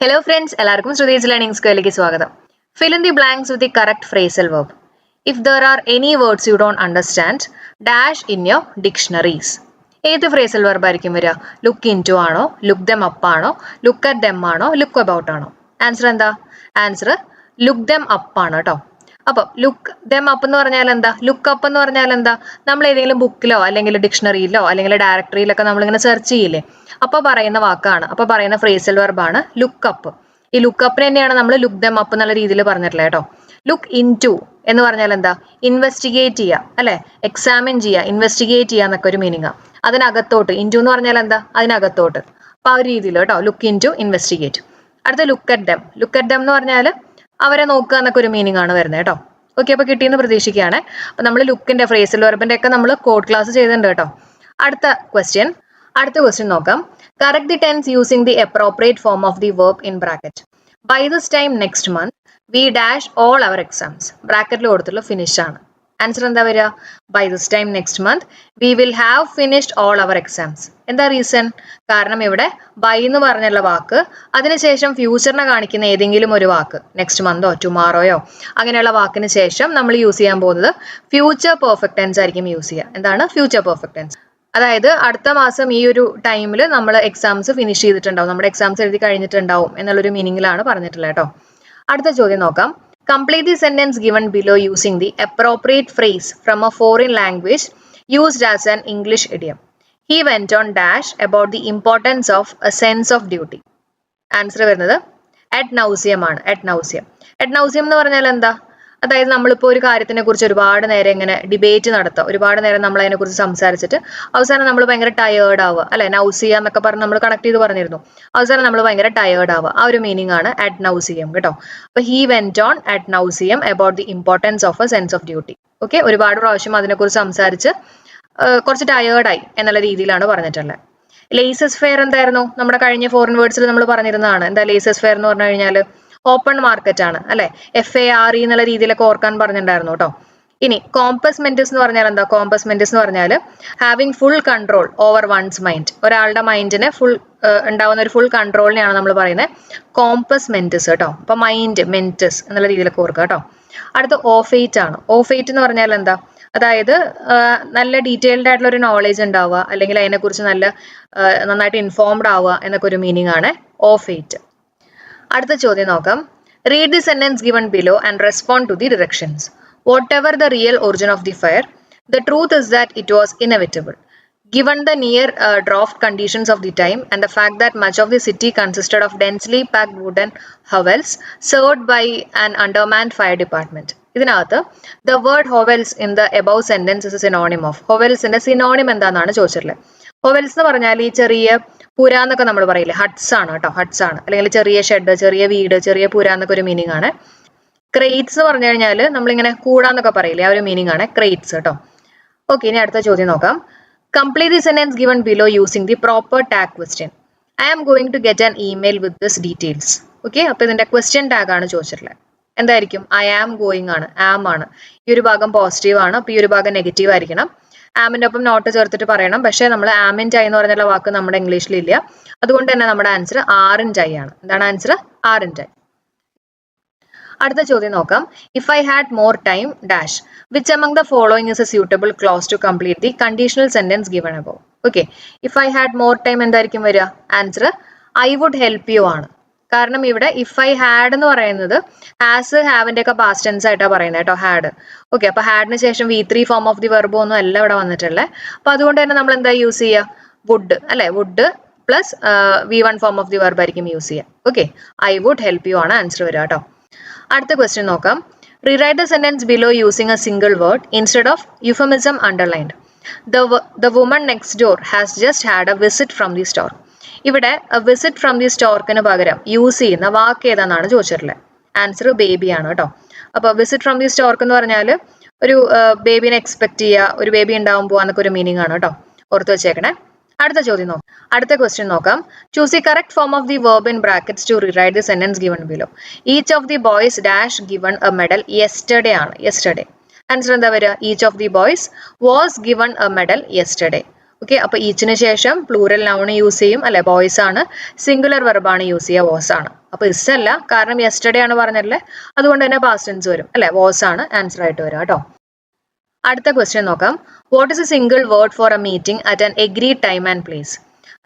Hello friends, എല്ലാവർക്കും Shruthi's learning സ്ക്വയറിലേക്ക് സ്വാഗതം. Fill in the blanks with the correct phrasal verb. If there are any words you don't understand, dash in your dictionaries. ഏത് phrasal verb ആയിരിക്കും വരിക? Look into ആണോ, look them up ആണോ, look at them ആണോ, look about ആണോ? Answer എന്താ? Answer look them up ആണ് കേട്ടോ. അപ്പോൾ ലുക്ക് ദം അപ്പ് എന്ന് പറഞ്ഞാൽ എന്താ? ലുക്ക് അപ്പ് എന്ന് പറഞ്ഞാൽ എന്താ? നമ്മൾ ഏതെങ്കിലും ബുക്കിലോ അല്ലെങ്കിൽ ഡിക്ഷണറിയിലോ അല്ലെങ്കിൽ ഡയറക്ടറിയിലൊക്കെ നമ്മളിങ്ങനെ സെർച്ച് ചെയ്യില്ലേ, അപ്പോൾ പറയുന്ന വാക്കാണ്, അപ്പോൾ പറയുന്ന ഫ്രേസൽ വെർബാണ് ലുക്ക് അപ്പ്. ഈ ലുക്ക് അപ്പിന് തന്നെയാണ് നമ്മൾ ലുക്ക് ദം അപ്പ് എന്നുള്ള രീതിയിൽ പറഞ്ഞിട്ടില്ല കേട്ടോ. ലുക്ക് ഇൻ ടു എന്ന് പറഞ്ഞാൽ എന്താ? ഇൻവെസ്റ്റിഗേറ്റ് ചെയ്യുക അല്ലെ, എക്സാമിൻ ചെയ്യുക, ഇൻവെസ്റ്റിഗേറ്റ് ചെയ്യുക എന്നൊക്കെ ഒരു മീനിങ്. അതിനകത്തോട്ട്, ഇൻ ടു എന്ന് പറഞ്ഞാൽ എന്താ? അതിനകത്തോട്ട്. അപ്പോൾ ആ ഒരു രീതിയിൽ കേട്ടോ, ലുക്ക് ഇൻ ടു ഇൻവെസ്റ്റിഗേറ്റ്. അടുത്ത look at dum. Look at dum എന്ന് പറഞ്ഞാൽ അവരെ നോക്കുക എന്നൊക്കെ ഒരു മീനിങ് ആണ് വരുന്നത് കേട്ടോ. ഓക്കെ, അപ്പോൾ കിട്ടിയെന്ന് പ്രതീക്ഷിക്കുകയാണ്. അപ്പോൾ നമ്മൾ ലുക്കിന്റെ ഫ്രേസൽ വെർബിന്റെ ഒക്കെ നമ്മൾ കോഡ് ക്ലാസ് ചെയ്തിട്ടുണ്ട് കേട്ടോ. അടുത്ത ക്വസ്റ്റ്യൻ നോക്കാം. Correct the tense using the appropriate form of the verb in bracket. By this time next month we dash all our exams. ബ്രാക്കറ്റിൽ കൊടുത്തുള്ള ഫിനിഷ് ആണ്. ആൻസർ എന്താ വരിക? By this time next month we will have finished all our exams. എന്താ reason? കാരണം ഇവിടെ by എന്ന് പറഞ്ഞുള്ള വാക്ക് അതിനുശേഷം ഫ്യൂച്ചറിനെ കാണിക്കുന്ന ഏതെങ്കിലും ഒരു വാക്ക്, നെക്സ്റ്റ് മന്തോ ടുമാറോയോ അങ്ങനെയുള്ള വാക്കിന് ശേഷം നമ്മൾ യൂസ് ചെയ്യാൻ പോകുന്നത് ഫ്യൂച്ചർ പെർഫെക്റ്റ് ടെൻസ് ആയിരിക്കും യൂസ് ചെയ്യുക. എന്താണ് ഫ്യൂച്ചർ പെർഫെക്റ്റ് ടെൻസ്? അതായത് അടുത്ത മാസം ഈ ഒരു ടൈമിൽ നമ്മൾ എക്സാംസ് ഫിനിഷ് ചെയ്തിട്ടുണ്ടാവും, നമ്മുടെ എക്സാംസ് എഴുതി കഴിഞ്ഞിട്ടുണ്ടാവും എന്നുള്ളൊരു മീനിങ്ങിലാണ് പറഞ്ഞിട്ടുള്ളത് കേട്ടോ. അടുത്ത ചോദ്യം നോക്കാം. Complete the sentence given below using the appropriate phrase from a foreign language used as an English idiom. He went on dash about the importance of a sense of duty. Answer വരുന്നത് at നൗസിയം ആണ്. At നൗസിയം എന്ന് പറഞ്ഞാൽ എന്താ? അതായത് നമ്മളിപ്പോൾ ഒരു കാര്യത്തിനെ കുറിച്ച് ഒരുപാട് നേരം ഇങ്ങനെ ഡിബേറ്റ് നടത്തുക, ഒരുപാട് നേരം നമ്മൾ അതിനെക്കുറിച്ച് സംസാരിച്ചിട്ട് അവസാനം നമ്മൾ ഭയങ്കര ടയേർഡ് ആവുക അല്ലെ. നൗസിയ എന്നൊക്കെ പറഞ്ഞ് നമ്മൾ കണക്ട് ചെയ്ത് പറഞ്ഞിരുന്നു. അവസാനം നമ്മൾ ഭയങ്കര ടയേർഡ് ആവുക, ആ ഒരു മീനിങ് ആണ് അറ്റ് നൗസിയം കേട്ടോ. അപ്പൊ he went on ad nauseam about the importance of a sense of duty. Okay, ഒരുപാട് പ്രാവശ്യം അതിനെക്കുറിച്ച് സംസാരിച്ച് കുറച്ച് ടയേർഡായി എന്നുള്ള രീതിയിലാണ് പറഞ്ഞിട്ടുള്ളത്. ലേസസ് ഫെയർ എന്തായിരുന്നു? നമ്മുടെ കഴിഞ്ഞ ഫോറിൻ വേർഡ്സിൽ നമ്മൾ പറഞ്ഞിരുന്നതാണ്. എന്താ ലേസസ് ഫെയർ എന്ന് പറഞ്ഞു കഴിഞ്ഞാൽ ഓപ്പൺ മാർക്കറ്റ് ആണ് അല്ലെ. FARE എന്നുള്ള രീതിയിലൊക്കെ ഓർക്കാൻ പറഞ്ഞിട്ടുണ്ടായിരുന്നു കേട്ടോ. ഇനി കോമ്പസ് മെന്റസ് എന്ന് പറഞ്ഞാൽ എന്താ? കോമ്പസ് മെന്റസ് എന്ന് പറഞ്ഞാൽ having full control over one's mind. ഒരാളുടെ മൈൻഡിനെ ഉണ്ടാവുന്ന ഒരു ഫുൾ കൺട്രോളിനെയാണ് നമ്മൾ പറയുന്നത് കോമ്പസ് മെന്റസ് കേട്ടോ. അപ്പൊ മൈൻഡ് മെന്റസ് എന്നുള്ള രീതിയിലൊക്കെ ഓർക്കുക കേട്ടോ. അടുത്ത ഓഫേറ്റ് ആണ്. ഓഫേറ്റ് എന്ന് പറഞ്ഞാൽ എന്താ? അതായത് നല്ല ഡീറ്റെയിൽഡ് ആയിട്ടുള്ള ഒരു നോളേജ് ഉണ്ടാവുക, അല്ലെങ്കിൽ അതിനെക്കുറിച്ച് നന്നായിട്ട് ഇൻഫോംഡ് ആവുക എന്നൊക്കെ ഒരു മീനിങ് ആണ് ഓഫേറ്റ്. അടുത്ത ചോദ്യം നോക്കാം. Read the sentence given below and respond to the directions. Whatever the real origin of the fire, the truth is that it was inevitable. Given the near draft conditions of the time and the fact that much of the city consisted of densely packed wooden hovels served by an undermanned fire department. ഇതിനകത്ത് the word hovels in the above sentence is a synonym of. hovelsന്റെ synonym എന്താണെന്നാണ് ചോദിച്ചിട്ടുള്ളത്. hovels എന്ന് പറഞ്ഞാൽ ഈ ചെറിയ പുര എന്നൊക്കെ നമ്മൾ പറയില്ലേ, ഹട്ട്സ് ആണ് കേട്ടോ. ഹട്ട്സ് ആണ്, അല്ലെങ്കിൽ ചെറിയ ഷെഡ്, ചെറിയ വീട്, ചെറിയ പുര എന്നൊക്കെ ഒരു മീനിങ് ആണ്. ക്രേറ്റ്സ് എന്ന് പറഞ്ഞു കഴിഞ്ഞാൽ നമ്മളിങ്ങനെ കൂടാന്നൊക്കെ പറയില്ലേ, ആ ഒരു മീനിങ് ആണ് ക്രേറ്റ്സ് കേട്ടോ. ഓക്കെ, ഇനി അടുത്ത ചോദ്യം നോക്കാം. Complete the sentence given below using the proper tag question. I am going to get an email with this details. Okay, അപ്പോൾ ഇതിന്റെ ക്വസ്റ്റ്യൻ ടാഗ് ആണ് ചോദിച്ചിട്ടുള്ളത്. എന്തായിരിക്കും? I am going ആണ്, am ആണ്. ഈ ഒരു ഭാഗം പോസിറ്റീവ് ആണ്, അപ്പോൾ ഈ ഒരു ഭാഗം നെഗറ്റീവ് ആയിരിക്കണം. ആമിന്റെ ഒപ്പം നോട്ട് ചേർത്തിട്ട് പറയണം. പക്ഷേ നമ്മൾ ആമിൻ്റെ ഐ എന്ന് പറഞ്ഞുള്ള വാക്ക് നമ്മുടെ ഇംഗ്ലീഷിൽ ഇല്ല. അതുകൊണ്ട് തന്നെ നമ്മുടെ ആൻസർ ആറിൻ്റെ ഐ ആണ്. എന്താണ് ആൻസർ? ആറിൻ്റെ ഐ. അടുത്ത ചോദ്യം നോക്കാം. If I had more time dash which among the following is a suitable clause to complete the conditional sentence given above. Okay, if I had more time എന്തായിരിക്കും വരിക? Answer I would help you ആണ്. കാരണം ഇവിടെ if I had എന്ന് പറയുന്നത് has ഹാവിന്റെ ഒക്കെ past tense ആയിട്ടാണ് പറയുന്നത് കേട്ടോ, ഹാഡ്. ഓക്കെ, അപ്പൊ ഹാഡിന് ശേഷം V3 form of the verb ഒന്നും അല്ല ഇവിടെ വന്നിട്ടുള്ളത്. അപ്പൊ അതുകൊണ്ട് തന്നെ നമ്മൾ എന്താ യൂസ് ചെയ്യുക? വുഡ് അല്ലെ. Would plus V1 form of the verb ആയിരിക്കും യൂസ് ചെയ്യുക. Okay, I would help you ആണ് ആൻസർ വരിക കേട്ടോ. അടുത്ത ക്വസ്റ്റ്യൻ നോക്കാം. Rewrite the sentence below using a single word instead of euphemism underlined. The woman next door has just had a visit from the store. ഇവിടെ visit from the സ്റ്റോർക്കിന് പകരം use ചെയ്യുന്ന വാക്ക് ഏതാണെന്നാണ് ചോദിച്ചിട്ടുള്ളത്. Answer baby ആണ് കേട്ടോ. അപ്പോൾ visit from the stork എന്ന് പറഞ്ഞാൽ ഒരു ബേബിനെ എക്സ്പെക്ട് ചെയ്യുക, ഒരു ബേബി ഉണ്ടാവാൻ പോവാന്നൊക്കെ ഒരു മീനിങ് ആണ് കേട്ടോ. ഓർത്ത് വെച്ചേക്കണേ. അടുത്ത ചോദ്യം നോക്കാം. അടുത്ത ക്വസ്റ്റ്യൻ നോക്കാം. Choose the correct form of the verb in brackets to rewrite the sentence given below. Each of the boys dash given a medal yesterday ആണ്. yesterday. ആൻസർ എന്താ വരിക? Each of the boys was given A medal yesterday. Okay, അപ്പോൾ ഈച്ചിന് ശേഷം plural noun use ചെയ്യും അല്ലെ, boys ആണ്. Singular വെർബാണ് use ചെയ്യുക, was ആണ്. അപ്പൊ ഇസ് അല്ല, കാരണം യെസ്റ്റർഡേ ആണ് പറഞ്ഞല്ലേ, അതുകൊണ്ട് തന്നെ പാസ്റ്റ് ടെൻസ് വരും അല്ലെ. വാസ് ആണ് ആൻസർ ആയിട്ട് വരിക കേട്ടോ. അടുത്ത ക്വസ്റ്റ്യൻ നോക്കാം. What is A single word for A meeting at an agreed time and place?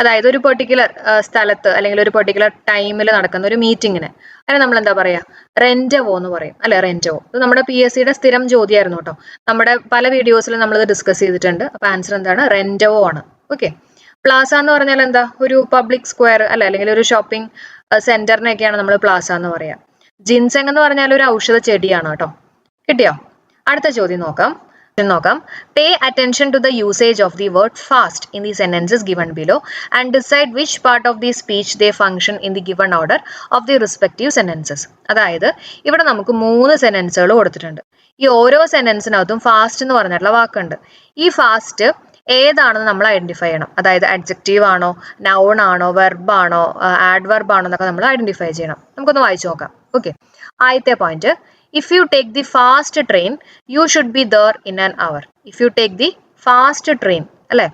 അതായത് ഒരു പെർട്ടിക്കുലർ സ്ഥലത്ത് അല്ലെങ്കിൽ ഒരു പെർട്ടിക്കുലർ ടൈമിൽ നടക്കുന്ന ഒരു മീറ്റിങ്ങിന് അതിന് നമ്മൾ എന്താ പറയാ? റെന്റവോ എന്ന് പറയും അല്ലെ. റെന്റവോ ഇത് നമ്മുടെ PSCയുടെ സ്ഥിരം ചോദ്യമായിരുന്നു കേട്ടോ. നമ്മുടെ പല വീഡിയോസിലും നമ്മളിത് ഡിസ്കസ് ചെയ്തിട്ടുണ്ട്. അപ്പൊ ആൻസർ എന്താണ്? റെന്റവോ ആണ്. ഓക്കെ. പ്ലാസ എന്ന് പറഞ്ഞാൽ എന്താ? ഒരു പബ്ലിക് സ്ക്വയർ അല്ലെ, അല്ലെങ്കിൽ ഒരു ഷോപ്പിംഗ് സെന്ററിനെയൊക്കെയാണ് നമ്മൾ പ്ലാസ എന്ന് പറയാ. ജിൻസെങ് എന്ന് പറഞ്ഞാൽ ഒരു ഔഷധ ചെടിയാണ് കേട്ടോ. കിട്ടിയോ? അടുത്ത ചോദ്യം നോക്കാം. Pay attention to the usage of the word fast in the sentences given below and decide which part of the speech they function in the given order of the respective sentences. അതായത് ഇവിടെ നമുക്ക് 3 സെന്റൻസുകൾ കൊടുത്തിട്ടുണ്ട്. ഈ ഓരോ സെന്റൻസിനകത്തും fast എന്ന് പറഞ്ഞിട്ടുള്ള വാക്കുണ്ട്. ഈ ഫാസ്റ്റ് ഏതാണെന്ന് നമ്മൾ ഐഡന്റിഫൈ ചെയ്യണം. അതായത് അഡ്ജക്റ്റീവ് ആണോ, നൗൺ ആണോ, വെർബ് ആണോ, ആഡ്വർബ് ആണോ എന്നൊക്കെ നമ്മൾ ഐഡന്റിഫൈ ചെയ്യണം. നമുക്കൊന്ന് വായിച്ചു നോക്കാം. ഓക്കെ. ആദ്യത്തെ point, if you take the fast train you should be there in an hour. if you take the fast train അല്ലെ.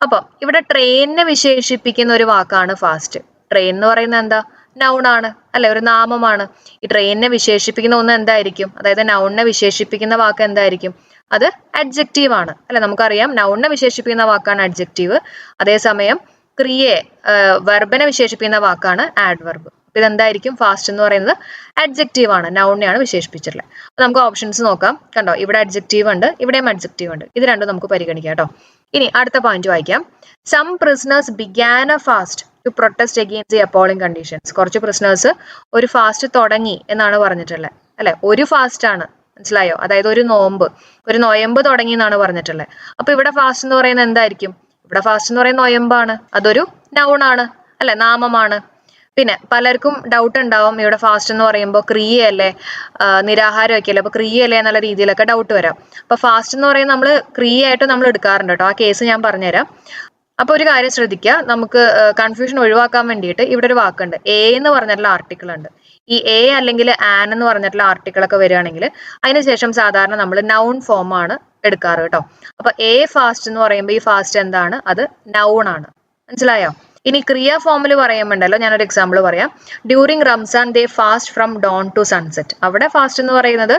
അപ്പൊ ഇവിടെ ട്രെയിനിനെ വിശേഷിപ്പിക്കുന്ന ഒരു വാക്കാണ് ഫാസ്റ്റ്. ട്രെയിൻ എന്ന് പറയുന്നത് എന്താ? നൗൺ ആണ് അല്ലെ, ഒരു നാമമാണ്. ഈ ട്രെയിനിനെ വിശേഷിപ്പിക്കുന്ന ഒന്ന് എന്തായിരിക്കും? അതായത് നൗണിനെ വിശേഷിപ്പിക്കുന്ന വാക്ക് എന്തായിരിക്കും? അത് അഡ്ജക്റ്റീവ് ആണ് അല്ലെ. നമുക്കറിയാം നൗണിനെ വിശേഷിപ്പിക്കുന്ന വാക്കാണ് അഡ്ജക്റ്റീവ്. അതേസമയം ക്രിയയെ വെർബിനെ വിശേഷിപ്പിക്കുന്ന വാക്കാണ് ആഡ്വർബ്. ഇതെന്തായിരിക്കും? ഫാസ്റ്റ് എന്ന് പറയുന്നത് അഡ്ജക്റ്റീവ് ആണ്, നൗണിനെയാണ് വിശേഷിപ്പിച്ചിട്ടുള്ളത്. അപ്പൊ നമുക്ക് ഓപ്ഷൻസ് നോക്കാം. കണ്ടോ, ഇവിടെ അഡ്ജക്റ്റീവ് ഉണ്ട്, ഇവിടെയും അഡ്ജക്റ്റീവ് ഉണ്ട്. ഇത് രണ്ടും നമുക്ക് പരിഗണിക്കാം കേട്ടോ. ഇനി അടുത്ത പോയിന്റ് വായിക്കാം. Some prisoners began a fast to protest against the appalling conditions. കുറച്ച് പ്രിസണേഴ്സ് ഒരു ഫാസ്റ്റ് തുടങ്ങി എന്നാണ് പറഞ്ഞിട്ടുള്ളത് അല്ലെ. ഒരു ഫാസ്റ്റ് ആണ്, മനസ്സിലായോ? അതായത് ഒരു നൊയമ്പ് തുടങ്ങി എന്നാണ് പറഞ്ഞിട്ടുള്ളത്. അപ്പൊ ഇവിടെ ഫാസ്റ്റ് എന്ന് പറയുന്നത് എന്തായിരിക്കും? ഇവിടെ ഫാസ്റ്റ് എന്ന് പറയുന്നത് നൊയമ്പാണ്. അതൊരു നൗൺ ആണ് അല്ലെ, നാമമാണ്. പിന്നെ പലർക്കും ഡൗട്ട് ഉണ്ടാവും, ഇവിടെ ഫാസ്റ്റ് എന്ന് പറയുമ്പോൾ ക്രിയയല്ലേ, നിരാഹാരമൊക്കെ അല്ലേ, അപ്പൊ ക്രിയയല്ലേ എന്നുള്ള രീതിയിലൊക്കെ ഡൗട്ട് വരാം. അപ്പൊ ഫാസ്റ്റ് എന്ന് പറയുന്നത് നമ്മൾ ക്രിയയായിട്ട് നമ്മൾ എടുക്കാറുണ്ട് കേട്ടോ. ആ കേസ് ഞാൻ പറഞ്ഞുതരാം. അപ്പൊ ഒരു കാര്യം ശ്രദ്ധിക്കുക, നമുക്ക് കൺഫ്യൂഷൻ ഒഴിവാക്കാൻ വേണ്ടിയിട്ട് ഇവിടെ ഒരു വാക്കുണ്ട്, എ എന്ന് പറഞ്ഞിട്ടുള്ള ആർട്ടിക്കിൾ ഉണ്ട്. ഈ എ അല്ലെങ്കിൽ ആൻ എന്ന് പറഞ്ഞിട്ടുള്ള ആർട്ടിക്കിൾ ഒക്കെ വരികയാണെങ്കിൽ അതിനുശേഷം സാധാരണ നമ്മൾ നൗൺ ഫോം ആണ് എടുക്കാറ് കേട്ടോ. അപ്പൊ എ ഫാസ്റ്റ് എന്ന് പറയുമ്പോൾ ഈ ഫാസ്റ്റ് എന്താണ്? അത് നൗൺ ആണ്. മനസ്സിലായോ? ഇനി ക്രിയ ഫോമിൽ പറയുമ്പോണ്ടല്ലോ, ഞാനൊരു എക്സാമ്പിൾ പറയാം. During Ramzan they fast from dawn to sunset. അവിടെ ഫാസ്റ്റ് എന്ന് പറയുന്നത്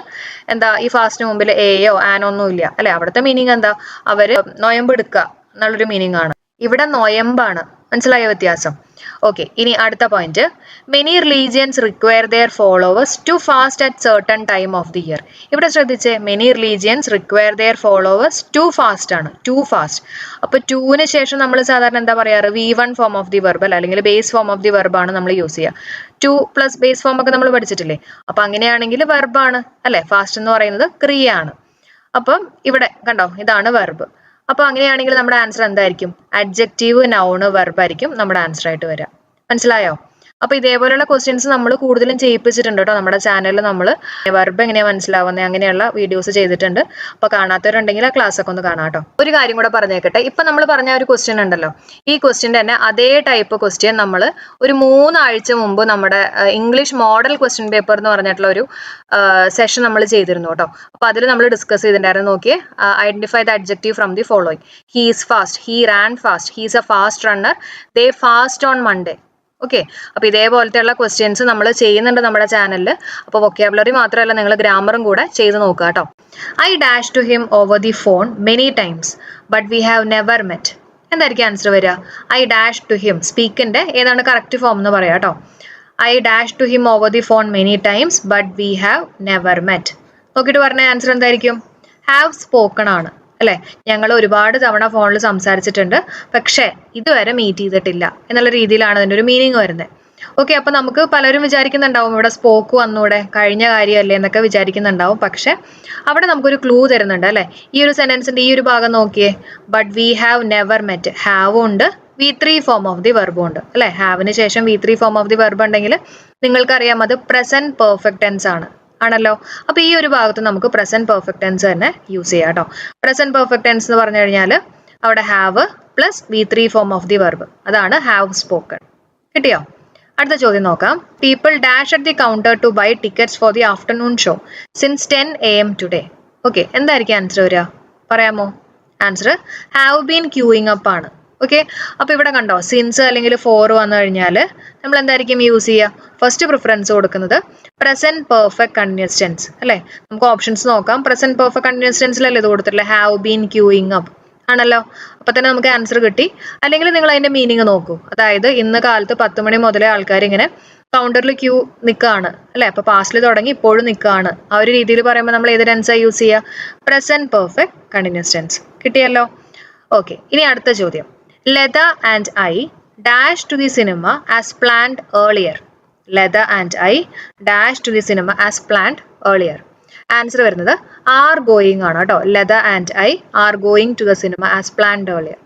എന്താ? ഈ ഫാസ്റ്റിന് മുമ്പിൽ എയോ ആനോ ഒന്നും ഇല്ല അല്ലെ. അവിടുത്തെ മീനിങ് എന്താ? അവര് നൊയമ്പ് എടുക്കുക എന്നുള്ളൊരു മീനിങ് ആണ്. ഇവിടെ നൊയമ്പാണ്. മനസ്സിലായോ വ്യത്യാസം? ഓക്കെ. ഇനി അടുത്ത point, many religions require their followers to fast at certain time of the year. ഇവിടെ ശ്രദ്ധിച്ചേ, many religions require their followers to fast ആണ്, ടു ഫാസ്റ്റ്. അപ്പൊ ടൂവിന് ശേഷം നമ്മൾ സാധാരണ എന്താ പറയാറ്? V1 form of the verb അല്ലെങ്കിൽ base form of the verb ആണ് നമ്മൾ യൂസ് ചെയ്യുക. 2 പ്ലസ് ബേസ് ഫോം ഒക്കെ നമ്മൾ പഠിച്ചിട്ടില്ലേ? അപ്പൊ അങ്ങനെയാണെങ്കിൽ വെർബാണ് അല്ലെ. ഫാസ്റ്റ് എന്ന് പറയുന്നത് ക്രിയ ആണ്. അപ്പം ഇവിടെ കണ്ടോ, ഇതാണ് വെർബ്. അപ്പൊ അങ്ങനെയാണെങ്കിൽ നമ്മുടെ ആൻസർ എന്തായിരിക്കും? അഡ്ജക്റ്റീവ്, നൗണ്, വെർബ് ആയിരിക്കും നമ്മുടെ ആൻസർ ആയിട്ട് വരിക. മനസ്സിലായോ? അപ്പൊ ഇതേപോലെയുള്ള ക്വസ്റ്റ്യൻസ് നമ്മൾ കൂടുതലും ചെയ്യിപ്പിച്ചിട്ടുണ്ട് കേട്ടോ. നമ്മുടെ ചാനലിൽ നമ്മൾ വെർബ് എങ്ങനെയാ മനസ്സിലാവുന്നത് അങ്ങനെയുള്ള വീഡിയോസ് ചെയ്തിട്ടുണ്ട്. അപ്പൊ കാണാത്തവരുണ്ടെങ്കിൽ ആ ക്ലാസ് ഒക്കെ ഒന്ന് കാണാം കേട്ടോ. ഒരു കാര്യം കൂടെ പറഞ്ഞേക്കട്ടെ, ഇപ്പൊ നമ്മൾ പറഞ്ഞ ഒരു ക്വസ്റ്റ്യൻ ഉണ്ടല്ലോ, ഈ ക്വസ്റ്റ്യൻ്റെ തന്നെ അതേ ടൈപ്പ് ക്വസ്റ്റ്യൻ നമ്മൾ ഒരു 3 ആഴ്ച മുമ്പ് നമ്മുടെ ഇംഗ്ലീഷ് മോഡൽ ക്വസ്റ്റ്യൻ പേപ്പർ എന്ന് പറഞ്ഞിട്ടുള്ള ഒരു സെഷൻ നമ്മൾ ചെയ്തിരുന്നു കേട്ടോ. അപ്പൊ അതിൽ നമ്മൾ ഡിസ്കസ് ചെയ്തിട്ടുണ്ടായിരുന്നു. നോക്കിയേ, identify the adjective from the following. He is fast, he Rann fast, he is A fast runner, they fast on Monday. Okay. അപ്പൊ ഇതേപോലത്തെയുള്ള ക്വസ്റ്റ്യൻസ് നമ്മൾ ചെയ്യുന്നുണ്ട് നമ്മുടെ ചാനലിൽ. അപ്പോൾ വൊക്കാബുലറി മാത്രമല്ല, നിങ്ങൾ ഗ്രാമറും കൂടെ ചെയ്ത് നോക്കുക കേട്ടോ. I dash to him over the phone many times but we have never met. എന്തായിരിക്കും ആൻസർ വരിക? I dash to him. സ്പീക്കിന്റെ ഏതാണ് കറക്റ്റ് ഫോം എന്ന് പറയാം കേട്ടോ. I dash to him over the phone many times but we have never met. നോക്കിയിട്ട് പറഞ്ഞ answer എന്തായിരിക്കും? ഹാവ് സ്പോക്കൺ ആണ് അല്ലെ. ഞങ്ങൾ ഒരുപാട് തവണ ഫോണിൽ സംസാരിച്ചിട്ടുണ്ട്, പക്ഷേ ഇതുവരെ മീറ്റ് ചെയ്തിട്ടില്ല എന്നുള്ള രീതിയിലാണ് അതിൻ്റെ ഒരു മീനിങ് വരുന്നത്. ഓക്കെ. അപ്പൊ നമുക്ക് പലരും വിചാരിക്കുന്നുണ്ടാവും ഇവിടെ സ്പോക്ക് വന്നൂടെ, കഴിഞ്ഞ കാര്യമല്ലേ എന്നൊക്കെ വിചാരിക്കുന്നുണ്ടാവും. പക്ഷെ അവിടെ നമുക്കൊരു ക്ലൂ തരുന്നുണ്ട് അല്ലെ. ഈ ഒരു സെന്റൻസിന്റെ ഈ ഒരു ഭാഗം നോക്കിയേ, but we have never met. ഹാവും ഉണ്ട്, V3 ഫോം ഓഫ് ദി വെർബും ഉണ്ട് അല്ലെ. ഹാവിന് ശേഷം V3 form of the verb ഉണ്ടെങ്കിൽ നിങ്ങൾക്കറിയാം അത് പ്രസന്റ് പെർഫെക്റ്റ് ടെൻസ് ആണല്ലോ. അപ്പൊ ഈ ഒരു ഭാഗത്ത് നമുക്ക് പ്രസന്റ് പെർഫെക്റ്റ് ടെൻസ് തന്നെ യൂസ് ചെയ്യാം കേട്ടോ. പ്രസന്റ് പെർഫെക്റ്റ് ടെൻസ് എന്ന് പറഞ്ഞു കഴിഞ്ഞാൽ അവിടെ have plus V3 form of the verb, അതാണ് ഹാവ് സ്പോക്കൺ. കിട്ടിയോ? അടുത്ത ചോദ്യം നോക്കാം. People dash at the counter to buy tickets for the afternoon show since 10 AM today. Okay. എന്തായിരിക്കും ആൻസർ വരിക? പറയാമോ? Answer have been queuing up ആണ് okay, അപ്പൊ ഇവിടെ കണ്ടോ സിൻസ് അല്ലെങ്കിൽ ഫോർ വന്നു കഴിഞ്ഞാൽ നമ്മൾ എന്തായിരിക്കും യൂസ് ചെയ്യുക? ഫസ്റ്റ് പ്രിഫറൻസ് കൊടുക്കുന്നത് പ്രസന്റ് പെർഫെക്റ്റ് കണ്ടിന്യൂസ് ടെൻസ് അല്ലേ? നമുക്ക് ഓപ്ഷൻസ് നോക്കാം. പ്രസന്റ് പെർഫെക്റ്റ് കണ്ടിന്യൂസ് ടെൻസിലല്ലേ ഇത് കൊടുത്തിട്ടില്ല? ഹാവ് ബീൻ ക്യൂയിങ് അപ്പ് ആണല്ലോ. അപ്പൊ തന്നെ നമുക്ക് ആൻസർ കിട്ടി. അല്ലെങ്കിൽ നിങ്ങൾ അതിന്റെ മീനിങ് നോക്കൂ. അതായത് ഇന്ന് കാലത്ത് 10 മണി മുതലേ ആൾക്കാർ ഇങ്ങനെ കൗണ്ടറിൽ ക്യൂ നിൽക്കുകയാണ് അല്ലെ? അപ്പൊ പാസ്റ്റിൽ തുടങ്ങി ഇപ്പോഴും നിൽക്കുകയാണ്. ആ ഒരു രീതിയിൽ പറയുമ്പോൾ നമ്മൾ ഏത് ടെൻസാണ് യൂസ് ചെയ്യുക? Present perfect continuous tense. കിട്ടിയല്ലോ. ഓക്കെ, ഇനി അടുത്ത ചോദ്യം. Latha and I dash to the cinema as planned earlier. Latha and I dash to the cinema as planned earlier. Answer വരുന്നത് ആർ ഗോയിങ് ആണ് കേട്ടോ. Latha and I are going to the cinema as planned earlier.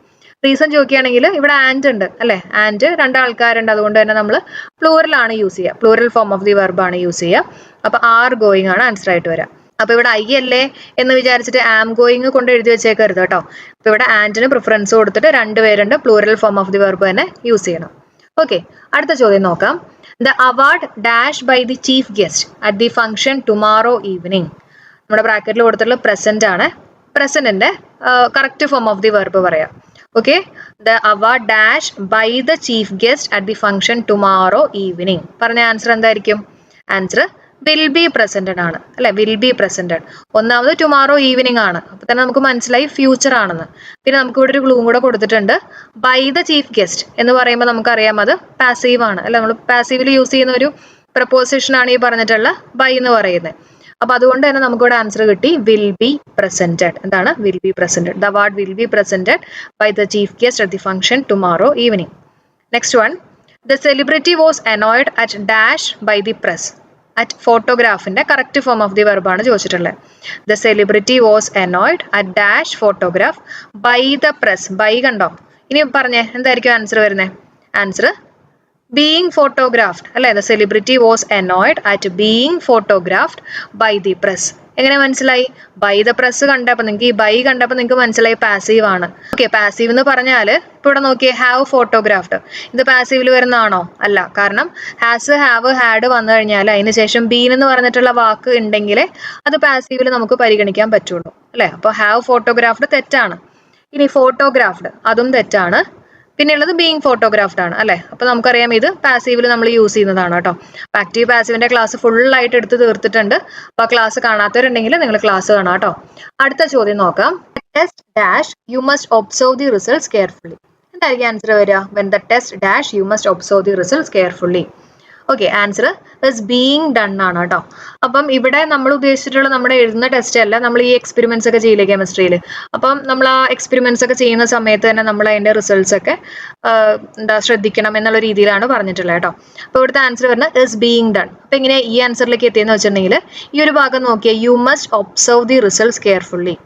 Reason ചോദിക്കുകയാണെങ്കിൽ ഇവിടെ and ഉണ്ട് അല്ലെ? And രണ്ടാൾക്കാരുണ്ട്, അതുകൊണ്ട് തന്നെ നമ്മൾ പ്ലൂറൽ ആണ് യൂസ് ചെയ്യുക. Plural form of the verb ആണ് യൂസ് ചെയ്യുക. അപ്പൊ ആർ ഗോയിങ് ആണ് ആൻസർ ആയിട്ട് വരാം. അപ്പൊ ഇവിടെ ഐ അല്ലേ എന്ന് വിചാരിച്ചിട്ട് ആം ഗോയിങ് കൊണ്ട് എഴുതി വെച്ചേക്കരുത് കേട്ടോ. അപ്പൊ ഇവിടെ ആൻഡിന് പ്രിഫറൻസ് കൊടുത്തിട്ട് രണ്ടുപേരുണ്ട്, plural form of the verb തന്നെ യൂസ് ചെയ്യണം. ഓക്കെ, അടുത്ത ചോദ്യം നോക്കാം. The award dash by the chief guest at the function tomorrow evening. നമ്മുടെ ബ്രാക്കറ്റിൽ കൊടുത്തിട്ടുള്ള പ്രസന്റ് ആണ്. പ്രസന്റിന്റെ correct form of the verb പറയാം. Okay, the award dash by the chief guest at the function tomorrow evening. പറഞ്ഞ answer എന്തായിരിക്കും? Answer will be presented ആണ് അല്ലെ? Will be presented. ഒന്നാമത് ടുമാറോ ഈവനിങ് ആണ്, അപ്പൊ തന്നെ നമുക്ക് മനസ്സിലായി ഫ്യൂച്ചർ ആണെന്ന്. പിന്നെ നമുക്ക് ഇവിടെ ഒരു ക്ലൂവും കൂടെ കൊടുത്തിട്ടുണ്ട്. ബൈ ദ ചീഫ് ഗസ്റ്റ് എന്ന് പറയുമ്പോൾ നമുക്കറിയാം അത് പാസീവ് ആണ് അല്ലെ? നമ്മൾ പാസീവിൽ യൂസ് ചെയ്യുന്ന ഒരു പ്രപ്പോസിഷൻ ആണ് ഈ പറഞ്ഞിട്ടുള്ള ബൈ എന്ന് പറയുന്നത്. അപ്പൊ അതുകൊണ്ട് തന്നെ നമുക്കിവിടെ ആൻസർ കിട്ടി വിൽ ബി പ്രസന്റഡ്. എന്താണ്? Will be presented. The award will be presented by the chief guest at the function tomorrow evening. Next one. The celebrity was annoyed at dash by the press. At ഫോട്ടോഗ്രാഫിന്റെ correct form of the വെർബാണ് ചോദിച്ചിട്ടുള്ളത്. The celebrity was annoyed at dash photograph by the press. By കണ്ടോ? ഇനി പറഞ്ഞേ എന്തായിരിക്കും answer വരുന്നത്? Answer being photographed അല്ലെ? The celebrity was annoyed at being photographed by the press. എങ്ങനെ മനസ്സിലായി? ബൈ ദ പ്രസ് കണ്ടപ്പോൾ നിങ്ങൾക്ക് ഈ ബൈ കണ്ടപ്പോൾ നിങ്ങൾക്ക് മനസ്സിലായി പാസീവ് ആണ്. ഓക്കെ, പാസീവ് എന്ന് പറഞ്ഞാൽ ഇപ്പൊ ഇവിടെ നോക്കിയേ, ഹാവ് ഫോട്ടോഗ്രാഫ്ഡ്. ഇത് പാസീവിൽ വരുന്നതാണോ? അല്ല. കാരണം ഹാസ്, ഹാവ്, ഹാഡ് വന്നു കഴിഞ്ഞാൽ അതിന് ശേഷം ബീൻ എന്ന് പറഞ്ഞിട്ടുള്ള വാക്ക് ഉണ്ടെങ്കിൽ അത് പാസീവിൽ നമുക്ക് പരിഗണിക്കാൻ പറ്റുള്ളൂ അല്ലെ? അപ്പോൾ ഹാവ് ഫോട്ടോഗ്രാഫ്ഡ് തെറ്റാണ്. ഇനി ഫോട്ടോഗ്രാഫ്ഡ് അതും തെറ്റാണ്. പിന്നെ ഉള്ളത് ബീയിങ് ഫോട്ടോഗ്രാഫ്ഡ് ആണ് അല്ലെ? അപ്പൊ നമുക്കറിയാം ഇത് പാസീവിൽ നമ്മൾ യൂസ് ചെയ്യുന്നതാണ് കേട്ടോ. ആക്റ്റീവ് പാസീവിന്റെ ക്ലാസ് ഫുൾ ആയിട്ട് എടുത്ത് തീർത്തിട്ടുണ്ട്. അപ്പൊ ആ ക്ലാസ് കാണാത്തവരുണ്ടെങ്കിൽ നിങ്ങൾ ക്ലാസ് കാണാം കേട്ടോ. അടുത്ത ചോദ്യം നോക്കാം. Test dash you must observe the results carefully. എന്തായിരിക്കും ആൻസർ വരിക? When the test dash you must observe the results carefully. Okay, answer is being done ആണ് കേട്ടോ. അപ്പം ഇവിടെ നമ്മൾ ഉദ്ദേശിച്ചിട്ടുള്ള നമ്മുടെ എഴുതുന്ന ടെസ്റ്റ് അല്ല, നമ്മൾ ഈ എക്സ്പെരിമെന്റ്സ് ഒക്കെ ചെയ്യില്ലേ കെമിസ്ട്രിയിൽ. അപ്പം നമ്മൾ ആ എക്സ്പെരിമെന്റ്സ് ഒക്കെ ചെയ്യുന്ന സമയത്ത് തന്നെ നമ്മൾ അതിന്റെ റിസൾട്ട്സ് ഒക്കെ ശ്രദ്ധിക്കണം എന്നുള്ള രീതിയിലാണ് പറഞ്ഞിട്ടുള്ളത് കേട്ടോ. അപ്പൊ ഇവിടുത്തെ ആൻസർ വരുന്നത് ഇസ് ബീയിങ് ഡൺ. അപ്പൊ എങ്ങനെ ഈ ആൻസറിലേക്ക് എത്തിയെന്ന് വെച്ചിട്ടുണ്ടെങ്കിൽ ഈ ഒരു ഭാഗം നോക്കിയാൽ you must observe the results carefully.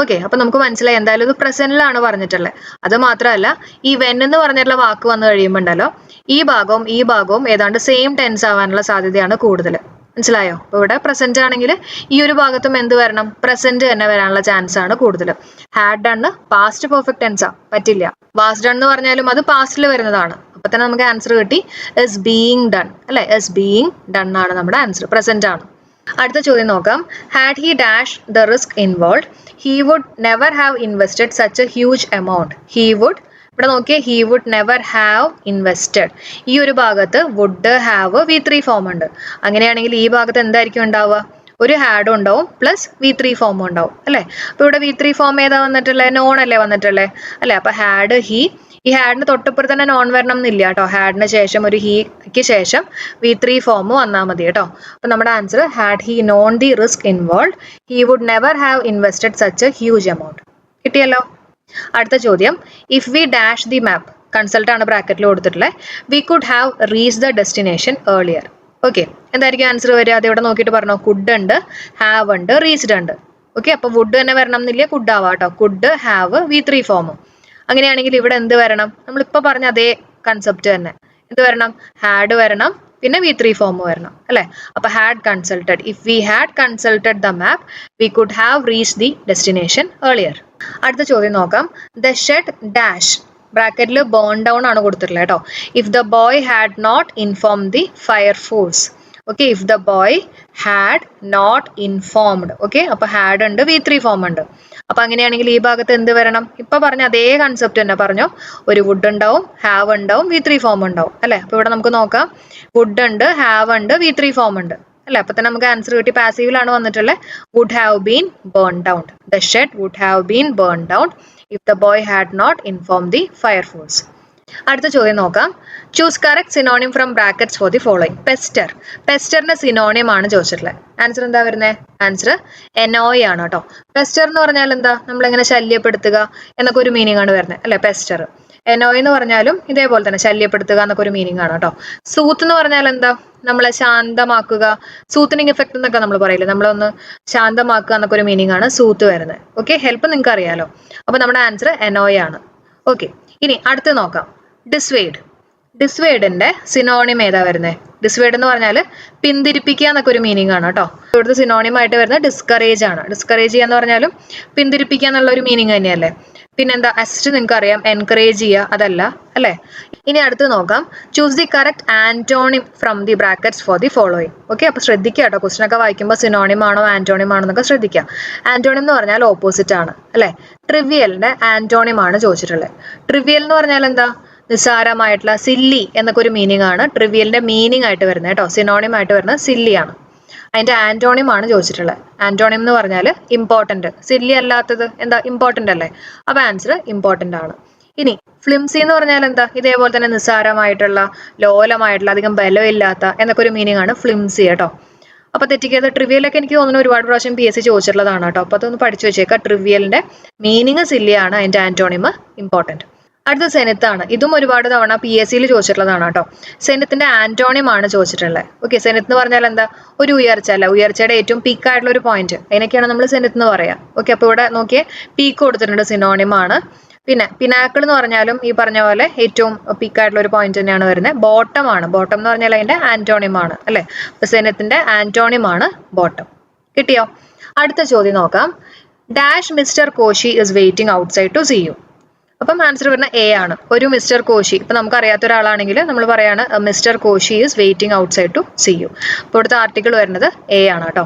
Okay, അപ്പൊ നമുക്ക് മനസ്സിലായി എന്തായാലും ഇത് പ്രസന്റിലാണ് പറഞ്ഞിട്ടുള്ളത്. അത് മാത്രമല്ല ഈ വെൻ എന്ന് പറഞ്ഞിട്ടുള്ള വാക്ക് വന്നു കഴിയുമ്പോൾ ഉണ്ടല്ലോ ഈ ഭാഗവും ഏതാണ്ട് സെയിം ടെൻസ് ആവാനുള്ള സാധ്യതയാണ് കൂടുതൽ. മനസ്സിലായോ? അപ്പൊ ഇവിടെ പ്രസന്റ് ആണെങ്കിൽ ഈ ഒരു ഭാഗത്തും എന്ത് വരണം? പ്രസന്റ് തന്നെ വരാനുള്ള ചാൻസ് ആണ് കൂടുതൽ. ഹാഡ് ഡൺ പാസ്റ്റ് പെർഫെക്റ്റ് ടെൻസാ, പറ്റില്ല. വാസ് ഡൺ എന്ന് പറഞ്ഞാലും അത് പാസ്റ്റിൽ വരുന്നതാണ്. അപ്പൊ തന്നെ നമുക്ക് ആൻസർ കിട്ടി ഇസ് ബീയിങ് ഡൺ അല്ലെ? ഇസ് ബീയിങ് ഡൺ ആണ് നമ്മുടെ ആൻസർ, പ്രസന്റ് ആണ്. അടുത്ത ചോദ്യം നോക്കാം. Had he dash the risk involve he would never have invested such a huge amount. He would, ഇവിടെ നോക്കിയേ, he would never have invested. ഈ ഒരു ഭാഗത്ത് വുഡ്, ഹാവ്, V3 ഫോം ഉണ്ട്. അങ്ങനെയാണെങ്കിൽ ഈ ഭാഗത്ത് എന്തായിരിക്കും ഉണ്ടാവുക? ഒരു ഹാഡും ഉണ്ടാവും പ്ലസ് V3 ഫോമും ഉണ്ടാവും അല്ലെ? അപ്പൊ ഇവിടെ V3 ഫോം ഏതാ വന്നിട്ടുള്ളത്? നോൺ അല്ലേ വന്നിട്ടുള്ളത് അല്ലെ? അപ്പൊ ഹാഡ്, ഹി. ഈ ഹാഡിന് തൊട്ടിപ്പുറത്ത് തന്നെ നോൺ വരണം എന്നില്ല കേട്ടോ. ഹാഡിന് ശേഷം ഒരു ഹീക്ക് ശേഷം V3 ഫോം വന്നാൽ മതി കേട്ടോ. അപ്പൊ നമ്മുടെ answer had he known the risk involve he would never have invested such a huge amount. കിട്ടിയല്ലോ. അടുത്ത ചോദ്യം. If we dash the map, consult ആണ് ബ്രാക്കറ്റിൽ കൊടുത്തിട്ടുള്ളത്, we could have reach the destination earlier. Okay, എന്തായിരിക്കും ആൻസർ വരിക? അത് ഇവിടെ നോക്കിയിട്ട് പറഞ്ഞോ. കുഡ് ഉണ്ട്, ഹാവ് ഉണ്ട്, റീച്ച്ഡ് ഉണ്ട്. ഓക്കെ, അപ്പൊ വുഡ് തന്നെ വരണം എന്നില്ല, കുഡ് ആവാം കേട്ടോ. കുഡ്, ഹാവ്, V3 ഫോമും. അങ്ങനെയാണെങ്കിൽ ഇവിടെ എന്ത് വരണം? നമ്മളിപ്പോൾ പറഞ്ഞ അതേ കൺസെപ്റ്റ് തന്നെ. എന്ത് വരണം? ഹാഡ് വരണം, പിന്നെ V3 ഫോം വരണം അല്ലെ? അപ്പൊ had consulted. If we had consulted the map we could have reach the destination earlier. അടുത്ത ചോദ്യം നോക്കാം. ദ ഷെഡ് ഡാഷ്, ബ്രാക്കറ്റിൽ ബേൺ ഡൗൺ ആണ് കൊടുത്തിട്ടുള്ളത് കേട്ടോ. If the boy had not inform the fire force. Okay, if the boy had not informed. Okay, അപ്പൊ had ഉണ്ട്, V3 form ഉണ്ട്. അപ്പൊ അങ്ങനെയാണെങ്കിൽ ഈ ഭാഗത്ത് എന്ത് വരണം? ഇപ്പൊ പറഞ്ഞ അതേ കൺസെപ്റ്റ് തന്നെ പറഞ്ഞോ. ഒരു വുഡ് ഉണ്ടാവും, ഹാവ് ഉണ്ടാവും, V3 ഫോം ഉണ്ടാവും അല്ലെ. അപ്പൊ ഇവിടെ നമുക്ക് നോക്കാം, വുഡ് ഉണ്ട്, ഹാവ് ഉണ്ട്, V3 ഫോം ഉണ്ട് അല്ലെ. അപ്പൊ തന്നെ നമുക്ക് ആൻസർ കിട്ടി. പാസീവിലാണ് വന്നിട്ടുള്ളത്. Would have been burn down. The shed would have been burn down if the boy had not inform the fire force. അടുത്ത ചോദ്യം നോക്കാം. Choose correct synonym from brackets for the following. Pester. പെസ്റ്ററിന്റെ സിനോണിം ആണ് ചോദിച്ചിട്ടുള്ളത്. Answer എന്താ വരുന്നത്? Answer എനോയ് ആണ് കേട്ടോ. പെസ്റ്റർ എന്ന് പറഞ്ഞാൽ എന്താ? നമ്മളിങ്ങനെ ശല്യപ്പെടുത്തുക എന്നൊക്കെ ഒരു മീനിങ് ആണ് വരുന്നത് അല്ലെ. പെസ്റ്റർ. എനോയ് എന്ന് പറഞ്ഞാലും ഇതേപോലെ തന്നെ ശല്യപ്പെടുത്തുക എന്നൊക്കെ ഒരു മീനിങ് ആണ് കേട്ടോ. സൂത്ത് എന്ന് പറഞ്ഞാൽ എന്താ? നമ്മളെ ശാന്തമാക്കുക, സൂത്തനിങ് ഇഫക്റ്റ് എന്നൊക്കെ നമ്മൾ പറയില്ലേ, നമ്മളൊന്ന് ശാന്തമാക്കുക എന്നൊക്കെ ഒരു മീനിങ് ആണ് സൂത്ത് വരുന്നത്. ഓക്കെ, ഹെൽപ്പ് നിങ്ങൾക്ക് അറിയാലോ. അപ്പൊ നമ്മുടെ ആൻസർ എനോയ് ആണ്. ഓക്കെ, ഇനി അടുത്ത് നോക്കാം. ഡിസ്വേഡ്. ഡിസ്വേഡിന്റെ സിനോണിം ഏതാ വരുന്നത്? ഡിസ്വേഡ് എന്ന് പറഞ്ഞാൽ പിന്തിരിപ്പിക്കുക എന്നൊക്കെ ഒരു മീനിങ് ആണ് കേട്ടോ. ഇവിടുത്തെ സിനോണിം ആയിട്ട് വരുന്നത് ഡിസ്കറേജ് ആണ്. ഡിസ്കറേജ് ചെയ്യുക എന്ന് പറഞ്ഞാലും പിന്തിരിപ്പിക്കുക എന്നുള്ള ഒരു മീനിങ് തന്നെയല്ലേ. പിന്നെന്താ? അസിസ്റ്റ് നിങ്ങൾക്ക് അറിയാം, എൻകറേജ് ചെയ്യുക, അതല്ല അല്ലെ. ഇനി അടുത്ത് നോക്കാം. Choose the correct antonym from the brackets for the following. Okay, അപ്പൊ ശ്രദ്ധിക്കുക കേട്ടോ, ക്വസ്റ്റൻ ഒക്കെ വായിക്കുമ്പോൾ സിനോണിം ആണോ ആന്റോണിം ആണോ എന്നൊക്കെ ശ്രദ്ധിക്കുക. ആന്റോണിം എന്ന് പറഞ്ഞാൽ ഓപ്പോസിറ്റ് ആണ് അല്ലെ. ട്രിവിയലിന്റെ ആന്റോണിം ആണ് ചോദിച്ചിട്ടുള്ളത്. ട്രിവിയൽ എന്ന് പറഞ്ഞാൽ എന്താ? നിസ്സാരമായിട്ടുള്ള, സില്ലി എന്നൊക്കെ ഒരു മീനിങ് ആണ് ട്രിവിയലിന്റെ മീനിങ് ആയിട്ട് വരുന്നത് കേട്ടോ. സിനോണിം ആയിട്ട് വരുന്നത് സില്ലി ആണ്. അതിന്റെ ആന്റോണിം ആണ് ചോദിച്ചിട്ടുള്ളത്. ആന്റോണിം എന്ന് പറഞ്ഞാൽ ഇമ്പോർട്ടന്റ്. സില്ലി അല്ലാത്തത് എന്താ? ഇമ്പോർട്ടന്റ് അല്ലേ. അപ്പൊ ആൻസർ ഇമ്പോർട്ടന്റ് ആണ്. ഇനി ഫ്ലിംസി എന്ന് പറഞ്ഞാൽ എന്താ? ഇതേപോലെ തന്നെ നിസ്സാരമായിട്ടുള്ള, ലോലമായിട്ടുള്ള, അധികം ബലമില്ലാത്ത എന്നൊക്കെ ഒരു മീനിങ് ആണ് ഫ്ലിംസി കേട്ടോ. അപ്പൊ തെറ്റിക്കാതെ, ട്രിവിയലൊക്കെ എനിക്ക് തോന്നുന്നു ഒരുപാട് പ്രാവശ്യം PSC ചോദിച്ചിട്ടുള്ളതാണ് കേട്ടോ. അപ്പൊ അതൊന്ന് പഠിച്ചു വെച്ചേക്കാം. ട്രിവിയലിന്റെ മീനിങ് സില്ലിയാണ്, അതിന്റെ ആന്റോണിം ഇമ്പോർട്ടന്റ്. അടുത്ത സെനത്ത് ആണ്. ഇതും ഒരുപാട് തവണ PSCയിൽ ചോദിച്ചിട്ടുള്ളതാണ് കേട്ടോ. സെനത്തിന്റെ ആന്റോണിം ആണ് ചോദിച്ചിട്ടുള്ളത്. ഓക്കെ, സെനത്ത് എന്ന് പറഞ്ഞാൽ എന്താ? ഒരു ഉയർച്ച അല്ല, ഉയർച്ചയുടെ ഏറ്റവും പീക്ക് ആയിട്ടുള്ള ഒരു പോയിന്റ്, അതിനൊക്കെയാണ് നമ്മൾ സെനത്ത് എന്ന് പറയാം. ഓക്കെ, അപ്പൊ ഇവിടെ നോക്കിയേ, പീക്ക് കൊടുത്തിട്ടുണ്ട്, സിനോണിം ആണ്. പിന്നെ പിനാക്കിൾ എന്ന് പറഞ്ഞാലും ഈ പറഞ്ഞ പോലെ ഏറ്റവും പീക്ക് ആയിട്ടുള്ള ഒരു പോയിന്റ് തന്നെയാണ് വരുന്നത്. ബോട്ടം ആണ്. ബോട്ടം എന്ന് പറഞ്ഞാൽ അതിന്റെ ആന്റോണിം ആണ് അല്ലെ. അപ്പൊ സെനത്തിന്റെ ആന്റോണിം ആണ് ബോട്ടം. കിട്ടിയോ? അടുത്ത ചോദ്യം നോക്കാം. Dash mister Koshy is waiting outside to see you. അപ്പം ആൻസർ വരുന്ന എ ആണ്. ഒരു മിസ്റ്റർ കോശി, ഇപ്പൊ നമുക്ക് അറിയാത്ത ഒരാളാണെങ്കിൽ നമ്മൾ പറയാണ് mister Koshy is waiting outside to see you. അപ്പോൾ ഇവിടുത്തെ ആർട്ടിക്കിൾ വരുന്നത് എ ആണ് കേട്ടോ.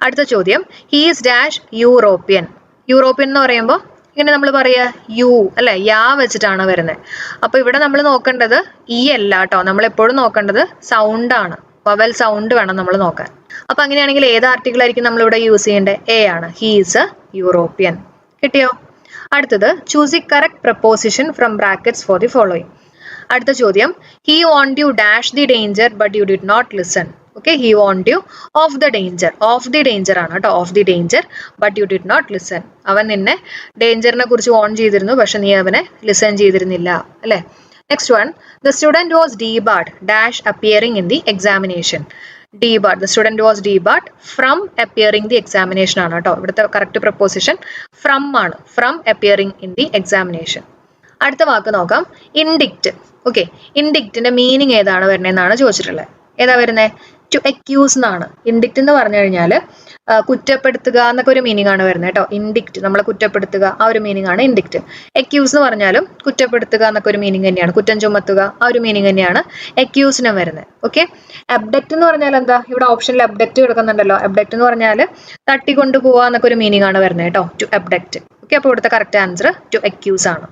അടുത്ത ചോദ്യം. He is dash European. European എന്ന് പറയുമ്പോൾ ഇങ്ങനെ നമ്മൾ പറയാ യു അല്ലെ, യാ വെച്ചിട്ടാണ് വരുന്നത്. അപ്പൊ ഇവിടെ നമ്മൾ നോക്കേണ്ടത് ഈ അല്ല കേട്ടോ. നമ്മൾ എപ്പോഴും നോക്കേണ്ടത് സൗണ്ട് ആണ്. വവൽ സൗണ്ട് വേണം നമ്മൾ നോക്കാൻ. അപ്പൊ അങ്ങനെയാണെങ്കിൽ ഏത് ആർട്ടിക്കിൾ ആയിരിക്കും നമ്മൾ ഇവിടെ യൂസ് ചെയ്യേണ്ടത്? എ ആണ്. He is a European. കിട്ടിയോ? അടുത്തത് choose the correct preposition from brackets for the following. അടുത്ത ചോദ്യം. He warned you dash the danger but you did not listen. Okay, he warned you of the danger. Of the danger ആണ് കേട്ടോ. Of the danger but you did not listen. അവൻ നിന്നെ ഡേഞ്ചറിനെ കുറിച്ച് von ചെയ്തിരുന്നു, പക്ഷെ നീ അവനെ ലിസൺ ചെയ്തിരുന്നില്ല അല്ലെ. Next one. The student was debarred dash appearing in the examination. debarred. The student was debarred from appearing the examination ആണ് കേട്ടോ. ഇവിടുത്തെ കറക്റ്റ് പ്രപ്പോസിഷൻ ഫ്രം ആണ്. From appearing in the examination. അടുത്ത വാക്ക് നോക്കാം. ഇൻഡിക്റ്റ്. ഓക്കെ, ഇൻഡിക്റ്റിന്റെ മീനിങ് ഏതാണ് വരുന്നതെന്നാണ് ചോദിച്ചിട്ടുള്ളത്. ഏതാ വരുന്നത്? ടു അക്യൂസ് എന്നാണ്. ഇൻഡിക്റ്റ് എന്ന് പറഞ്ഞു കഴിഞ്ഞാൽ കുറ്റപ്പെടുത്തുക എന്നൊക്കെ ഒരു മീനിങ് ആണ് വരുന്നത് കേട്ടോ. ഇൻഡിക്റ്റ് നമ്മളെ കുറ്റപ്പെടുത്തുക, ആ ഒരു മീനിങ് ആണ് ഇൻഡിക്റ്റ്. അക്യൂസ് എന്ന് പറഞ്ഞാലും കുറ്റപ്പെടുത്തുക എന്നൊക്കെ ഒരു മീനിങ് തന്നെയാണ്. കുറ്റം ചുമത്തുക, ആ ഒരു മീനിങ് തന്നെയാണ് അക്യൂസിനും വരുന്നത്. ഓക്കെ, അബ്ഡക്റ്റ് എന്ന് പറഞ്ഞാൽ എന്താ? ഇവിടെ ഓപ്ഷനിൽ അബ്ഡക്റ്റ് കിടക്കുന്നുണ്ടല്ലോ. അബ്ഡക്റ്റ് എന്ന് പറഞ്ഞാൽ തട്ടിക്കൊണ്ടു പോവുക എന്നൊക്കെ ഒരു മീനിങ് ആണ് വരുന്നത് കേട്ടോ. To abduct. ഓക്കെ, അപ്പോൾ ഇവിടുത്തെ കറക്റ്റ് ആൻസർ ടു അക്യൂസ് ആണ്.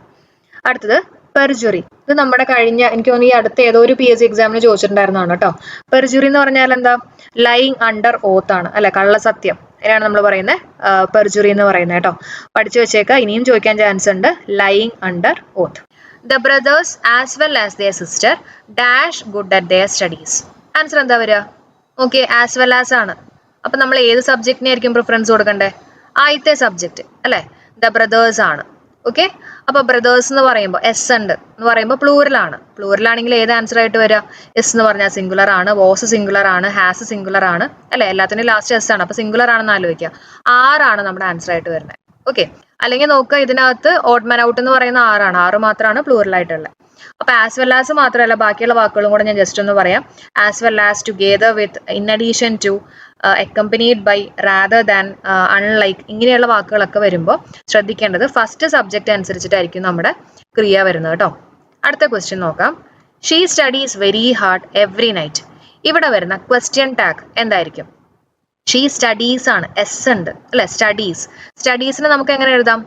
അടുത്തത് പെർജുറി. ഇത് നമ്മുടെ കഴിഞ്ഞ, എനിക്ക് തോന്നുന്നു ഈ അടുത്ത ഏതോ ഒരു PSC എക്സാമിന് ചോദിച്ചിട്ടുണ്ടായിരുന്നതാണ് കേട്ടോ. പെർജുറി എന്ന് പറഞ്ഞാൽ എന്താ? ലൈങ് അണ്ടർ ഓത്ത് ആണ് അല്ലെ, കള്ളസത്യം. അതിനാണ് നമ്മൾ പറയുന്നത് പെർജുറി എന്ന് പറയുന്നത് കേട്ടോ. പഠിച്ചു വെച്ചേക്ക, ഇനിയും ചോദിക്കാൻ ചാൻസ് ഉണ്ട്. Lying under oath. The brothers as well as their sister dash good at their studies. Answer എന്താ വരിക? ഓക്കെ, ആസ് വെൽ ആസ് ആണ്. അപ്പൊ നമ്മൾ ഏത് സബ്ജക്റ്റിനായിരിക്കും പ്രിഫറൻസ് കൊടുക്കണ്ടേ? ആദ്യത്തെ സബ്ജക്റ്റ് അല്ലെ, ദ ബ്രദേഴ്സ് ആണ്. ഓക്കെ, അപ്പൊ ബ്രദേഴ്സ് എന്ന് പറയുമ്പോൾ എസ് ഉണ്ട് എന്ന് പറയുമ്പോൾ പ്ലൂറൽ ആണ്. പ്ലൂറൽ ആണെങ്കിൽ ഏത് ആൻസർ ആയിട്ട് വരിക? എസ് എന്ന് പറഞ്ഞാൽ സിംഗുലർ ആണ്, വാസ് സിംഗുലർ ആണ്, ഹാസ് സിംഗുലർ ആണ് അല്ലെ. എല്ലാത്തിനും ലാസ്റ്റ് എസ് ആണ്. അപ്പൊ സിംഗുലർ ആണെന്ന് ആലോചിക്കുക. ആറാണ് നമ്മുടെ ആൻസർ ആയിട്ട് വരുന്നത്. ഓക്കെ, അല്ലെങ്കിൽ നോക്കുക, ഇതിനകത്ത് ഓഡ് മാൻ ഔട്ട് എന്ന് പറയുന്ന ആറാണ്. ആറ് മാത്രമാണ് പ്ലൂറൽ ആയിട്ടുള്ളത്. അപ്പൊ ആസ് വെൽ ആസ് മാത്രമല്ല, ബാക്കിയുള്ള വാക്കുകളും കൂടെ ഞാൻ ജസ്റ്റ് ഒന്ന് പറയാം. As well as, together with, in addition to, accompanied by, rather than, unlike, ഇങ്ങനെയുള്ള വാക്കുകളൊക്കെ വരുമ്പോൾ ശ്രദ്ധിക്കേണ്ടത് ഫസ്റ്റ് സബ്ജക്റ്റ് അനുസരിച്ചിട്ടായിരിക്കും നമ്മുടെ ക്രിയ വരുന്നത് കേട്ടോ. അടുത്ത ക്വസ്റ്റ്യൻ നോക്കാം. She studies very hard every night. ഇവിടെ വരുന്ന ക്വസ്റ്റ്യൻ ടാഗ് എന്തായിരിക്കും? ഷീ സ്റ്റഡീസ് ആണ്, എസ് ഉണ്ട് അല്ലെ, സ്റ്റഡീസ്. സ്റ്റഡീസിനെ നമുക്ക് എങ്ങനെ എഴുതാം?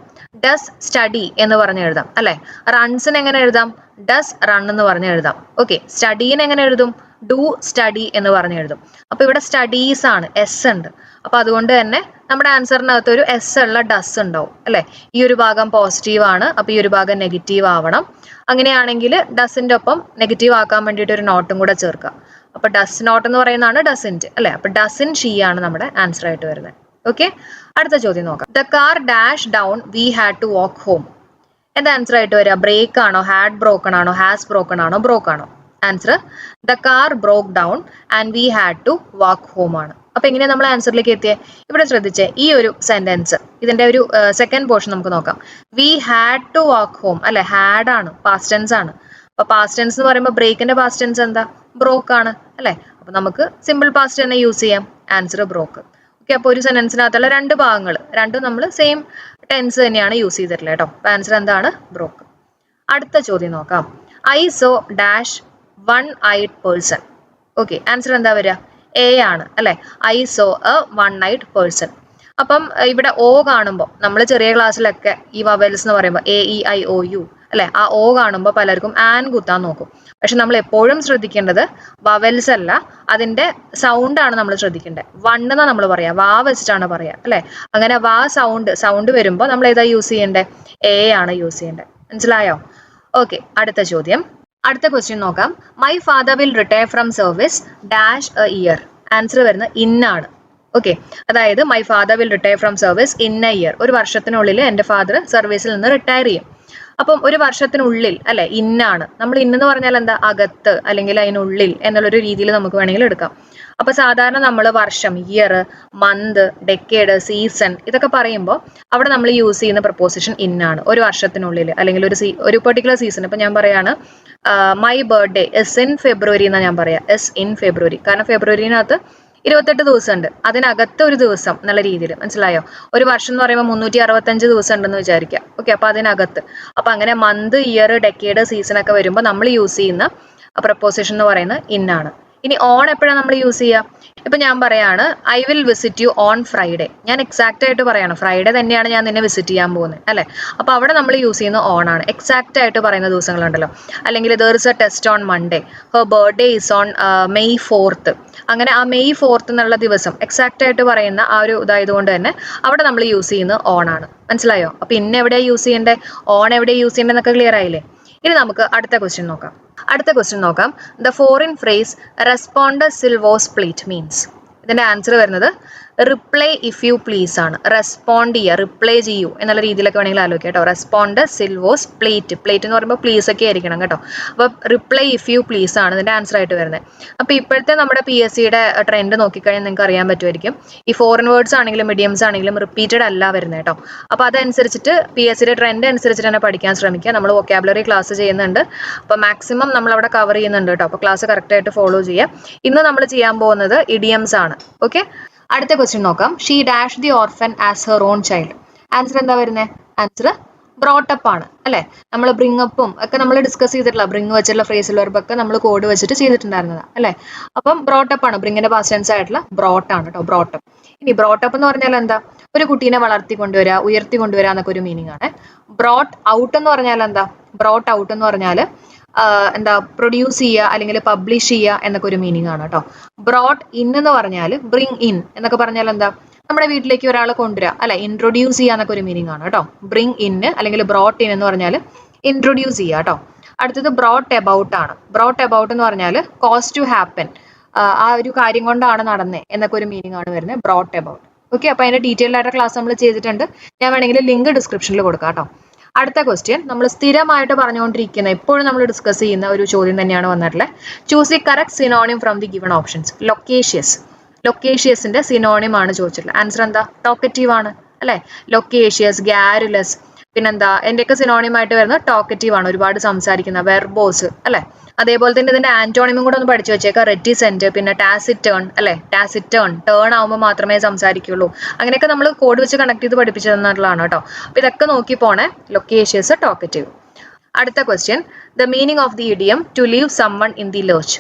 ഡസ് സ്റ്റഡി എന്ന് പറഞ്ഞ് എഴുതാം അല്ലെ. റൺസിന് എങ്ങനെ എഴുതാം? ഡസ് റൺ എന്ന് പറഞ്ഞ് എഴുതാം. ഓക്കെ, സ്റ്റഡീനെ എങ്ങനെ എഴുതും? ഡു സ്റ്റഡി എന്ന് പറഞ്ഞ് എഴുതും. അപ്പൊ ഇവിടെ സ്റ്റഡീസ് ആണ്, എസ് ഉണ്ട്. അപ്പൊ അതുകൊണ്ട് തന്നെ നമ്മുടെ ആൻസറിനകത്ത് ഒരു എസ് ഉള്ള ഡസ് ഉണ്ടാവും അല്ലെ. ഈ ഒരു ഭാഗം പോസിറ്റീവ് ആണ്, അപ്പൊ ഈ ഒരു ഭാഗം നെഗറ്റീവ് ആവണം. അങ്ങനെയാണെങ്കിൽ ഡസിന്റെ ഒപ്പം നെഗറ്റീവ് ആക്കാൻ വേണ്ടിയിട്ട് ഒരു നോട്ടും കൂടെ ചേർക്കാം. അപ്പൊ ഡസ് നോട്ട് എന്ന് പറയുന്നതാണ് ഡസിൻറ്റ് അല്ലെ. അപ്പൊ ഡസിൻ ഷീ ആണ് നമ്മുടെ ആൻസർ ആയിട്ട് വരുന്നത്. ഓക്കെ, അടുത്ത ചോദ്യം നോക്കാം. The car dash down we had to walk home. എന്താ ആൻസർ ആയിട്ട് വരിക? ബ്രേക്ക് ആണോ, ഹാഡ് ബ്രോക്കൺ ആണോ, ഹാസ് ബ്രോക്കൺ ആണോ, ബ്രോക്ക് ആണോ? Answer the car broke down and we had to walk home ആണ്. അപ്പൊ എങ്ങനെയാ നമ്മൾ ആൻസറിലേക്ക് എത്തിയേ? ഇവിടെ ശ്രദ്ധിച്ചേ, ഈ ഒരു സെന്റൻസ്, ഇതിന്റെ ഒരു സെക്കൻഡ് പോർഷൻ നമുക്ക് നോക്കാം. We had to walk home അല്ലെ, ഹാഡ് ആണ്, പാസ്റ്റ് ടെൻസ് ആണ്. അപ്പൊ പാസ്റ്റ് ടെൻസ് എന്ന് പറയുമ്പോൾ ബ്രേക്കിന്റെ പാസ്റ്റ് ടെൻസ് എന്താ? ബ്രോക്ക് ആണ് അല്ലെ. അപ്പൊ നമുക്ക് സിമ്പിൾ പാസ്റ്റ് തന്നെ യൂസ് ചെയ്യാം, ആൻസർ ബ്രോക്ക്. ഓക്കെ, അപ്പൊ ഒരു സെന്റൻസിനകത്തുള്ള രണ്ട് ഭാഗങ്ങൾ രണ്ടും നമ്മൾ സെയിം ടെൻസ് തന്നെയാണ് യൂസ് ചെയ്തിട്ടുള്ളത് കേട്ടോ. അപ്പൊ ആൻസർ എന്താണ്? ബ്രോക്ക്. അടുത്ത ചോദ്യം നോക്കാം. I so dash one ഐഡ് person. Okay, answer എന്താ വരിക? എ ആണ് അല്ലെ. I saw A one ഐഡ് person. അപ്പം ഇവിടെ ഓ കാണുമ്പോൾ നമ്മൾ ചെറിയ ക്ലാസ്സിലൊക്കെ ഈ വവൽസ് എന്ന് പറയുമ്പോൾ AEIOU അല്ലെ, ആ ഓ കാണുമ്പോൾ പലർക്കും ആൻ കുത്താൻ നോക്കും. പക്ഷെ നമ്മൾ എപ്പോഴും ശ്രദ്ധിക്കേണ്ടത് വവൽസ് അല്ല, അതിന്റെ സൗണ്ട് ആണ് നമ്മൾ ശ്രദ്ധിക്കേണ്ടത്. വൺ എന്നാ നമ്മൾ പറയാ, വാ വെച്ചിട്ടാണ് പറയാ അല്ലെ. അങ്ങനെ വാ സൗണ്ട് വരുമ്പോൾ നമ്മൾ ഏതാ യൂസ് ചെയ്യേണ്ടത്? എ ആണ് യൂസ് ചെയ്യേണ്ടത്. മനസ്സിലായോ? ഓക്കെ, അടുത്ത ചോദ്യം. അടുത്ത ക്വസ്റ്റ്യൻ നോക്കാം. My father will retire from service dash A year. Answer വരുന്നത് ഇൻ ആണ്. ഓക്കെ, അതായത് my father will retire from service in A year. ഒരു വർഷത്തിനുള്ളിൽ എൻ്റെ ഫാദർ സർവീസിൽ നിന്ന് റിട്ടയർ ചെയ്യും. അപ്പം ഒരു വർഷത്തിനുള്ളിൽ അല്ലെ, ഇന്നാണ്. നമ്മൾ ഇന്നെന്ന് പറഞ്ഞാൽ എന്താ? അകത്ത് അല്ലെങ്കിൽ അതിനുള്ളിൽ എന്നുള്ളൊരു രീതിയിൽ നമുക്ക് വേണമെങ്കിൽ എടുക്കാം. അപ്പൊ സാധാരണ നമ്മൾ വർഷം, ഇയർ, മന്ത്, ഡെക്കേഡ്, സീസൺ ഇതൊക്കെ പറയുമ്പോൾ അവിടെ നമ്മൾ യൂസ് ചെയ്യുന്ന പ്രപ്പോസിഷൻ ഇന്നാണ്. ഒരു വർഷത്തിനുള്ളിൽ അല്ലെങ്കിൽ ഒരു പെർട്ടിക്കുലർ സീസൺ. ഇപ്പൊ ഞാൻ പറയാണ് my birthday S in February എന്നാ ഞാൻ പറയാം, എസ് ഇൻ ഫെബ്രുവരി. കാരണം ഫെബ്രുവരിനകത്ത് 28 ദിവസം ഉണ്ട്, അതിനകത്ത് ഒരു ദിവസം എന്നുള്ള രീതിയിൽ. മനസ്സിലായോ? ഒരു വർഷം എന്ന് പറയുമ്പോൾ 365 ദിവസം ഉണ്ടെന്ന് വിചാരിക്കാം. ഓക്കെ, അപ്പൊ അതിനകത്ത്. അപ്പൊ അങ്ങനെ മന്ത്, ഇയർ, ഡെക്കേഡ്, സീസൺ ഒക്കെ വരുമ്പോൾ നമ്മൾ യൂസ് ചെയ്യുന്ന പ്രപ്പോസിഷൻ എന്ന് പറയുന്നത് ഇന്നാണ്. ഇനി ഓൺ എപ്പോഴാണ് നമ്മൾ യൂസ് ചെയ്യുക? ഇപ്പൊ ഞാൻ പറയാണ് I will visit you on Friday. ഞാൻ എക്സാക്ട് ആയിട്ട് പറയണം, ഫ്രൈഡേ തന്നെയാണ് ഞാൻ നിന്നെ വിസിറ്റ് ചെയ്യാൻ പോകുന്നത് അല്ലെ. അപ്പൊ അവിടെ നമ്മൾ യൂസ് ചെയ്യുന്ന ഓൺ ആണ്. എക്സാക്ട് ആയിട്ട് പറയുന്ന ദിവസങ്ങളുണ്ടല്ലോ. അല്ലെങ്കിൽ there is A test on Monday, her birthday is on May 4th. അങ്ങനെ ആ മെയ് 4th എന്നുള്ള ദിവസം എക്സാക്ട് ആയിട്ട് പറയുന്ന ആ ഒരു ഇതായതുകൊണ്ട് തന്നെ അവിടെ നമ്മൾ യൂസ് ചെയ്യുന്നത് ഓൺ ആണ്. മനസ്സിലായോ? അപ്പൊ ഇന്ന് എവിടെയാ യൂസ് ചെയ്യേണ്ടത്, ഓൺ എവിടെ യൂസ് ചെയ്യേണ്ടതെന്നൊക്കെ ക്ലിയർ ആയില്ലേ? ഇനി നമുക്ക് അടുത്ത ക്വസ്റ്റ്യൻ നോക്കാം. ദ ഫോറിൻ ഫ്രേസ് റെസ്പോണ്ട് സിൽ വാസ് പ്ലീറ്റ് മീൻസ്. ഇതിന്റെ ആൻസർ വരുന്നത് റിപ്ലൈ ഇഫ് യു പ്ലീസ് ആണ്. റെസ്പോണ്ട് ചെയ്യുക, റിപ്ലൈ ചെയ്യൂ എന്നുള്ള രീതിയിലൊക്കെ വേണമെങ്കിൽ ആലോചിക്കാം കേട്ടോ. റെസ്പോണ്ട് സിൽ വാസ് പ്ലേറ്റ് എന്ന് പറയുമ്പോൾ പ്ലീസ് ഒക്കെ ആയിരിക്കണം കേട്ടോ. അപ്പൊ റിപ്ലൈ ഇഫ് യു പ്ലീസ് ആണ് ഇതിന്റെ ആൻസർ ആയിട്ട് വരുന്നത്. അപ്പൊ ഇപ്പോഴത്തെ നമ്മുടെ PSCയുടെ ട്രെൻഡ് നോക്കിക്കഴിഞ്ഞാൽ നിങ്ങൾക്ക് അറിയാൻ പറ്റുമായിരിക്കും, ഈ ഫോറിൻ വേർഡ്സ് ആണെങ്കിലും മീഡിയംസ് ആണെങ്കിലും റിപ്പീറ്റഡ് അല്ല വരുന്നത് കേട്ടോ. അപ്പൊ അതനുസരിച്ചിട്ട് PSCയുടെ ട്രെൻഡ് അനുസരിച്ചിട്ട് തന്നെ പഠിക്കാൻ ശ്രമിക്കുക. നമ്മൾ വൊക്കാബുലറി ക്ലാസ് ചെയ്യുന്നുണ്ട്, അപ്പൊ മാക്സിമം നമ്മൾ അവിടെ കവർ ചെയ്യുന്നുണ്ട് കേട്ടോ. അപ്പൊ ക്ലാസ് കറക്റ്റ് ആയിട്ട് ഫോളോ ചെയ്യുക. ഇന്ന് നമ്മൾ ചെയ്യാൻ പോകുന്നത് ഇഡിയംസ് ആണ്. ഓക്കെ, അടുത്ത ക്വസ്റ്റ്യൻ നോക്കാം. She dash the orphan as her own child. Answer എന്താ വരുന്നത്? ആൻസർ ബ്രോട്ടപ്പ് ആണ് അല്ലെ. നമ്മൾ ബ്രിങ് അപ്പും ഒക്കെ നമ്മൾ ഡിസ്കസ് ചെയ്തിട്ടുള്ള ബ്രിങ് വെച്ചിട്ടുള്ള ഫ്രേസിൽ വെർബൊക്കെ നമ്മൾ കോഡ് വെച്ചിട്ട് ചെയ്തിട്ടുണ്ടായിരുന്നതാണ് അല്ലെ. അപ്പം ബ്രോട്ടപ്പ് ആണ്, ബ്രിങ്ങിന്റെ പാസ്റ്റ് ടെൻസ് ആയിട്ടുള്ള ബ്രോട്ട് ആണ് കേട്ടോ, ബ്രോട്ടപ്പ്. ഇനി ബ്രോട്ടപ്പ് എന്ന് പറഞ്ഞാൽ എന്താ? ഒരു കുട്ടീനെ വളർത്തി കൊണ്ടുവരിക, ഉയർത്തി കൊണ്ടുവരിക എന്നൊക്കെ ഒരു മീനിങ് ആണ്. ബ്രോട്ട് ഔട്ട് എന്ന് പറഞ്ഞാൽ എന്താ? ബ്രോട്ട് ഔട്ട് എന്ന് പറഞ്ഞാൽ എന്താ, പ്രൊഡ്യൂസ് ചെയ്യുക അല്ലെങ്കിൽ പബ്ലിഷ് ചെയ്യുക എന്നൊക്കെ ഒരു മീനിങ് ആണ് കേട്ടോ. ബ്രോട്ട് ഇൻ എന്ന് പറഞ്ഞാൽ ബ്രിങ് ഇൻ എന്നൊക്കെ പറഞ്ഞാൽ എന്താ? നമ്മുടെ വീട്ടിലേക്ക് ഒരാളെ കൊണ്ടുവരിക അല്ലെ, ഇൻട്രൊഡ്യൂസ് ചെയ്യുക എന്നൊക്കെ ഒരു മീനിങ് ആണ് കേട്ടോ. ബ്രിങ് ഇൻ അല്ലെങ്കിൽ ബ്രോട്ട് ഇൻ എന്ന് പറഞ്ഞാൽ ഇൻട്രൊഡ്യൂസ് ചെയ്യുക കേട്ടോ. അടുത്തത് ബ്രോട്ട് എബൌട്ട് ആണ്. ബ്രോട്ട് എബൌട്ട് എന്ന് പറഞ്ഞാൽ കോസ് ടു ഹാപ്പൻ, ആ ഒരു കാര്യം കൊണ്ടാണ് നടന്നത് എന്നൊക്കെ ഒരു മീനിങ് ആണ് വരുന്നത് ബ്രോട്ട് എബൌട്ട്. ഓക്കെ, അപ്പൊ അതിന്റെ ഡീറ്റെയിൽഡ് ആയിട്ട് ക്ലാസ് നമ്മൾ ചെയ്തിട്ടുണ്ട്. ഞാൻ വേണമെങ്കിൽ ലിങ്ക് ഡിസ്ക്രിപ്ഷനിൽ കൊടുക്കാം കേട്ടോ. അടുത്ത ക്വസ്റ്റ്യൻ നമ്മൾ സ്ഥിരമായിട്ട് പറഞ്ഞുകൊണ്ടിരിക്കുന്ന, എപ്പോഴും നമ്മൾ ഡിസ്കസ് ചെയ്യുന്ന ഒരു ചോദ്യം തന്നെയാണ് വന്നിട്ടുള്ളത്. Choose the correct synonym from the given options. ലൊക്കേഷ്യസിന്റെ സിനോണിം ആണ് ചോദിച്ചിട്ടുള്ളത്. ആൻസർ എന്താ? ടോക്കറ്റീവ് ആണ് അല്ലെ. ലൊക്കേഷ്യസ്, ഗാരുലസ്, പിന്നെന്താ എന്റെയൊക്കെ സിനോണിം ആയിട്ട് വരുന്നത് ടോക്കറ്റീവ് ആണ്, ഒരുപാട് സംസാരിക്കുന്ന, വെർബോസ് അല്ലെ. അതേപോലെ തന്നെ ഇതിന്റെ ആന്റോണിമും കൂടെ ഒന്ന് പഠിച്ചു വെച്ചേക്കാം. റെറ്റിസെന്റ്, പിന്നെ ടാസിറ്റേൺ അല്ലെ. ടാസിറ്റേൺ ടേൺ ആവുമ്പോൾ മാത്രമേ സംസാരിക്കുള്ളൂ. അങ്ങനെയൊക്കെ നമ്മൾ കോഡ് വെച്ച് കണക്ട് ചെയ്ത് പഠിപ്പിച്ചു തന്നിട്ടുള്ളതാണ് കേട്ടോ. അപ്പൊ ഇതൊക്കെ നോക്കി പോണേ. Loquacious, talkative. അടുത്ത question. The meaning of the idiom to leave someone in the lurch.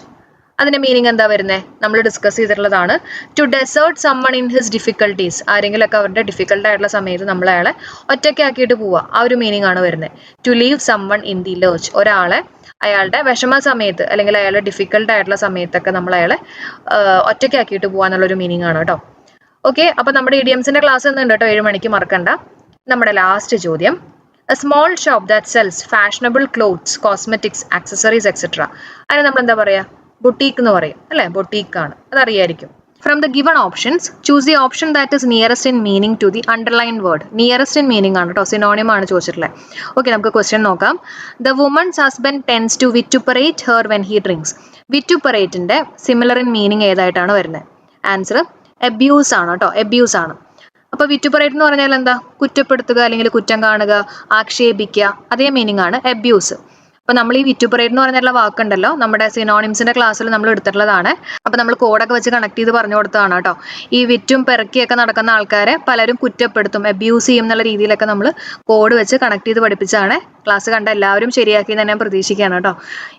അതിന്റെ മീനിങ് എന്താ വരുന്നത്? നമ്മൾ ഡിസ്കസ് ചെയ്തിട്ടുള്ളതാണ്. To desert someone in his difficulties. ആരെങ്കിലൊക്കെ അവരുടെ ഡിഫിക്കൽട്ട് ആയിട്ടുള്ള സമയത്ത് നമ്മൾ അയാളെ ഒറ്റയ്ക്കാക്കിയിട്ട് പോവുക, ആ ഒരു മീനിങ് ആണ് വരുന്നത്. To leave someone in the lurch. ഒരാളെ അയാളുടെ വിഷമ സമയത്ത് അല്ലെങ്കിൽ അയാളുടെ ഡിഫിക്കൽട്ട് ആയിട്ടുള്ള സമയത്തൊക്കെ നമ്മൾ അയാളെ ഒറ്റയ്ക്കാക്കിയിട്ട് പോവുക എന്നുള്ളൊരു മീനിങ് ആണ് കേട്ടോ. ഓക്കെ, അപ്പൊ നമ്മുടെ ഇഡിയംസിന്റെ ക്ലാസ് ഒന്നുണ്ട് കേട്ടോ, 7 മണിക്ക് മറക്കണ്ട. നമ്മുടെ ലാസ്റ്റ് ചോദ്യം, A small shop that cells fashionable clothes, cosmetics, accessories etcetera. അതിന് നമ്മൾ എന്താ പറയാ? ബൊട്ടീക്ക് എന്ന് പറയും അല്ലെ, ബൊട്ടീക്ക് ആണ്, അതറിയായിരിക്കും. From the given options choose the option that is nearest in meaning to the underline word. Nearest in meaning ആണ് കേട്ടോ, സിനോണിം ആണ് ചോദിച്ചിട്ടുള്ളത്. ഓക്കെ, നമുക്ക് ക്വസ്റ്റ്യൻ നോക്കാം. The woman's husband tends to vituperate her when he drinks. വിറ്റുപ്പറേറ്റിന്റെ similar in meaning ഏതായിട്ടാണ് വരുന്നത്? Answer abuse ആണ് കേട്ടോ, അബ്യൂസ് ആണ്. അപ്പൊ വിറ്റുപറേറ്റ് എന്ന് പറഞ്ഞാൽ എന്താ? കുറ്റപ്പെടുത്തുക അല്ലെങ്കിൽ കുറ്റം കാണുക, ആക്ഷേപിക്കുക, അതേ മീനിങ് ആണ് അബ്യൂസ്. അപ്പൊ നമ്മൾ ഈ വിറ്റുപറേറ്റ് എന്ന് പറഞ്ഞിട്ടുള്ള വാക്കുണ്ടല്ലോ, നമ്മുടെ സിനോണിംസിന്റെ ക്ലാസ്സിൽ നമ്മൾ എടുത്തിട്ടുള്ളതാണ്. അപ്പൊ നമ്മൾ കോഡൊക്കെ വെച്ച് കണക്ട് ചെയ്ത് പറഞ്ഞു കൊടുത്തതാണ് കേട്ടോ. ഈ വിറ്റും പെറുക്കിയൊക്കെ നടക്കുന്ന ആൾക്കാരെ പലരും കുറ്റപ്പെടുത്തും, അബ്യൂസ് ചെയ്യും എന്നുള്ള രീതിയിലൊക്കെ നമ്മൾ കോഡ് വെച്ച് കണക്ട് ചെയ്ത് പഠിപ്പിച്ചാണ്. ക്ലാസ് കണ്ട എല്ലാവരും ശരിയാക്കി തന്നെ ഞാൻ പ്രതീക്ഷിക്കുകയാണ് കേട്ടോ.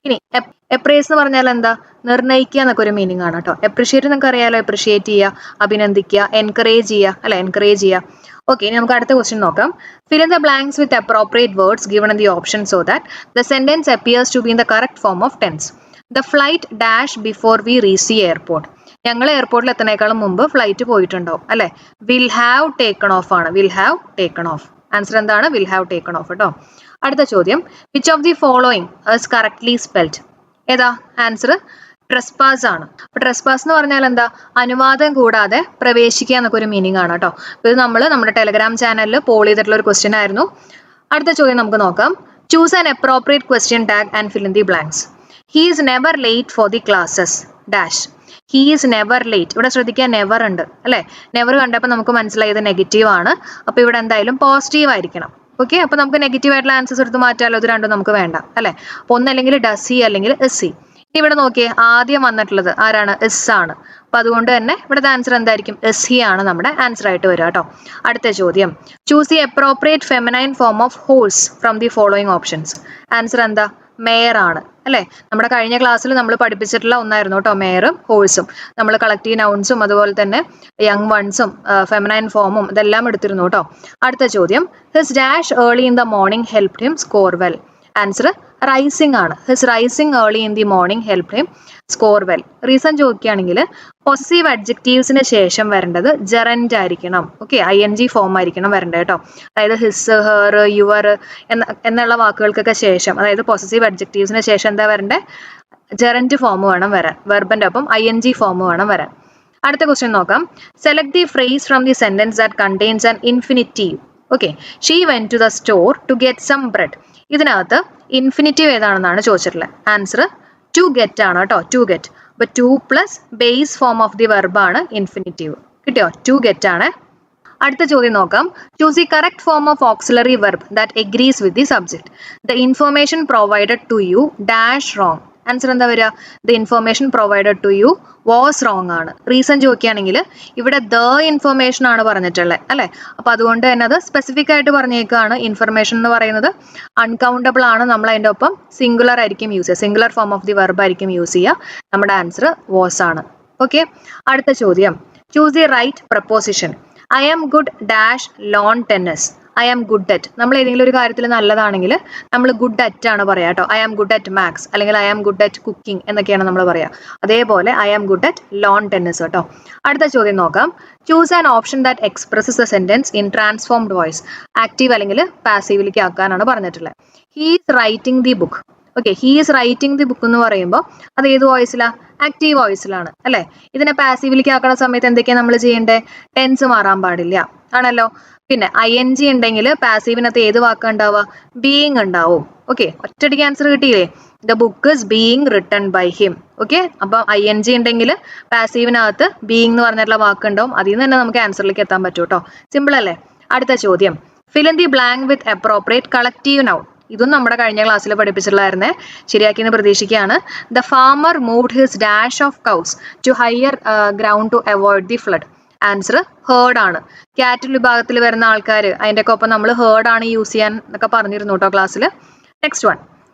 ഇനി എപ്രേസ് എന്ന് പറഞ്ഞാൽ എന്താ? നിർണ്ണയിക്കുക എന്നൊക്കെ ഒരു മീനിങ് ആണ് കേട്ടോ. എപ്രിഷിയേറ്റ് നിങ്ങൾക്ക് അറിയാലോ, എപ്രിഷിയേറ്റ് ചെയ്യുക, അഭിനന്ദിക്കുക, എൻകറേജ് ചെയ്യുക അല്ലെ, എൻകറേജ് ചെയ്യുക. ഓക്കെ, ഇനി നമുക്ക് അടുത്ത ക്വസ്റ്റ്യൻ നോക്കാം. Fill in the blanks with appropriate words given in the option so that the sentence appears to be in the correct form of tense. The flight dash before we reach the airport. ഞങ്ങൾ എയർപോർട്ടിൽ എത്തുന്നേക്കാളും മുമ്പ് flight പോയിട്ടുണ്ടാവും അല്ലെ. Will have taken of ആണ്, will have taken of. Answer എന്താണ്? Will have taken of കേട്ടോ. അടുത്ത ചോദ്യം, which of the following is correctly spelled? ഏതാ ആൻസർ? ട്രെസ്പാസ് ആണ്. അപ്പൊ ട്രെസ്പാസ് എന്ന് പറഞ്ഞാൽ എന്താ? അനുവാദം കൂടാതെ പ്രവേശിക്കുക എന്നൊക്കെ ഒരു മീനിങ് ആണ് കേട്ടോ. ഇത് നമ്മൾ നമ്മുടെ ടെലഗ്രാം ചാനലിൽ പോൾ ചെയ്തിട്ടുള്ള ഒരു ക്വസ്റ്റ്യൻ ആയിരുന്നു. അടുത്ത ചോദ്യം നമുക്ക് നോക്കാം. Choose an appropriate question tag and fill in the blanks. He is never late for the classes dash. He is never late. ഇവിടെ ശ്രദ്ധിക്കുക, നെവർ ഉണ്ട് അല്ലെ. നെവർ കണ്ടപ്പോൾ നമുക്ക് മനസ്സിലായത് നെഗറ്റീവ് ആണ്. അപ്പൊ ഇവിടെ എന്തായാലും പോസിറ്റീവ് ആയിരിക്കണം. ഓക്കെ, അപ്പൊ നമുക്ക് നെഗറ്റീവ് ആയിട്ടുള്ള ആൻസേഴ്സ് എടുത്ത് മാറ്റാലോ. ഇത് രണ്ടും നമുക്ക് വേണ്ട അല്ലെ. അപ്പൊ ഒന്നല്ലെങ്കിൽ ഡസ് ഹി അല്ലെങ്കിൽ ഇസ് ഹി. ഇവിടെ നോക്കിയേ, ആദ്യം വന്നിട്ടുള്ളത് ആരാണ്? എസ് ആണ്. അപ്പൊ അതുകൊണ്ട് തന്നെ ഇവിടുത്തെ ആൻസർ എന്തായിരിക്കും? എസ് ഹി ആണ് നമ്മുടെ ആൻസർ ആയിട്ട് വരിക കേട്ടോ. അടുത്ത ചോദ്യം, choose the appropriate feminine form of horse from the following options. Answer എന്താ? മേയർ ആണ് അല്ലെ. നമ്മുടെ കഴിഞ്ഞ ക്ലാസ്സിൽ നമ്മൾ പഠിപ്പിച്ചിട്ടുള്ള ഒന്നായിരുന്നു കേട്ടോ മേയറും ഹോഴ്സും. നമ്മൾ കളക്റ്റീവ് നൗൺസും അതുപോലെ തന്നെ യങ് വൺസും ഫെമിനൈൻ ഫോമും ഇതെല്ലാം എടുത്തിരുന്നു കേട്ടോ. അടുത്ത ചോദ്യം, his dash early in the morning helped him score well. Answer rising ആണ്. His rising early in the morning helped him score well. Reason ചോദിക്കുകയാണെങ്കിൽ പൊസസീവ് അഡ്ജക്റ്റീവ്സിന് ശേഷം വരേണ്ടത് ജെറൻഡ് ആയിരിക്കണം. ഓക്കെ, ING ഫോം ആയിരിക്കണം വരേണ്ടത് കേട്ടോ. അതായത് ഹിസ്, ഹെർ, യുവർ എന്നുള്ള വാക്കുകൾക്കൊക്കെ ശേഷം, അതായത് പൊസസീവ് അഡ്ജക്റ്റീവ്സിന് ശേഷം എന്താ വരണ്ടേ? ജെറൻഡ് ഫോം വേണം വരാൻ. വെർബിന്റെ ഒപ്പം ING ഫോം വേണം വരാൻ. അടുത്ത ക്വസ്റ്റ്യൻ നോക്കാം. Select the phrase from the sentence that contains an infinitive. Okay, she went to the store to get some bread. ഇതിനകത്ത് ഇൻഫിനിറ്റീവ് ഏതാണെന്നാണ് ചോദിച്ചിട്ടുള്ളത്. ആൻസർ ടു ഗെറ്റ് ആണ് കേട്ടോ, ടു ഗെറ്റ്. അപ്പൊ to plus base form of the verb ആണ് infinitive. കിട്ടിയോ? To get ആണ്. അടുത്ത ചോദ്യം നോക്കാം. Choose the correct form of auxiliary verb that agrees with the subject. The information provided to you dash wrong. Answer എന്താ വരിക? The information provided to you was wrong ആണ്. Reason ചോദിക്കുകയാണെങ്കിൽ ഇവിടെ ദ ഇൻഫർമേഷൻ ആണ് പറഞ്ഞിട്ടുള്ളത് അല്ലെ. അപ്പൊ അതുകൊണ്ട് തന്നെ അത് സ്പെസിഫിക് ആയിട്ട് പറഞ്ഞേക്കാണ്. ഇൻഫർമേഷൻ എന്ന് പറയുന്നത് അൺകൗണ്ടബിൾ ആണ്. നമ്മൾ അതിന്റെ ഒപ്പം സിംഗുലർ ആയിരിക്കും യൂസ് ചെയ്യുക, singular form of the verb ആയിരിക്കും യൂസ് ചെയ്യുക. നമ്മുടെ ആൻസർ വാസ് ആണ്. ഓക്കെ, അടുത്ത ചോദ്യം, choose the right preposition. I am good dash lawn tennis. I am good at. നമ്മൾ ഏതെങ്കിലും ഒരു കാര്യത്തിൽ നല്ലതാണെങ്കിൽ നമ്മൾ ഗുഡ് അറ്റ് ആണ് പറയാ കേട്ടോ. I am good at maths അല്ലെങ്കിൽ I am good at cooking എന്നൊക്കെയാണ് നമ്മൾ പറയാ. അതേപോലെ I am good at lawn tennis കേട്ടോ. അടുത്ത ചോദ്യം നോക്കാം. Choose an option that expresses the sentence in transformed voice. Active അല്ലെങ്കിൽ പാസീവിലേക്ക് ആക്കാനാണ് പറഞ്ഞിട്ടുള്ളത്. He is writing the book. Okay, he is writing the book എന്ന് പറയുമ്പോൾ അത് ഏത് വോയിസിലാണ്? ആക്റ്റീവ് വോയിസിലാണ് അല്ലെ. ഇതിനെ പാസീവിലേക്ക് ആക്കുന്ന സമയത്ത് എന്തൊക്കെയാണ് നമ്മൾ ചെയ്യേണ്ടത്? ടെൻസ് മാറാൻ പാടില്ല ആണല്ലോ. പിന്നെ ING ഉണ്ടെങ്കിൽ പാസീവിനകത്ത് ഏത് വാക്ക് ഉണ്ടാവുക? ബീയിങ് ഉണ്ടാവും. ഓക്കെ, ഒറ്റയടിക്ക് ആൻസർ കിട്ടിയില്ലേ? The book is being written by him. Okay, അപ്പൊ ING ഉണ്ടെങ്കിൽ പാസീവിനകത്ത് ബീയിങ് എന്ന് പറഞ്ഞിട്ടുള്ള വാക്ക് ഉണ്ടാവും. അതിൽ നിന്ന് തന്നെ നമുക്ക് ആൻസറിലേക്ക് എത്താൻ പറ്റും കേട്ടോ. സിമ്പിൾ അല്ലേ? അടുത്ത ചോദ്യം, fill in the blank with appropriate collective noun. ഇതും നമ്മുടെ കഴിഞ്ഞ ക്ലാസ്സിൽ പഠിപ്പിച്ചിട്ടുള്ളായിരുന്നേ. ശരിയാക്കിയെന്ന് പ്രതീക്ഷിക്കുകയാണ്. The farmer moved his dash of cows to higher ground to avoid the flood. Answer herd ആണ്. കാറ്റിൽ വിഭാഗത്തിൽ വരുന്ന ആൾക്കാർ അതിൻ്റെ ഒപ്പം നമ്മൾ ഹേർഡ് ആണ് യൂസ് ചെയ്യാൻ എന്നൊക്കെ പറഞ്ഞിരുന്നു കേട്ടോ ക്ലാസ്സിൽ. Next one,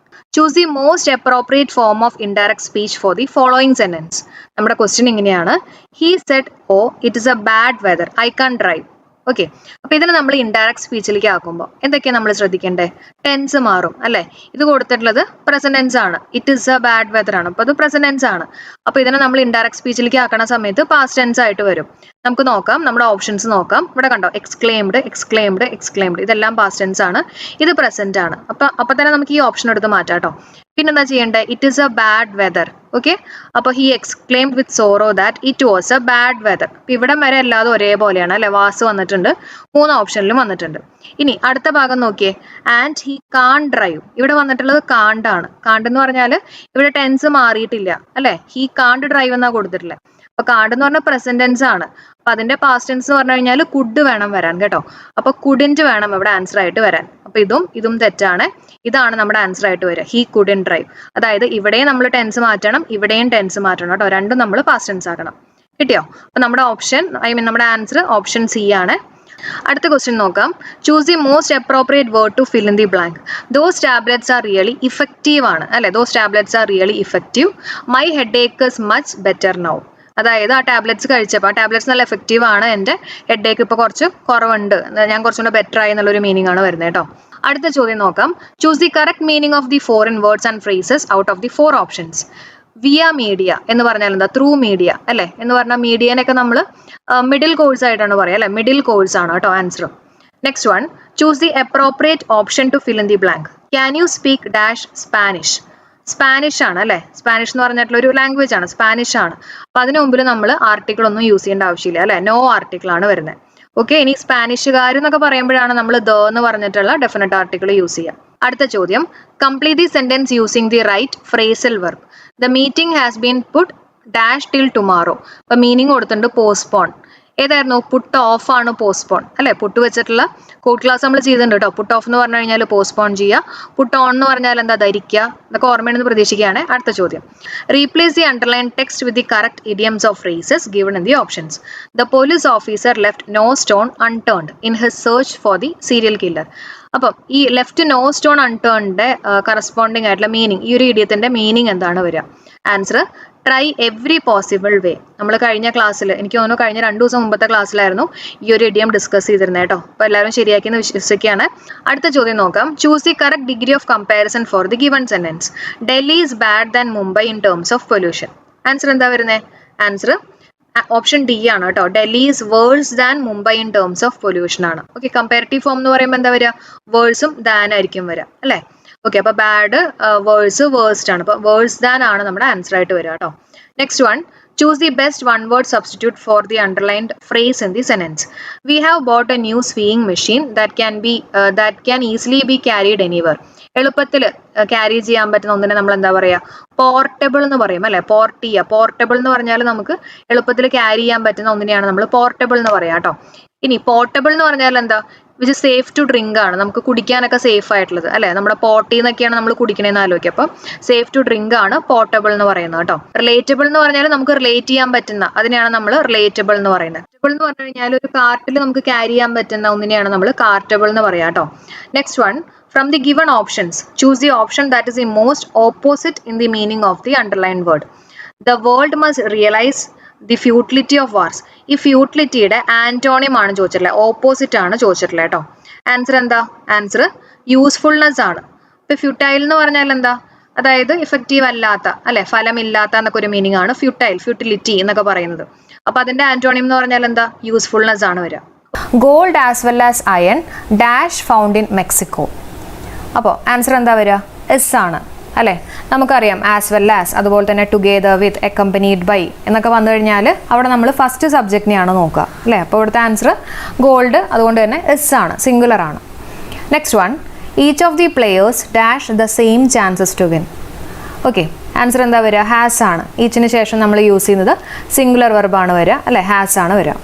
choose the most appropriate form of indirect speech for the following sentence. നമ്മുടെ ക്വസ്റ്റ്യൻ ഇങ്ങനെയാണ്. He said oh it is a bad weather, I can drive. Okay, അപ്പൊ ഇതിനെ നമ്മൾ ഇൻഡയറക്റ്റ് സ്പീച്ചിലേക്ക് ആക്കുമ്പോൾ എന്തൊക്കെയാണ് നമ്മൾ ശ്രദ്ധിക്കേണ്ടത്? ടെൻസ് മാറും അല്ലെ. ഇത് കൊടുത്തിട്ടുള്ളത് പ്രസന്റ് ടെൻസ് ആണ്, it is a bad whether ആണ്, അപ്പൊ അത് പ്രസന്റ് ടെൻസ് ആണ്. അപ്പൊ ഇതിനെ നമ്മൾ ഇൻഡയറക്റ്റ് സ്പീച്ചിലേക്ക് ആക്കണ സമയത്ത് പാസ്റ്റ് ടെൻസ് ആയിട്ട് വരും. നമുക്ക് നോക്കാം, നമ്മുടെ ഓപ്ഷൻസ് നോക്കാം. ഇവിടെ കണ്ടോ, എക്സ്ക്ലെയിംഡ്, എക്സ്ക്ലെയിംഡ്, എക്സ്ക്ലെയിംഡ്, ഇതെല്ലാം പാസ്റ്റ് ടെൻസ് ആണ്, ഇത് പ്രസന്റ് ആണ്. അപ്പൊ തന്നെ നമുക്ക് ഈ ഓപ്ഷൻ എടുത്ത് മാറ്റാം കേട്ടോ. പിന്നെന്താ ചെയ്യേണ്ടത്? It is a bad weather. Okay, അപ്പൊ he exclaimed with sorrow that it was a bad weather. അപ്പൊ ഇവിടെ വരെ എല്ലാതും ഒരേപോലെയാണ് അല്ലെ. വാസ് വന്നിട്ടുണ്ട്, 3 ഓപ്ഷനിലും വന്നിട്ടുണ്ട്. ഇനി അടുത്ത ഭാഗം നോക്കിയേ. And he can't drive. ഇവിടെ വന്നിട്ടുള്ളത് കാണ്ട് ആണ്. കാണ്ട് എന്ന് പറഞ്ഞാൽ ഇവിടെ ടെൻസ് മാറിയിട്ടില്ല അല്ലെ. ഹി കാണ്ട് ഡ്രൈവ് എന്നാ കൊടുത്തിട്ടില്ലേ. അപ്പൊ കാണ്ട് എന്ന് പറഞ്ഞാൽ പ്രസന്റ് ടെൻസ് ആണ്. അപ്പൊ അതിന്റെ പാസ്റ്റ് ടെൻസ് എന്ന് പറഞ്ഞു കഴിഞ്ഞാൽ കുഡ് വേണം വരാൻ കേട്ടോ. അപ്പൊ കുഡിന്റ് വേണം ഇവിടെ ആൻസർ ആയിട്ട് വരാൻ. അപ്പൊ ഇതും തെറ്റാണ്. ഇതാണ് നമ്മുടെ ആൻസർ ആയിട്ട് വരിക, ഹി കുഡന്റ് ഡ്രൈവ്. അതായത് ഇവിടെയും നമ്മൾ ടെൻസ് മാറ്റണം, ഇവിടെയും ടെൻസ് മാറ്റണം കേട്ടോ. രണ്ടും നമ്മൾ പാസ്റ്റ് ടെൻസ് ആക്കണം. കിട്ടിയോ? അപ്പൊ നമ്മുടെ ഓപ്ഷൻ നമ്മുടെ ആൻസർ ഓപ്ഷൻ സി ആണ്. അടുത്ത ക്വസ്റ്റ്യൻ നോക്കാം. Choose the most appropriate word to fill in the blank. Those tablets are really effective ആണ് അല്ലെ. Those tablets are really effective. My headache is much better now. അതായത് ആ tablets കഴിച്ചപ്പോൾ ആ tablets നല്ല എഫക്റ്റീവ് ആണ്, എൻ്റെ ഹെഡ് ഏക്ക് ഇപ്പോൾ കുറച്ച് കുറവുണ്ട്, ഞാൻ കുറച്ചുകൂടെ ബെറ്റർ ആയി എന്നുള്ളൊരു മീനിങ് ആണ് വരുന്നത് കേട്ടോ. അടുത്ത ചോദ്യം നോക്കാം. Choose the correct meaning of the foreign words and phrases out of the 4 options. Via media എന്ന് പറഞ്ഞാൽ എന്താ? ത്രൂ മീഡിയ അല്ലെ. എന്ന് പറഞ്ഞാൽ മീഡിയനൊക്കെ നമ്മൾ മിഡിൽ കോഴ്സ് ആയിട്ടാണ് പറയുക അല്ലെ. മിഡിൽ കോഴ്സ് ആണ് കേട്ടോ answer. Next one, choose the appropriate option to fill in the blank. Can you speak dash Spanish. Spanish ആണ് അല്ലെ. സ്പാനിഷ് എന്ന് പറഞ്ഞിട്ടുള്ള ഒരു ലാംഗ്വേജ് ആണ്, സ്പാനിഷ് ആണ്. അപ്പൊ അതിന് മുമ്പിൽ നമ്മൾ ആർട്ടിക്കിൾ ഒന്നും യൂസ് ചെയ്യേണ്ട ആവശ്യമില്ല അല്ലെ. നോ ആർട്ടിക്കിൾ ആണ് വരുന്നത്. ഓക്കെ, ഇനി സ്പാനിഷുകാർ എന്നൊക്കെ പറയുമ്പോഴാണ് നമ്മൾ ദ എന്ന് പറഞ്ഞിട്ടുള്ള ഡെഫിനറ്റ് ആർട്ടിക്കിൾ യൂസ് ചെയ്യുക. അടുത്ത ചോദ്യം, complete the sentence using the right phrasal verb. The meeting has been put dash till tomorrow. അപ്പൊ മീനിങ് കൊടുത്തിട്ടുണ്ട് പോസ്റ്റ്പോൺ. ഏതായിരുന്നു? പുട്ട് ഓഫ് ആണ് പോസ്റ്റ്പോൺ അല്ലെ. പുട്ട് വെച്ചിട്ടുള്ള കോഡ് ക്ലാസ് നമ്മൾ ചെയ്തിട്ടുണ്ട് കേട്ടോ. പുട്ട് ഓഫ് എന്ന് പറഞ്ഞു കഴിഞ്ഞാൽ പോസ്റ്റ്പോൺ ചെയ്യുക, പുട്ട് ഓൺ എന്ന് പറഞ്ഞാൽ എന്താ? ധരിക്കുക. ഇതൊക്കെ ഓർമ്മയെന്ന് പ്രതീക്ഷിക്കുകയാണ്. അടുത്ത ചോദ്യം, replace the underline text with the correct idioms of phrases given in the options. The police officer left no stone unturned in his search for the serial killer. അപ്പം ഈ ലെഫ്റ്റ് നോ സ്റ്റോൺ അൺടേണിന്റെ corresponding ആയിട്ടുള്ള meaning, ഈ ഒരു ഇഡിയത്തിന്റെ meaning എന്താണ് വരിക? Answer, try every possible way. നമ്മൾ കഴിഞ്ഞ ക്ലാസ്സിൽ, എനിക്ക് തോന്നുന്നു കഴിഞ്ഞ 2 ദിവസം മുമ്പത്തെ ക്ലാസ്സിലായിരുന്നു ഈ ഒരു ഇഡിയം ഡിസ്കസ് ചെയ്തിരുന്നത് കേട്ടോ. അപ്പോൾ എല്ലാവരും ശരിയാക്കിയെന്ന് വിശ്വസിക്കുകയാണ്. അടുത്ത ചോദ്യം നോക്കാം. Choose the correct degree of comparison for the given sentence. Delhi is bad than Mumbai in terms of pollution. Answer എന്താ വരുന്നത്? ആൻസർ ഓപ്ഷൻ ഡി ആണ് കേട്ടോ. Delhi is verse than Mumbai in terms of pollution ആണ്. ഓക്കെ, കമ്പാരിറ്റീവ് ഫോം എന്ന് പറയുമ്പോൾ എന്താ വരിക? വേഴ്സും than ആയിരിക്കും വരിക അല്ലേ. ഓക്കെ, അപ്പൊ ബാഡ് വേഴ്സ് വേഴ്സ്റ്റ് ആണ്. അപ്പൊ വേഴ്സ് ദാൻ ആണ് നമ്മുടെ ആൻസർ ആയിട്ട് വരിക കേട്ടോ. Next one, choose the best one word substitute for the underlined phrase in the sentence. We have bought A new sewing machine that can easily be carried anywhere. എളുപ്പത്തിൽ carry ചെയ്യാൻ പറ്റുന്ന ഒന്നിനെ നമ്മൾ എന്താ പറയുക? പോർട്ടബിൾ എന്ന് പറയും അല്ലെ. പോർട്ടബിൾ എന്ന് പറഞ്ഞാൽ നമുക്ക് എളുപ്പത്തിൽ ക്യാരി ചെയ്യാൻ പറ്റുന്ന ഒന്നിനെയാണ് നമ്മൾ പോർട്ടബിൾ എന്ന് പറയാം കേട്ടോ. ഇനി പോർട്ടബിൾ എന്ന് പറഞ്ഞാൽ എന്താ? വിച്ച് സേഫ് ടു ഡ്രിങ്ക് ആണ്, നമുക്ക് കുടിക്കാനൊക്കെ സേഫ് ആയിട്ടുള്ളത് അല്ലെ. നമ്മുടെ പോട്ടിൽ നിന്നൊക്കെയാണ് നമ്മൾ കുടിക്കണേന്ന് ആലോചിക്കുക. അപ്പം സേഫ് ടു ഡ്രിങ്ക് ആണ് പോർട്ടബിൾ എന്ന് പറയുന്നത് കേട്ടോ. റിലേറ്റബിൾ എന്ന് പറഞ്ഞാൽ നമുക്ക് റിലേറ്റ് ചെയ്യാൻ പറ്റുന്ന, അതിനെയാണ് നമ്മൾ റിലേറ്റബിൾ എന്ന് പറയുന്നത്. റിലേറ്റബിൾ എന്ന് പറഞ്ഞു കഴിഞ്ഞാൽ ഒരു കാർട്ടിൽ നമുക്ക് ക്യാരി ചെയ്യാൻ പറ്റുന്ന ഒന്നിനെയാണ് നമ്മൾ കാർട്ടബിൾ എന്ന് പറയാം കേട്ടോ. Next one, from the given options, choose the option that is the most opposite in the meaning of the underlined word. The world must realize the futility of wars. ഈ ഫ്യൂട്ടിലിറ്റിയുടെ ആന്റോണിയം ആണ് ചോദിച്ചിട്ടുള്ളത്, opposite ആണ് ചോദിച്ചിട്ടുള്ളത് കേട്ടോ. Answer എന്താ? Answer usefulness ആണ്. ഇപ്പൊ futile എന്ന് പറഞ്ഞാൽ എന്താ? അതായത് ഇഫക്റ്റീവ് അല്ലാത്ത അല്ലെ, ഫലമില്ലാത്ത എന്നൊക്കെ ഒരു മീനിങ് ആണ് ഫ്യൂട്ടിലിറ്റി എന്നൊക്കെ പറയുന്നത്. അപ്പൊ അതിന്റെ ആന്റോണിയം എന്ന് പറഞ്ഞാൽ എന്താ? യൂസ്ഫുൾനെസ് ആണ് വരിക. Gold as well as iron dash found in Mexico. അപ്പോൾ ആൻസർ എന്താ വരിക? എസ് ആണ് അല്ലേ. നമുക്കറിയാം ആസ് വെൽ ആസ്, അതുപോലെ തന്നെ ടുഗെദർ വിത്ത്, അക്കമ്പനീഡ് ബൈ എന്നൊക്കെ വന്നു കഴിഞ്ഞാൽ അവിടെ നമ്മൾ ഫസ്റ്റ് സബ്ജക്റ്റിനെയാണ് നോക്കുക അല്ലേ. അപ്പോൾ ഇവിടുത്തെ ആൻസർ ഗോൾഡ്, അതുകൊണ്ട് തന്നെ എസ് ആണ്, സിംഗുലർ ആണ്. Next one, each of the players dash the same chances to win. Okay, answer എന്താ വരിക? ഹാസ് ആണ്. ഈച്ചിന് ശേഷം നമ്മൾ യൂസ് ചെയ്യുന്നത് സിംഗുലർ വെർബാണ് വരിക അല്ലേ, ഹാസ് ആണ് വരിക.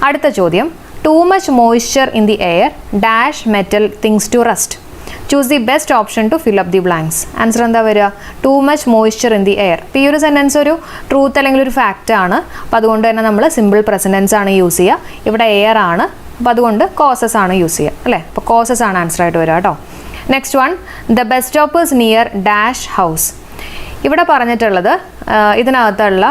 അടുത്ത ചോദ്യം, too much moisture in the air dash metal things to rust. Choose the best option to fill up the blanks. Answer എന്താ വരിക? Too much moisture in the air. ഇപ്പോൾ ഈ ഒരു സെൻറ്റൻസ് ഒരു ട്രൂത്ത് അല്ലെങ്കിൽ ഒരു ഫാക്റ്റ് ആണ്. അപ്പോൾ അതുകൊണ്ട് തന്നെ നമ്മൾ സിമ്പിൾ പ്രസൻറ്റൻസ് ആണ് യൂസ് ചെയ്യുക. ഇവിടെ എയർ ആണ്, അപ്പോൾ അതുകൊണ്ട് കോസസ് ആണ് യൂസ് ചെയ്യുക അല്ലേ. അപ്പോൾ കോസസ് ആണ് ആൻസർ ആയിട്ട് വരിക കേട്ടോ. Next one, the bus stop is near dash house. ഇവിടെ പറഞ്ഞിട്ടുള്ളത് ഇതിനകത്തുള്ള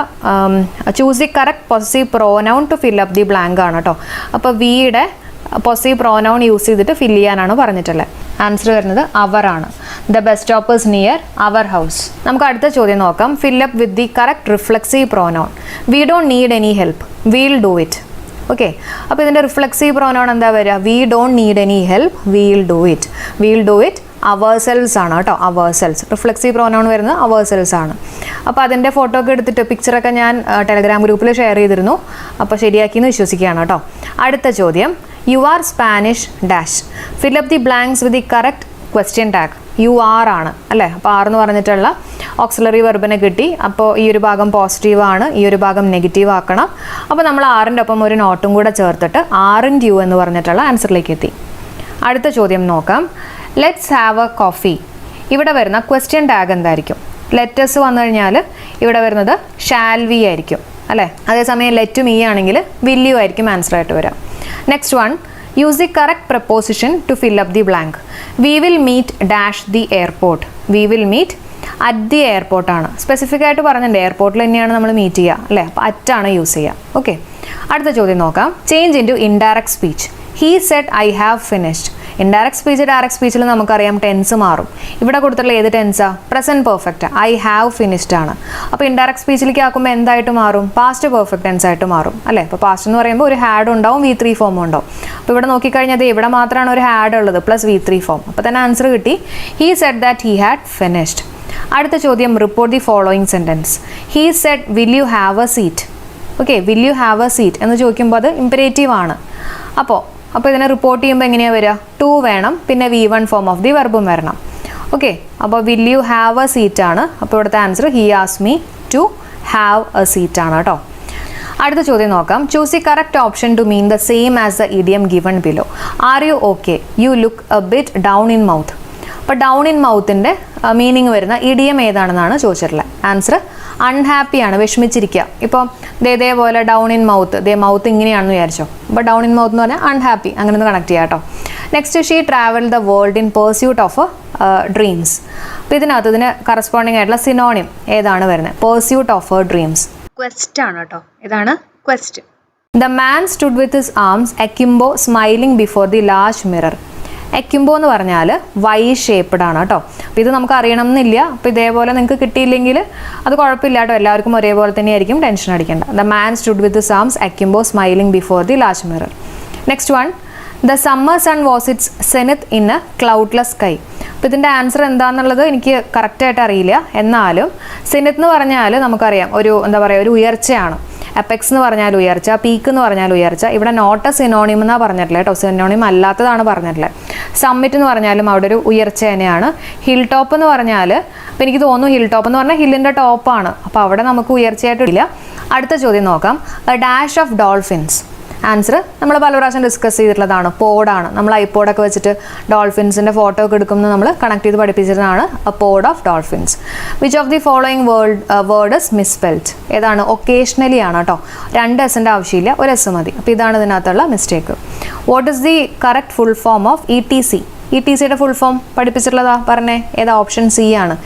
choose the correct possessive pronoun to fill up the blank ആണ് കേട്ടോ. അപ്പോൾ വിയുടെ പൊസസീവ് പ്രോനൗൺ യൂസ് ചെയ്തിട്ട് ഫില്ല് ചെയ്യാനാണ് പറഞ്ഞിട്ടുള്ളത്. ആൻസർ വരുന്നത് അവർ ആണ്. The bus stop is near our house. നമുക്ക് അടുത്ത ചോദ്യം നോക്കാം. Fill up with the correct reflexive pronoun. We don't need any help, we'll do it. Okay, അപ്പോൾ ഇതിൻ്റെ റിഫ്ലെക്സീവ് പ്രോനൗൺ എന്താ വരിക? We don't need any help, we'll do it. We'll do it ourselves ആണ് കേട്ടോ. അവേഴ്സെൽസ് റിഫ്ലെക്സീവ് പ്രോനൗൺ വരുന്നത് അവേഴ്സെൽസ് ആണ്. അപ്പോൾ അതിൻ്റെ ഫോട്ടോ ഒക്കെ എടുത്തിട്ട് പിക്ചറൊക്കെ ഞാൻ ടെലഗ്രാം ഗ്രൂപ്പിൽ ഷെയർ ചെയ്തിരുന്നു. അപ്പോൾ ശരിയാക്കിയെന്ന് വിശ്വസിക്കുകയാണ് കേട്ടോ. അടുത്ത ചോദ്യം, you are Spanish dash. Fill up the blanks with the correct question tag. You are ആണ് അല്ലേ. അപ്പോൾ ആർ എന്ന് പറഞ്ഞിട്ടുള്ള ഓക്സിലറി വെർബിനെ കിട്ടി. അപ്പോൾ ഈ ഒരു ഭാഗം പോസിറ്റീവ് ആണ്, ഈ ഒരു ഭാഗം നെഗറ്റീവ് ആക്കണം. അപ്പോൾ നമ്മൾ ആറിൻ്റെ ഒപ്പം ഒരു നോട്ടും കൂടെ ചേർത്തിട്ട് ആർ ആൻഡ് യു എന്ന് പറഞ്ഞിട്ടുള്ള ആൻസറിലേക്ക് എത്തി. അടുത്ത ചോദ്യം നോക്കാം. Let's have A coffee. ഇവിടെ വരുന്ന ക്വസ്റ്റ്യൻ ടാഗ് എന്തായിരിക്കും? ലെറ്റേഴ്സ് വന്നു കഴിഞ്ഞാൽ ഇവിടെ വരുന്നത് ഷാൽ വി ആയിരിക്കും അല്ലേ. അതേസമയം ലെറ്റ് മീ ആണെങ്കിൽ വിൽ യു ആയിരിക്കും ആൻസർ ആയിട്ട് വരാം. Next one, use the correct preposition to fill up the blank. We will meet dash the airport. We will meet at the എയർപോർട്ടാണ്. സ്പെസിഫിക് ആയിട്ട് പറഞ്ഞിട്ടുണ്ട് എയർപോർട്ടിൽ തന്നെയാണ് നമ്മൾ മീറ്റ് ചെയ്യുക അല്ലേ. അപ്പോൾ അറ്റാണ് യൂസ് ചെയ്യുക. ഓക്കെ, അടുത്ത ചോദ്യം നോക്കാം. Change in to indirect speech. He said I have finished. Indirect speech direct സ്പീച്ചിൽ നമുക്കറിയാം ടെൻസ് മാറും. ഇവിടെ കൊടുത്തിട്ടുള്ള ഏത് ടെൻസാ? Present perfect. I have finished ആണ്. അപ്പോൾ ഇൻഡയറക്റ്റ് സ്പീച്ചിലേക്ക് ആക്കുമ്പോൾ എന്തായിട്ട് മാറും? പാസ്റ്റ് പെർഫെക്റ്റ് ടെൻസ് ആയിട്ട് മാറും അല്ലേ. അപ്പോൾ പാസ്റ്റ് എന്ന് പറയുമ്പോൾ ഒരു ഹാഡ് ഉണ്ടാവും, V3 ഫോമും ഉണ്ടാവും. അപ്പോൾ ഇവിടെ നോക്കിക്കഴിഞ്ഞാൽ ഇവിടെ മാത്രമാണ് ഒരു ഹാഡ് ഉള്ളത് പ്ലസ് V3 ഫോം. അപ്പോൾ തന്നെ ആൻസർ കിട്ടി. He said that he had finished. അടുത്ത ചോദ്യം, report the following sentence. He said will you have a seat. Okay, will you have a seat എന്ന് ചോദിക്കുമ്പോൾ അത് ഇമ്പരേറ്റീവ് ആണ്. അപ്പോൾ ഇതിനെ റിപ്പോർട്ട് ചെയ്യുമ്പോൾ എങ്ങനെയാണ് വരിക? ടു വേണം, പിന്നെ V1 ഫോം ഓഫ് ദി വെർബും വരണം. ഓക്കെ, അപ്പോൾ will you have a seat ആണ്. അപ്പോൾ ഇവിടുത്തെ answer he asked me to have a seat ആണ് കേട്ടോ. അടുത്ത ചോദ്യം നോക്കാം. Choose the correct option to mean the same as the idiom given below. Are you okay? You look a bit down in mouth. അപ്പോൾ down in മൗത്തിൻ്റെ meaning വരുന്ന idiom ഏതാണെന്നാണ് ചോദിച്ചിട്ടുള്ളത്. ആൻസർ അൺഹാപ്പി ആണ്, വിഷമിച്ചിരിക്കുക. ഇപ്പോൾ ഇതേപോലെ ഡൗൺ ഇൻ മൗത്ത്, മൗത്ത് ഇങ്ങനെയാണെന്ന് വിചാരിച്ചോ. അപ്പോൾ ഡൗൺ ഇൻ മൗത്ത് എന്ന് പറഞ്ഞാൽ അൺഹാപ്പി, അങ്ങനെ ഒന്ന് കണക്ട് ചെയ്യാം കേട്ടോ. Next, she travel the world in pursuit of dreams. അപ്പോൾ ഇതിനകത്ത് ഇതിന് കറസ്പോണ്ടിങ് ആയിട്ടുള്ള സിനോണിം ഏതാണ് വരുന്നത്? Pursuit of dreams. ക്വസ്റ്റ് ആണ് കേട്ടോ. ഇതാണ് quest. The man stood with his arms akimbo smiling before the large mirror. Akimbo എന്ന് പറഞ്ഞാൽ വൈ ഷേപ്പ്ഡ് ആണ് കേട്ടോ. അപ്പോൾ ഇത് നമുക്ക് അറിയണം എന്നില്ല. അപ്പോൾ ഇതേപോലെ നിങ്ങൾക്ക് കിട്ടിയില്ലെങ്കിൽ അത് കുഴപ്പമില്ല കേട്ടോ. എല്ലാവർക്കും ഒരേപോലെ തന്നെയായിരിക്കും, ടെൻഷൻ അടിക്കേണ്ട. The man stood with his arms akimbo smiling before the large mirror. Next one, the summer sun was its zenith in a cloudless sky. അപ്പോൾ ഇതിൻ്റെ ആൻസർ എന്താണെന്നുള്ളത് എനിക്ക് കറക്റ്റായിട്ട് അറിയില്ല. എന്നാലും സെനിത്ത് എന്ന് പറഞ്ഞാൽ നമുക്കറിയാം ഒരു എന്താ പറയുക, ഒരു ഉയർച്ചയാണ്. എപ്പെക്സ് എന്ന് പറഞ്ഞാൽ ഉയർച്ച, പീക്ക് എന്ന് പറഞ്ഞാൽ ഉയർച്ച. ഇവിടെ നോട്ട് എ സിനോണിം എന്നാണ് പറഞ്ഞിട്ടുള്ളത് കേട്ടോ. സിനോണിം അല്ലാത്തതാണ് പറഞ്ഞിട്ടുള്ളത്. സമ്മിറ്റ് എന്ന് പറഞ്ഞാലും അവിടെ ഒരു ഉയർച്ച തന്നെയാണ്. ഹിൽ ടോപ്പ് എന്ന് പറഞ്ഞാൽ അപ്പോൾ എനിക്ക് തോന്നുന്നു ഹിൽ ടോപ്പ് എന്ന് പറഞ്ഞാൽ ഹില്ലിൻ്റെ ടോപ്പാണ്. അപ്പോൾ അവിടെ നമുക്ക് ഉയർച്ചയായിട്ടില്ല. അടുത്ത ചോദ്യം നോക്കാം. A dash of dolphins. Answer നമ്മൾ പല പ്രാവശ്യം ഡിസ്കസ് ചെയ്തിട്ടുള്ളതാണ്, പോഡാണ്. നമ്മൾ ഐപോഡൊക്കെ വെച്ചിട്ട് ഡോൾഫിൻസിൻ്റെ ഫോട്ടോ ഒക്കെ എടുക്കുമ്പോൾ നമ്മൾ കണക്ട് ചെയ്ത് പഠിപ്പിച്ചിട്ടാണ് a pod of dolphins. Which of the following word is misspelled. ഏതാണ്? ഒക്കേഷണലി ആണ് കേട്ടോ. 2 എസിൻ്റെ ആവശ്യമില്ല, 1 എസ് മതി. അപ്പോൾ ഇതാണ് ഇതിനകത്തുള്ള mistake. What is the correct full form of ETC? ETCയുടെ ഫുൾ ഫോം പഠിപ്പിച്ചിട്ടുള്ളതാ പറഞ്ഞേ. ഏതാ? ഓപ്ഷൻ സി ആണ്.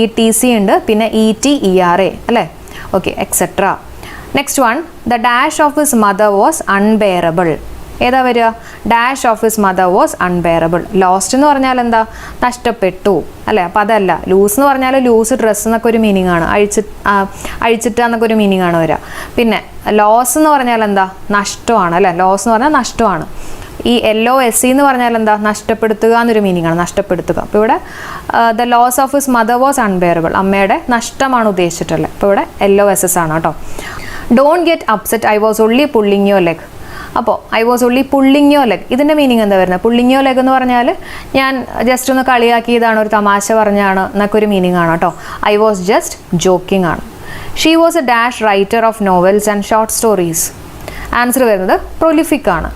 ETC ഉണ്ട്, പിന്നെ ETERA അല്ലേ. Okay, etcetera. Next one, the dash of his mother was unbearable. ഏതാ വരിക? Dash of his mother was unbearable. Lost എന്ന് പറഞ്ഞാൽ എന്താ? നഷ്ടപ്പെട്ടു അല്ലേ. അപ്പോൾ അതല്ല. ലൂസ് എന്ന് പറഞ്ഞാൽ ലൂസ് ഡ്രസ്സ് എന്നൊക്കെ ഒരു മീനിങ് ആണ്. അഴിച്ചിട്ട് എന്നൊക്കെ ഒരു മീനിങ് ആണ് വരിക. പിന്നെ ലോസ് എന്ന് പറഞ്ഞാൽ എന്താ? നഷ്ടമാണ് അല്ലേ. ലോസ് എന്ന് പറഞ്ഞാൽ നഷ്ടമാണ്. ഈ LOSE എന്ന് പറഞ്ഞാൽ എന്താ? നഷ്ടപ്പെടുത്തുക എന്നൊരു മീനിങ് ആണ്, നഷ്ടപ്പെടുത്തുക. അപ്പോൾ ഇവിടെ the loss of his mother was unbearable. അമ്മയുടെ നഷ്ടമാണ് ഉദ്ദേശിച്ചിട്ടുള്ളത്. അപ്പോൾ ഇവിടെ LOSS ആണ് കേട്ടോ. Don't get upset, I was only pulling your leg. അപ്പോൾ I was only pulling your leg, ഇതിൻ്റെ മീനിങ് എന്താ വരുന്നത്? പുള്ളിങ് യുവർ ലെഗ് എന്ന് പറഞ്ഞാൽ ഞാൻ ജസ്റ്റ് ഒന്ന് കളിയാക്കിയതാണ്, ഒരു തമാശ പറഞ്ഞാണ് എന്നൊക്കെ ഒരു മീനിങ് ആണ് കേട്ടോ. ഐ വാസ് ജസ്റ്റ് ജോക്കിംഗ് ആണ്. She was A dash writer of novels and short stories. Answer വരുന്നത് പ്രൊലിഫിക് ആണ്.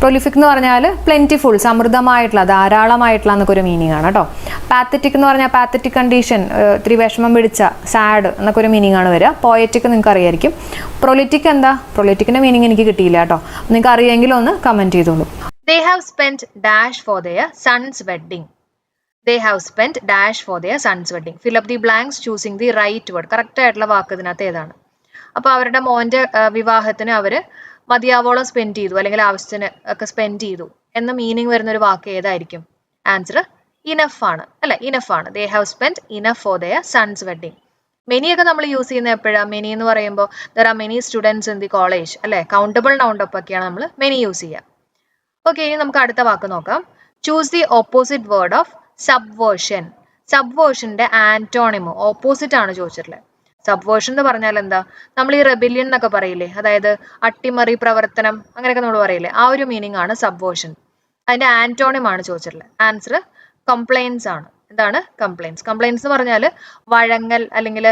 പ്രൊലിഫിക് എന്ന് പറഞ്ഞാൽ പ്ലെൻറ്റിഫുൾ, സമൃദ്ധമായിട്ടുള്ള, ധാരാളമായിട്ടുള്ള എന്നൊക്കെ ഒരു മീനിങ് ആണ് കേട്ടോ. പാത്തറ്റിക് എന്ന് പറഞ്ഞാൽ പാത്തറ്റിക് കണ്ടീഷൻ, ഇത്തിരി വിഷമം പിടിച്ച, സാഡ് എന്നൊക്കെ ഒരു മീനിങ് ആണ് വരിക. പോയറ്റിക് നിങ്ങൾക്ക് അറിയായിരിക്കും. പ്രൊലിറ്റിക് എന്താ? പ്രൊലിറ്റിക്കിൻ്റെ മീനിങ് എനിക്ക് കിട്ടിയില്ല കേട്ടോ. നിങ്ങൾക്ക് അറിയെങ്കിലും ഒന്ന് കമൻറ്റ് ചെയ്തോളൂ. They have spent dash for their son's wedding. They have spent dash for their son's wedding. Fill up the blanks choosing the right word. Correct ആയിട്ടുള്ള വാക്ക് ഇതിനകത്ത് ഏതാണ്? അപ്പോൾ അവരുടെ മോന്റെ വിവാഹത്തിന് അവര് മതിയാവോളം സ്പെൻഡ് ചെയ്തു അല്ലെങ്കിൽ ആവശ്യത്തിന് ഒക്കെ സ്പെൻഡ് ചെയ്തു എന്ന മീനിങ് വരുന്ന ഒരു വാക്ക് ഏതായിരിക്കും? ആൻസർ ഇനഫ് ആണ് അല്ലെ? ഇനഫ് ആണ്. They have spent enough for their son's wedding. Many ഒക്കെ നമ്മൾ യൂസ് ചെയ്യുന്ന എപ്പോഴാണ്? മെനി എന്ന് പറയുമ്പോൾ there are many students in the college അല്ലെ? കൗണ്ടബിൾ നൗണ്ടൊക്കെയാണ് നമ്മൾ മെനി യൂസ് ചെയ്യുക. ഓക്കെ, ഇനി നമുക്ക് അടുത്ത വാക്ക് നോക്കാം. Choose the opposite word of subversion. സബ്വേർഷന്റെ ആന്റോണിമോ ഓപ്പോസിറ്റ് ആണ് ചോദിച്ചിട്ടുള്ളത്. സബ്വേർഷൻ എന്ന് പറഞ്ഞാൽ എന്താ? നമ്മൾ ഈ റെബിലിയൻ എന്നൊക്കെ പറയില്ലേ, അതായത് അട്ടിമറി പ്രവർത്തനം അങ്ങനെയൊക്കെ നമ്മൾ പറയില്ലേ, ആ ഒരു മീനിങ് ആണ് സബ്വേർഷൻ. അതിന്റെ ആന്റോണിം ആണ് ചോദിച്ചിട്ടുള്ളത്. ആൻസർ കംപ്ലൈൻസ് ആണ്. എന്താണ് കംപ്ലൈൻസ്? കംപ്ലൈൻസ് എന്ന് പറഞ്ഞാൽ വഴങ്ങൽ അല്ലെങ്കിൽ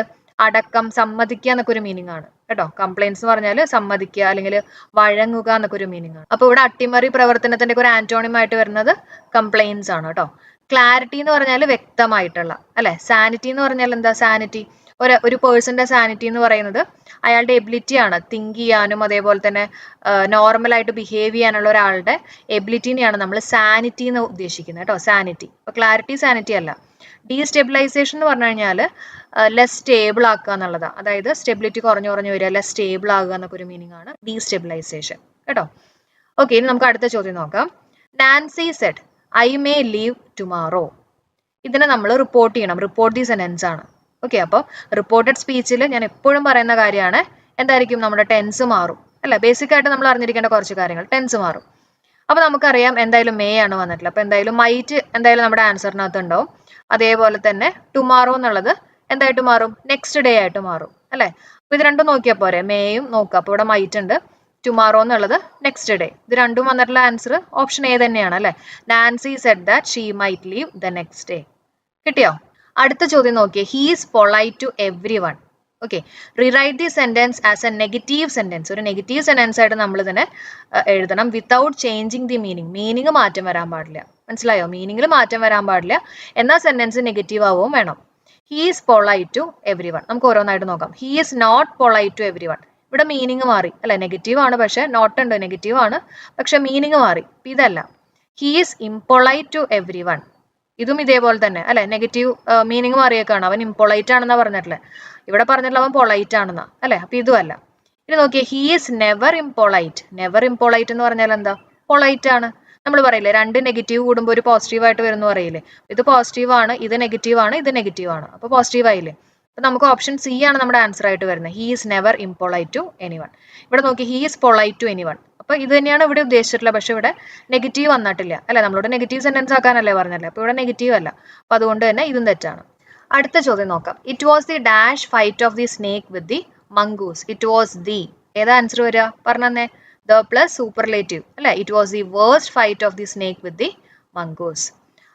അടക്കം, സമ്മതിക്കുക എന്നൊക്കെ ഒരു മീനിങ് ആണ് കേട്ടോ. കംപ്ലൈൻസ് എന്ന് പറഞ്ഞാൽ സമ്മതിക്കുക അല്ലെങ്കിൽ വഴങ്ങുക എന്നൊക്കെ ഒരു മീനിങ് ആണ്. അപ്പൊ ഇവിടെ അട്ടിമറി പ്രവർത്തനത്തിന്റെ ഒരു ആന്റോണിം ആയിട്ട് വരുന്നത് കംപ്ലൈൻസ് ആണ് കേട്ടോ. ക്ലാരിറ്റി എന്ന് പറഞ്ഞാൽ വ്യക്തമായിട്ടുള്ള അല്ലെ? സാനിറ്റി എന്ന് പറഞ്ഞാൽ എന്താ? സാനിറ്റി, ഒരു പേഴ്സന്റെ സാനിറ്റി എന്ന് പറയുന്നത് അയാളുടെ എബിലിറ്റി ആണ് തിങ്ക് ചെയ്യാനും അതേപോലെ തന്നെ നോർമലായിട്ട് ബിഹേവ് ചെയ്യാനുള്ള ഒരാളുടെ എബിലിറ്റിനെയാണ് നമ്മൾ സാനിറ്റി എന്ന് ഉദ്ദേശിക്കുന്നത് കേട്ടോ. സാനിറ്റി. അപ്പൊ ക്ലാരിറ്റി സാനിറ്റി അല്ല. ഡീസ്റ്റെബിലൈസേഷൻ എന്ന് പറഞ്ഞു കഴിഞ്ഞാൽ ലെസ് സ്റ്റേബിൾ ആക്കുക എന്നുള്ളതാണ്. അതായത് സ്റ്റെബിലിറ്റി കുറഞ്ഞു വരിക, ലെസ് സ്റ്റേബിൾ ആകുക എന്നൊക്കെ ഒരു മീനിങ് ആണ് ഡീസ്റ്റെബിലൈസേഷൻ കേട്ടോ. ഓക്കെ, ഇനി നമുക്ക് അടുത്ത ചോദ്യം നോക്കാം. Nancy said I may leave tomorrow. ഇതിനെ നമ്മൾ റിപ്പോർട്ട് ചെയ്യണം. റിപ്പോർട്ട് ദി സെന്റൻസ് ആണ്. ഓക്കെ, അപ്പോൾ റിപ്പോർട്ടഡ് സ്പീച്ചിൽ ഞാൻ എപ്പോഴും പറയുന്ന കാര്യമാണ് എന്തായിരിക്കും? നമ്മുടെ ടെൻസ് മാറും അല്ലെ? ബേസിക് ആയിട്ട് നമ്മൾ അറിഞ്ഞിരിക്കേണ്ട കുറച്ച് കാര്യങ്ങൾ. ടെൻസ് മാറും. അപ്പൊ നമുക്കറിയാം എന്തായാലും മേ ആണ് വന്നിട്ടുള്ളത്. അപ്പൊ എന്തായാലും മൈറ്റ് എന്തായാലും നമ്മുടെ ആൻസറിനകത്ത് ഉണ്ടാവും. അതേപോലെ തന്നെ ടുമാറോ എന്നുള്ളത് എന്തായിട്ട് മാറും? നെക്സ്റ്റ് ഡേ ആയിട്ട് മാറും അല്ലെ? അപ്പൊ ഇത് രണ്ടും നോക്കിയാൽ പോരെ? മേയും നോക്കുക. അപ്പൊ ഇവിടെ മൈറ്റ് ഉണ്ട്, ടുമാറോ എന്നുള്ളത് നെക്സ്റ്റ് ഡേ. ഇത് രണ്ടും വന്നിട്ടുള്ള ആൻസർ ഓപ്ഷൻ എ തന്നെയാണ് അല്ലെ? Nancy said that she might leave the next day. കിട്ടിയോ? അടുത്ത ചോദ്യം നോക്കിയേ. He is polite to every one. Okay, rewrite the sentence as a negative sentence. ഒരു നെഗറ്റീവ് സെന്റൻസ് ആയിട്ട് നമ്മൾ ഇതിനെ എഴുതണം without changing the meaning. Meaning മാറ്റം വരാൻ പാടില്ല. മനസ്സിലായോ? മീനിങ്ങിൽ മാറ്റം വരാൻ പാടില്ല. എന്നാൽ സെന്റൻസ് നെഗറ്റീവ് ആവുകയും വേണം. He is polite to every one. നമുക്ക് ഓരോന്നായിട്ട് നോക്കാം. He is not polite to every one. ഇവിടെ മീനിങ് മാറി അല്ലെ? നെഗറ്റീവ് ആണ്, പക്ഷെ നോട്ട് ഉണ്ട്, നെഗറ്റീവ് ആണ്, പക്ഷെ മീനിങ് മാറി. ഇതല്ല. He is impolite to every one. ഇതും ഇതേപോലെ തന്നെ അല്ലെ? നെഗറ്റീവ് മീനിങ് മാറിയേക്കാണ്. അവൻ ഇംപൊളൈറ്റ് ആണെന്നാ പറഞ്ഞിട്ടില്ലേ? ഇവിടെ പറഞ്ഞിട്ടുള്ള അവൻ പൊളൈറ്റ് ആണെന്നാ അല്ലെ? അപ്പൊ ഇതും അല്ല. ഇനി നോക്കിയേ. He is never impolite. Never impolite എന്ന് പറഞ്ഞാൽ എന്താ? പൊളൈറ്റ് ആണ്. നമ്മൾ പറയില്ലേ രണ്ട് നെഗറ്റീവ് കൂടുമ്പോൾ ഒരു പോസിറ്റീവ് ആയിട്ട് വരുന്നു പറയില്ലേ? ഇത് പോസിറ്റീവ് ആണ്, ഇത് നെഗറ്റീവ് ആണ്, ഇത് നെഗറ്റീവ് ആണ്. അപ്പൊ പോസിറ്റീവ് ആയില്ലേ? അപ്പൊ നമുക്ക് ഓപ്ഷൻ സി ആണ് നമ്മുടെ ആൻസർ ആയിട്ട് വരുന്നത്. He is never impolite to anyone. ഇവിടെ നോക്കി. He is polite to anyone. അപ്പൊ ഇത് തന്നെയാണ് ഇവിടെ ഉദ്ദേശിച്ചിട്ടുള്ളത്. പക്ഷെ ഇവിടെ നെഗറ്റീവ് വന്നിട്ടില്ല അല്ലെ? നമ്മളോട് നെഗറ്റീവ് സെന്റൻസ് ആക്കാനല്ലേ പറഞ്ഞല്ലേ? അപ്പൊ ഇവിടെ നെഗറ്റീവ് അല്ല. അപ്പൊ അതുകൊണ്ട് തന്നെ ഇതും തെറ്റാണ്. അടുത്ത ചോദ്യം നോക്കാം. It was the dash fight of the snake with the mongoose. It was the. ഏതാ ആൻസർ വരിക? പറഞ്ഞേ. ദ പ്ലസ് സൂപ്പർലേറ്റീവ് അല്ലെ? It was the worst fight of the snake with the mongoose.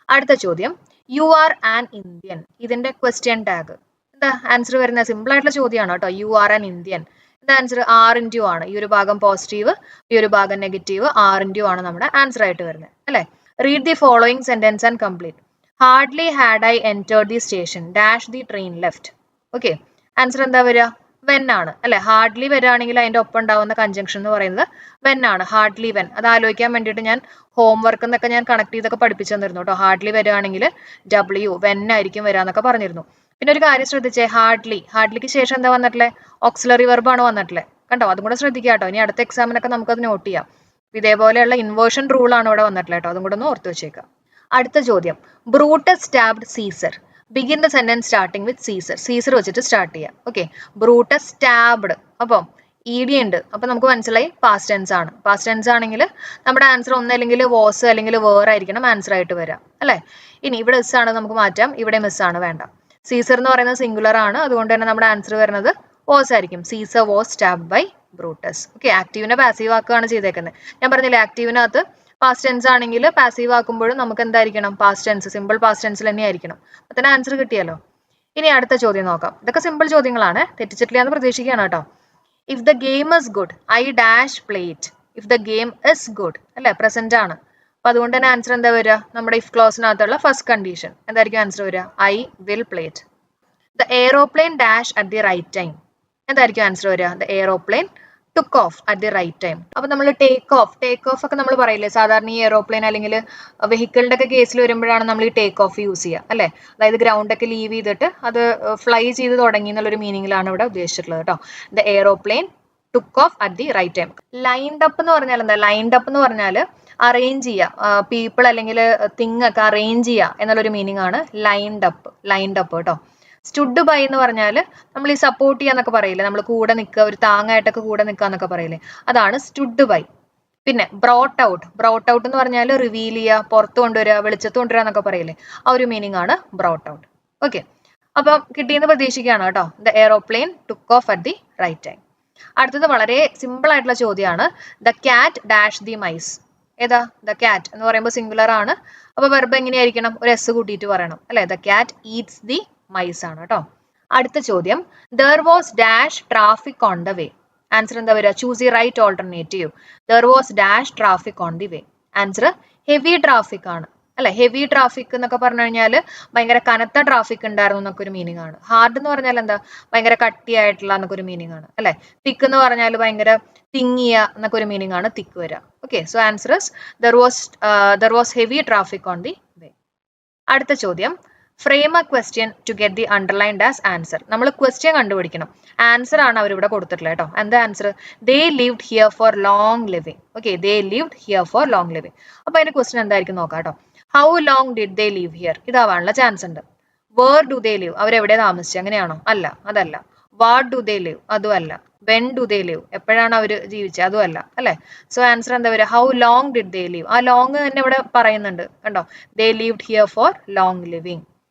അടുത്ത ചോദ്യം. You are an Indian. ഇതിന്റെ question tag എന്താ answer വരുന്നത്? Simple ആയിട്ടുള്ള ചോദ്യമാണ് കേട്ടോ. You are an Indian. എന്താ ആൻസർ? ആർ ഇൻറ്റു ആണ്. ഈ ഒരു ഭാഗം പോസിറ്റീവ്, ഈ ഒരു ഭാഗം നെഗറ്റീവ്. ആർ ഇൻറ്റു ആണ് നമ്മുടെ ആൻസർ ആയിട്ട് വരുന്നത് അല്ലെ? Read the following sentence and complete. Hardly had I entered the station dash the train left. Okay, answer എന്താ വരിക? വെൻ ആണ് അല്ലെ? ഹാർഡ്ലി വരികയാണെങ്കിൽ അതിന്റെ ഒപ്പം ഉണ്ടാവുന്ന കൺജങ്ഷൻ എന്ന് പറയുന്നത് വെൻ ആണ്. Hardly when. അത് ആലോചിക്കാൻ വേണ്ടിയിട്ട് ഞാൻ ഹോംവർക്ക് എന്നൊക്കെ ഞാൻ കണക്ട് ചെയ്തൊക്കെ പഠിപ്പിച്ചു തന്നിരുന്നു കേട്ടോ. ഹാർഡ്ലി വരികയാണെങ്കിൽ ഡബ്ല്യു വെൻ ആയിരിക്കും വരാന്നൊക്കെ പറഞ്ഞിരുന്നു. പിന്നെ ഒരു കാര്യം ശ്രദ്ധിച്ചേ. ഹാർഡ്ലിക്ക് ശേഷം എന്താ വന്നിട്ടുള്ളത്? ഓക്സിലറി വെർബ് ആണ് വന്നിട്ടുള്ളത്. കണ്ടോ? അതും കൂടെ ശ്രദ്ധിക്കുക കേട്ടോ. ഇനി അടുത്ത എക്സാമിനൊക്കെ നമുക്കത് നോട്ട് ചെയ്യാം. ഇതേപോലെയുള്ള ഇൻവേർഷൻ റൂൾ ആണ് ഇവിടെ വന്നിട്ടുള്ളത് കേട്ടോ. അതും കൂടെ ഒന്ന് ഓർത്ത് വെച്ചേക്കാം. അടുത്ത ചോദ്യം. Brutus stabbed Caesar. Begin the sentence starting with Caesar. Caesar വെച്ചിട്ട് സ്റ്റാർട്ട് ചെയ്യാം. Okay, Brutus stabbed. അപ്പം ഇഡി ഉണ്ട്. അപ്പൊ നമുക്ക് മനസ്സിലായി പാസ്റ്റ് ടെൻസ് ആണ്. പാസ്റ്റ് ടെൻസ് ആണെങ്കിൽ നമ്മുടെ ആൻസർ ഒന്നല്ലെങ്കിൽ വാസ് അല്ലെങ്കിൽ വേർ ആയിരിക്കണം ആൻസർ ആയിട്ട് വരാം അല്ലെ? ഇനി ഇവിടെ മിസ് ആണ്, നമുക്ക് മാറ്റാം. ഇവിടെ മിസ് ആണ്, വേണ്ട. സീസർ എന്ന് പറയുന്നത് സിംഗുലർ ആണ്. അതുകൊണ്ട് തന്നെ നമ്മുടെ ആൻസർ വരുന്നത് വാസ് ആയിരിക്കും. Caesar was stabbed by Brutus. Okay, ആക്റ്റീവിനെ പാസീവ് ആക്കുകയാണ് ചെയ്തേക്കുന്നത്. ഞാൻ പറഞ്ഞില്ലേ ആക്റ്റീവിനകത്ത് പാസ്റ്റ് ടെൻസ് ആണെങ്കിൽ പാസീവ് ആക്കുമ്പോഴും നമുക്ക് എന്തായിരിക്കണം? പാസ്റ്റ് ടെൻസ്, സിമ്പിൾ പാസ്റ്റ് ടെൻസിൽ തന്നെ ആയിരിക്കണം. അപ്പൊ തന്നെ ആൻസർ കിട്ടിയല്ലോ. ഇനി അടുത്ത ചോദ്യം നോക്കാം. ഇതൊക്കെ സിമ്പിൾ ചോദ്യങ്ങളാണ്, തെറ്റിച്ചിട്ടില്ല എന്ന് പ്രതീക്ഷിക്കുകയാണ് കേട്ടോ. If the game is good I dash play it. If the game is good അല്ലെ? പ്രസന്റ് ആണ്. അപ്പൊ അതുകൊണ്ട് തന്നെ ആൻസർ എന്താ വരിക? നമ്മുടെ ഇഫ് ക്ലോസിനകത്തുള്ള ഫസ്റ്റ് കണ്ടീഷൻ എന്തായിരിക്കും ആൻസർ വരിക? I will play it. The aeroplane dash at the right time. എന്തായിരിക്കും ആൻസർ വരിക? The aeroplane took off at the right time. അപ്പോൾ നമ്മൾ ടേക്ക് ഓഫ് ഒക്കെ നമ്മൾ പറയില്ലേ സാധാരണ ഈ എയറോപ്ലെയിൻ അല്ലെങ്കിൽ വെഹിക്കിളിന്റെ ഒക്കെ കേസിൽ വരുമ്പോഴാണ് നമ്മൾ ഈ ടേക്ക് ഓഫ് യൂസ് ചെയ്യുക അല്ലേ, അതായത് ഗ്രൗണ്ട് ഒക്കെ ലീവ് ചെയ്തിട്ട് അത് ഫ്ലൈ ചെയ്ത് തുടങ്ങി എന്നുള്ളൊരു മീനിങ്ങിലാണ് ഇവിടെ ഉദ്ദേശിച്ചിട്ടുള്ളത് കേട്ടോ. The aeroplane took off at the right time. Lined up എന്ന് പറഞ്ഞാൽ എന്താ? ലൈൻഡ് അപ്പ് എന്ന് പറഞ്ഞാൽ അറേഞ്ച് ചെയ്യുക, പീപ്പിൾ അല്ലെങ്കിൽ തിങ് ഒക്കെ അറേഞ്ച് ചെയ്യുക എന്നുള്ളൊരു മീനിങ് ആണ് ലൈൻഡ് അപ്പ് കേട്ടോ. സ്റ്റുഡ് ബൈ എന്ന് പറഞ്ഞാൽ നമ്മൾ ഈ സപ്പോർട്ട് ചെയ്യാന്നൊക്കെ പറയില്ലേ, നമ്മൾ കൂടെ നിൽക്കുക, ഒരു താങ്ങായിട്ടൊക്കെ കൂടെ നിൽക്കുക എന്നൊക്കെ പറയില്ലേ, അതാണ് സ്റ്റുഡ് ബൈ. പിന്നെ ബ്രോട്ട് ഔട്ട് എന്ന് പറഞ്ഞാൽ റിവീൽ ചെയ്യുക, പുറത്ത് കൊണ്ടുവരിക, വെളിച്ചത്ത് കൊണ്ടുവരിക എന്നൊക്കെ പറയില്ലേ, ആ ഒരു മീനിങ് ആണ് ബ്രോട്ട് ഔട്ട്. ഓക്കെ, അപ്പം കിട്ടിയെന്ന് പ്രതീക്ഷിക്കുകയാണ് കേട്ടോ. The aeroplane took off at the right time. അടുത്തത് വളരെ സിമ്പിൾ ആയിട്ടുള്ള ചോദ്യമാണ്. The cat dash the mice. ഏതാ? ദ ക്യാറ്റ് എന്ന് പറയുമ്പോൾ സിംഗുലർ ആണ്, അപ്പൊ വെർബ് എങ്ങനെയായിരിക്കണം? ഒരു എസ് കൂട്ടിയിട്ട് പറയണം അല്ലെ. The cat eats the mice ആണ് കേട്ടോ. അടുത്ത ചോദ്യം, there was dash traffic on the way. Answer എന്താ വരിക? Choose the right alternative. There was dash traffic on the way. Answer heavy traffic ആണ് അല്ലെ. ഹെവി ട്രാഫിക് എന്നൊക്കെ പറഞ്ഞു കഴിഞ്ഞാൽ ഭയങ്കര കനത്ത ട്രാഫിക് ഉണ്ടായിരുന്നു എന്നൊക്കെ ഒരു മീനിങ് ആണ്. ഹാർഡ് എന്ന് പറഞ്ഞാൽ എന്താ? ഭയങ്കര കട്ടിയായിട്ടുള്ള എന്നൊക്കെ ഒരു മീനിങ് ആണ് അല്ലെ. തിക്ക് എന്ന് പറഞ്ഞാൽ ഭയങ്കര തിങ്ങിയ എന്നൊക്കെ ഒരു മീനിങ് ആണ് തിക്ക് വരിക. Okay, so answer is there was heavy traffic on the way. അടുത്ത ചോദ്യം, frame a question to get the underlined as answer. നമ്മൾ ക്വസ്റ്റ്യൻ കണ്ടുപിടിക്കണം, ആൻസർ ആണ് അവരിവിടെ കൊടുത്തിട്ടുള്ളത് കേട്ടോ. എന്താ answer? They lived here for long living. Okay, they lived here for long living. അപ്പൊ അതിന്റെ ക്വസ്റ്റ്യൻ എന്തായിരിക്കും നോക്കാം കേട്ടോ. How long did they live here? ഇതാവാനുള്ള ചാൻസ് ഉണ്ട്. Where do they live? അവരെവിടെ താമസിച്ചു? അങ്ങനെയാണോ? അല്ല, അതല്ല. What do they live? അതും അല്ല. When do they live? എപ്പോഴാണ് അവർ ജീവിച്ചത്? അതും അല്ല അല്ലെ. സോ ആൻസർ എന്താ വരിക? How long did they live. ആ ലോങ് തന്നെ ഇവിടെ പറയുന്നുണ്ട് കണ്ടോ. ദേ lived here for long living.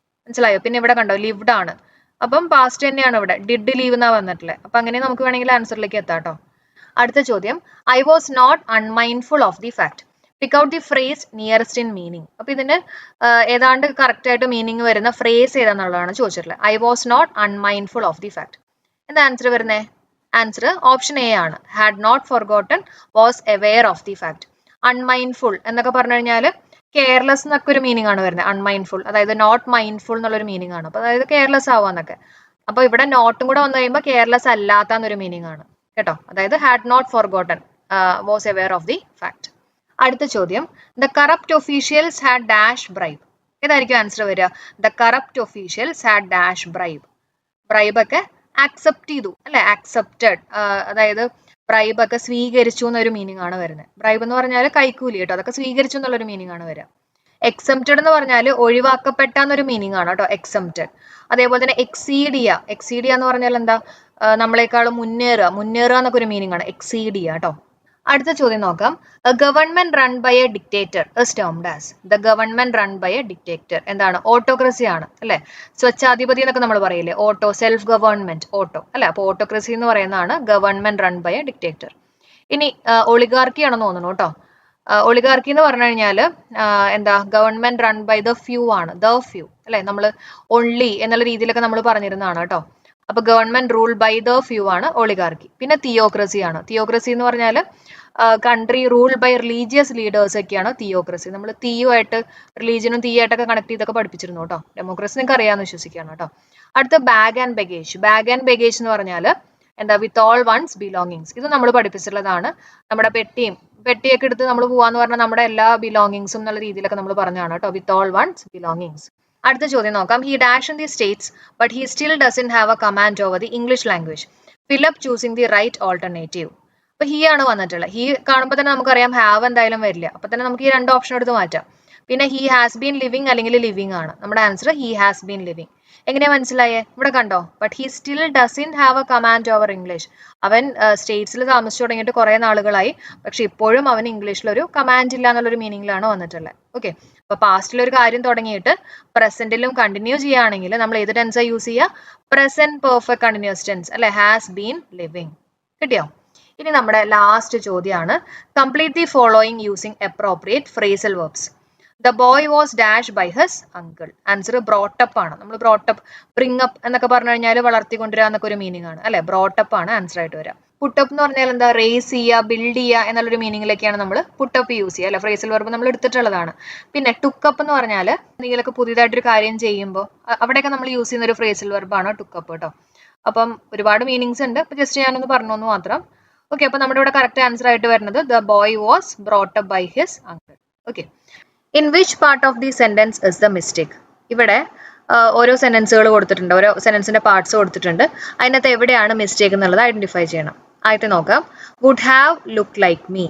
മനസ്സിലായോ? പിന്നെ ഇവിടെ കണ്ടോ ലിവ്ഡ് ആണ്, അപ്പം പാസ്റ്റ് തന്നെയാണ് ഇവിടെ. ഡിഡ് ലീവ് എന്നാ വന്നിട്ടില്ലേ. അപ്പൊ അങ്ങനെ നമുക്ക് വേണമെങ്കിൽ ആൻസറിലേക്ക് എത്താം കേട്ടോ. അടുത്ത ചോദ്യം, I was not unmindful of the fact. Pick out the phrase nearest in meaning. അപ്പൊ ഇതിന് ഏതാണ്ട് കറക്റ്റ് ആയിട്ട് മീനിങ് വരുന്ന ഫ്രേസ് ഏതാന്നുള്ളതാണ് ചോദിച്ചിട്ടുള്ളത്. I was not unmindful of the fact. എന്താ ആൻസർ വരുന്നേ? ആൻസർ ഓപ്ഷൻ എ ആണ്. Had not forgotten, was aware of the fact. Unmindful എന്നൊക്കെ പറഞ്ഞു കഴിഞ്ഞാൽ കെയർലെസ് എന്നൊക്കെ ഒരു മീനിങ് ആണ് വരുന്നത്. അൺമൈൻഡ്ഫുൾ അതായത് നോട്ട് മൈൻഡ്ഫുൾ എന്നുള്ളൊരു മീനിങ് ആണ്. അപ്പൊ അതായത് കെയർലെസ് ആവാന്നൊക്കെ. അപ്പൊ ഇവിടെ നോട്ടും കൂടെ വന്നു കഴിയുമ്പോൾ കെയർലെസ് അല്ലാത്ത എന്നൊരു മീനിങ് ആണ് കേട്ടോ. അതായത് had not forgotten, was aware of the fact. അടുത്ത ചോദ്യം, the corrupt officials had dash bribe. ഏതായിരിക്കും ആൻസർ വരിക? The corrupt officials had dash bribe. Bribe ഒക്കെ ആക്സെപ്റ്റ് ചെയ്തു അല്ലെ. ആക്സെപ്റ്റഡ് അതായത് ബ്രൈബ് ഒക്കെ സ്വീകരിച്ചു എന്നൊരു മീനിങ് ആണ് വരുന്നത്. ബ്രൈബ് എന്ന് പറഞ്ഞാൽ കൈക്കൂലി കേട്ടോ, അതൊക്കെ സ്വീകരിച്ചു എന്നുള്ളൊരു മീനിങ് ആണ് വരിക. എക്സംപ്റ്റഡ് എന്ന് പറഞ്ഞാൽ ഒഴിവാക്കപ്പെട്ട എന്നൊരു മീനിങ് ആണ് കേട്ടോ എക്സംപ്റ്റഡ്. അതേപോലെ തന്നെ എക്സീഡ് എന്ന് പറഞ്ഞാൽ എന്താ? നമ്മളെക്കാളും മുന്നേറുക എന്നൊക്കെ ഒരു മീനിങ് ആണ് എക്സീഡ് ചെയ്യുക കേട്ടോ. അടുത്ത ചോദ്യം നോക്കാം. Government run by a dictator is termed as. The government run by a dictator എന്താണ്? ഓട്ടോക്രസി ആണ് അല്ലെ. സ്വച്ഛാധിപതി എന്നൊക്കെ നമ്മൾ പറയില്ലേ, ഓട്ടോ, സെൽഫ് ഗവൺമെന്റ്, ഓട്ടോ അല്ലെ. അപ്പൊ ഓട്ടോക്രസി എന്ന് പറയുന്നതാണ് government run by a dictator. ഇനി ഒളിഗാർക്കി ആണെന്ന് തോന്നുന്നു കേട്ടോ. ഒളിഗാർക്കി എന്ന് പറഞ്ഞു കഴിഞ്ഞാല് എന്താ? Government run by the few ആണ്. ദ ഫ്യൂ അല്ലെ. നമ്മൾ ഒൺലി എന്നുള്ള രീതിയിലൊക്കെ നമ്മൾ പറഞ്ഞിരുന്നതാണ് കേട്ടോ. അപ്പൊ government rule by the few ആണ് ഒളിഗാർക്കി. പിന്നെ തിയോക്രസി ആണ്. തിയോക്രസി എന്ന് പറഞ്ഞാൽ country rule by religious leaders ഒക്കെയാണ് തിയോക്രസി. നമ്മൾ തീയുമായിട്ട് റിലീജിയനും തീയായിട്ടൊക്കെ കണക്ട് ചെയ്തൊക്കെ പഠിപ്പിച്ചിരുന്നു കേട്ടോ. ഡെമോക്രസി നിങ്ങൾക്ക് അറിയാമെന്ന് വിശ്വസിക്കുകയാണ് കേട്ടോ. അടുത്ത bag and baggage. Bag and baggage എന്ന് പറഞ്ഞാൽ എന്താ? With all one's belongings. ഇത് നമ്മൾ പഠിപ്പിച്ചിട്ടുള്ളതാണ്. നമ്മുടെ പെട്ടിയൊക്കെ എടുത്ത് നമ്മൾ പോവാന്ന് പറഞ്ഞാൽ നമ്മുടെ എല്ലാ ബിലോങ്ങിങ്സും എന്നുള്ള രീതിയിലൊക്കെ നമ്മൾ പറഞ്ഞാണ് കേട്ടോ. With all one's belongings. അടുത്ത ചോദ്യം നോക്കാം. He dash in the States but he still doesn't have a command over the English language. Fill up choosing the right alternative. അപ്പൊ ഹി ആണ് വന്നിട്ടുള്ളത്. ഹി കാണുമ്പോൾ തന്നെ നമുക്കറിയാം ഹാവ് എന്തായാലും വരില്ല. അപ്പൊ തന്നെ നമുക്ക് ഈ രണ്ട് ഓപ്ഷൻ എടുത്ത് മാറ്റാം. പിന്നെ ഹി ഹാസ് ബീൻ ലിവിങ് അല്ലെങ്കിൽ ലിവിങ് ആണ്. നമ്മുടെ answer he has been living. എങ്ങനെയാ മനസ്സിലായേ? ഇവിടെ കണ്ടോ. But he still doesn't have a command over English. അവൻ സ്റ്റേറ്റ്സിൽ താമസിച്ചു തുടങ്ങിയിട്ട് കുറെ നാളുകളായി, പക്ഷെ ഇപ്പോഴും അവൻ ഇംഗ്ലീഷിൽ ഒരു കമാൻഡ് ഇല്ല എന്നുള്ളൊരു മീനിങ്ങിലാണ് വന്നിട്ടുള്ളത്. ഓക്കെ, അപ്പൊ പാസ്റ്റിൽ ഒരു കാര്യം തുടങ്ങിയിട്ട് പ്രസന്റിലും കണ്ടിന്യൂ ചെയ്യുകയാണെങ്കിൽ നമ്മൾ ഏത് ടെൻസാ യൂസ് ചെയ്യുക? പ്രസന്റ് പെർഫെക്റ്റ് കണ്ടിന്യൂസ് ടെൻസ് അല്ലെ. Has been living. കിട്ടിയോ? ഇനി നമ്മുടെ ലാസ്റ്റ് ചോദ്യമാണ്. Complete the following using appropriate phrasal verbs. The boy was dash by his uncle. Answer brought up ആണ്. നമ്മൾ ബ്രോട്ടപ്പ്, ബ്രിങ് അപ്പ് എന്നൊക്കെ പറഞ്ഞു കഴിഞ്ഞാൽ വളർത്തിക്കൊണ്ടുവരിക എന്നൊക്കെ ഒരു മീനിങ് ആണ് അല്ലെ. ബ്രോട്ടപ്പ് ആണ് ആൻസർ ആയിട്ട് വരിക. പുട്ടപ്പ് എന്ന് പറഞ്ഞാൽ എന്താ? റേസ് ചെയ്യുക, ബിൽഡ് ചെയ്യുക എന്നുള്ളൊരു മീനിങ്ങിലേക്കാണ് നമ്മൾ പുട്ടപ്പ് യൂസ് ചെയ്യുക അല്ലെ. ഫ്രേസൽ വെർബ് നമ്മൾ എടുത്തിട്ടുള്ളതാണ്. പിന്നെ ടുക്കപ്പ് എന്ന് പറഞ്ഞാൽ എന്തെങ്കിലുമൊക്കെ പുതിയതായിട്ടൊരു കാര്യം ചെയ്യുമ്പോൾ അവിടെയൊക്കെ നമ്മൾ യൂസ് ചെയ്യുന്ന ഒരു ഫ്രേസൽ വെർബാണ് ടുക്കപ്പ് കേട്ടോ. അപ്പം ഒരുപാട് മീനിങ്സ് ഉണ്ട്. അപ്പൊ ജസ്റ്റ് ഞാനൊന്ന് പറഞ്ഞു മാത്രം. ഓക്കെ, അപ്പൊ നമ്മുടെ ഇവിടെ കറക്റ്റ് ആൻസർ ആയിട്ട് വരുന്നത് the boy was brought up by his uncle. Okay, in which part of the sentence is the mistake? ഇവിടെ ഓരോ സെന്റൻസുകൾ കൊടുത്തിട്ടുണ്ട്, ഓരോ സെന്റൻസിന്റെ പാർട്സ് കൊടുത്തിട്ടുണ്ട്. അതിനകത്ത് എവിടെയാണ് മിസ്റ്റേക്ക് എന്നുള്ളത് ഐഡന്റിഫൈ ചെയ്യണം. ആയിട്ട് നോക്കാം. Would have look like me,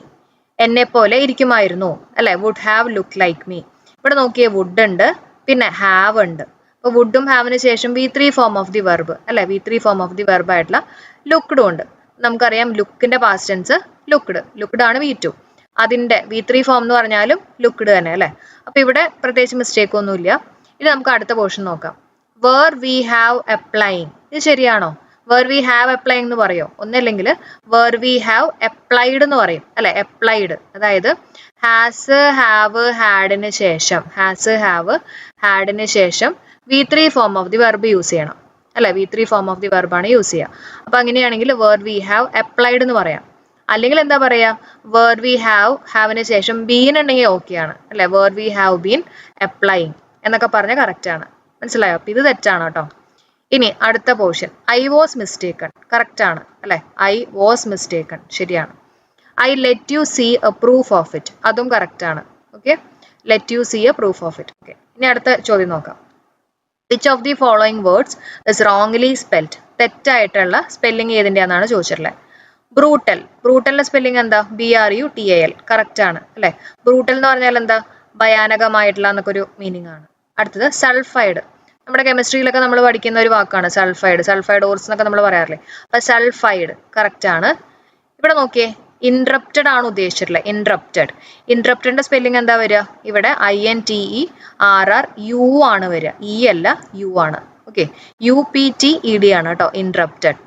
എന്നെ പോലെ ഇരിക്കുമായിരുന്നു അല്ലെ, would have look like me. ഇവിടെ നോക്കിയേ, വുഡ് ഉണ്ട്, പിന്നെ ഹാവ് ഉണ്ട്. അപ്പൊ വുഡും ഹാവിന് ശേഷം V3 form of the verb അല്ലെ, V3 form of the verb ആയിട്ടുള്ള ലുക്ക്ഡും ഉണ്ട്. നമുക്കറിയാം ലുക്കിന്റെ പാസ്റ്റ് ടെൻസ് ലുക്ക്ഡ്, ലുക്ക്ഡ് ആണ് V2. അതിന്റെ V3 ഫോം എന്ന് പറഞ്ഞാലും ലുക്ക്ഡ് തന്നെ അല്ലെ. അപ്പൊ ഇവിടെ പ്രത്യേകിച്ച് മിസ്റ്റേക്ക് ഒന്നുമില്ല. ഇനി നമുക്ക് അടുത്ത പോർഷൻ നോക്കാം. വേർ വി ഹാവ് അപ്ലൈങ്, ഇത് ശരിയാണോ? വേർ വി ഹാവ് അപ്ലൈങ് എന്ന് പറയോ? ഒന്നല്ലെങ്കിൽ വേർ വി ഹാവ് അപ്ലൈഡ് എന്ന് പറയും അല്ലെ, അപ്ലൈഡ്. അതായത് ഹാസ് ഹാവ് ഹാഡിന് ശേഷം, ഹാസ് ഹാവ് ഹാഡിന് ശേഷം V3 form of the verb use ചെയ്യണം അല്ലെ, V3 ഫോം ഓഫ് ദി വെർബാണ് യൂസ് ചെയ്യുക. അപ്പൊ അങ്ങനെയാണെങ്കിൽ വേർ വി ഹാവ് അപ്ലൈഡ് എന്ന് പറയാം. അല്ലെങ്കിൽ എന്താ പറയാ, വേർ വി ഹാവിന് ശേഷം ബീൻ ഉണ്ടെങ്കിൽ ഓക്കെ ആണ് അല്ലെ, where we have been applying എന്നൊക്കെ പറഞ്ഞ കറക്റ്റ് ആണ്. മനസ്സിലായോ? അപ്പൊ ഇത് തെറ്റാണ് കേട്ടോ. ഇനി അടുത്ത portion, I was mistaken, correct ആണ് അല്ലെ, ഐ വാസ് മിസ്റ്റേക്കൺ ശരിയാണ്. I let you see a proof of it, അതും കറക്റ്റ് ആണ്. Okay, let you see a proof of it. Okay, ഇനി അടുത്ത ചോദ്യം നോക്കാം. Which of the following words is wrongly spelled, തെറ്റായിട്ടുള്ള സ്പെല്ലിംഗ് ഏതിൻ്റെയാണെന്നാണ് ചോദിച്ചിട്ടുള്ളത്. ബ്രൂട്ടൽ, ബ്രൂട്ടലിന്റെ സ്പെല്ലിംഗ് എന്താ? BRUTAL, കറക്റ്റ് ആണ് അല്ലെ. ബ്രൂട്ടൽ എന്ന് പറഞ്ഞാൽ എന്താ? ഭയാനകമായിട്ടുള്ള എന്നൊക്കെ ഒരു മീനിങ് ആണ്. അടുത്തത് സൾഫൈഡ്, നമ്മുടെ കെമിസ്ട്രിയിലൊക്കെ നമ്മൾ പഠിക്കുന്ന ഒരു വാക്കാണ് സൾഫൈഡ്, സൾഫൈഡ് ഓർസ് എന്നൊക്കെ നമ്മൾ പറയാറില്ലേ. അപ്പൊ സൾഫൈഡ് കറക്റ്റ് ആണ്. ഇവിടെ നോക്കിയേ, ഇൻട്രപ്റ്റഡ് ആണ് ഉദ്ദേശിച്ചിട്ടുള്ളത്, ഇൻട്രപ്റ്റഡ്. ഇൻട്രപ്റ്റഡിന്റെ സ്പെല്ലിംഗ് എന്താ വരിക? ഇവിടെ INTERRU ആണ് വരിക, ഇ അല്ല യു ആണ്. ഓക്കെ, UPTED ആണ് കേട്ടോ, ഇൻട്രപ്റ്റഡ്.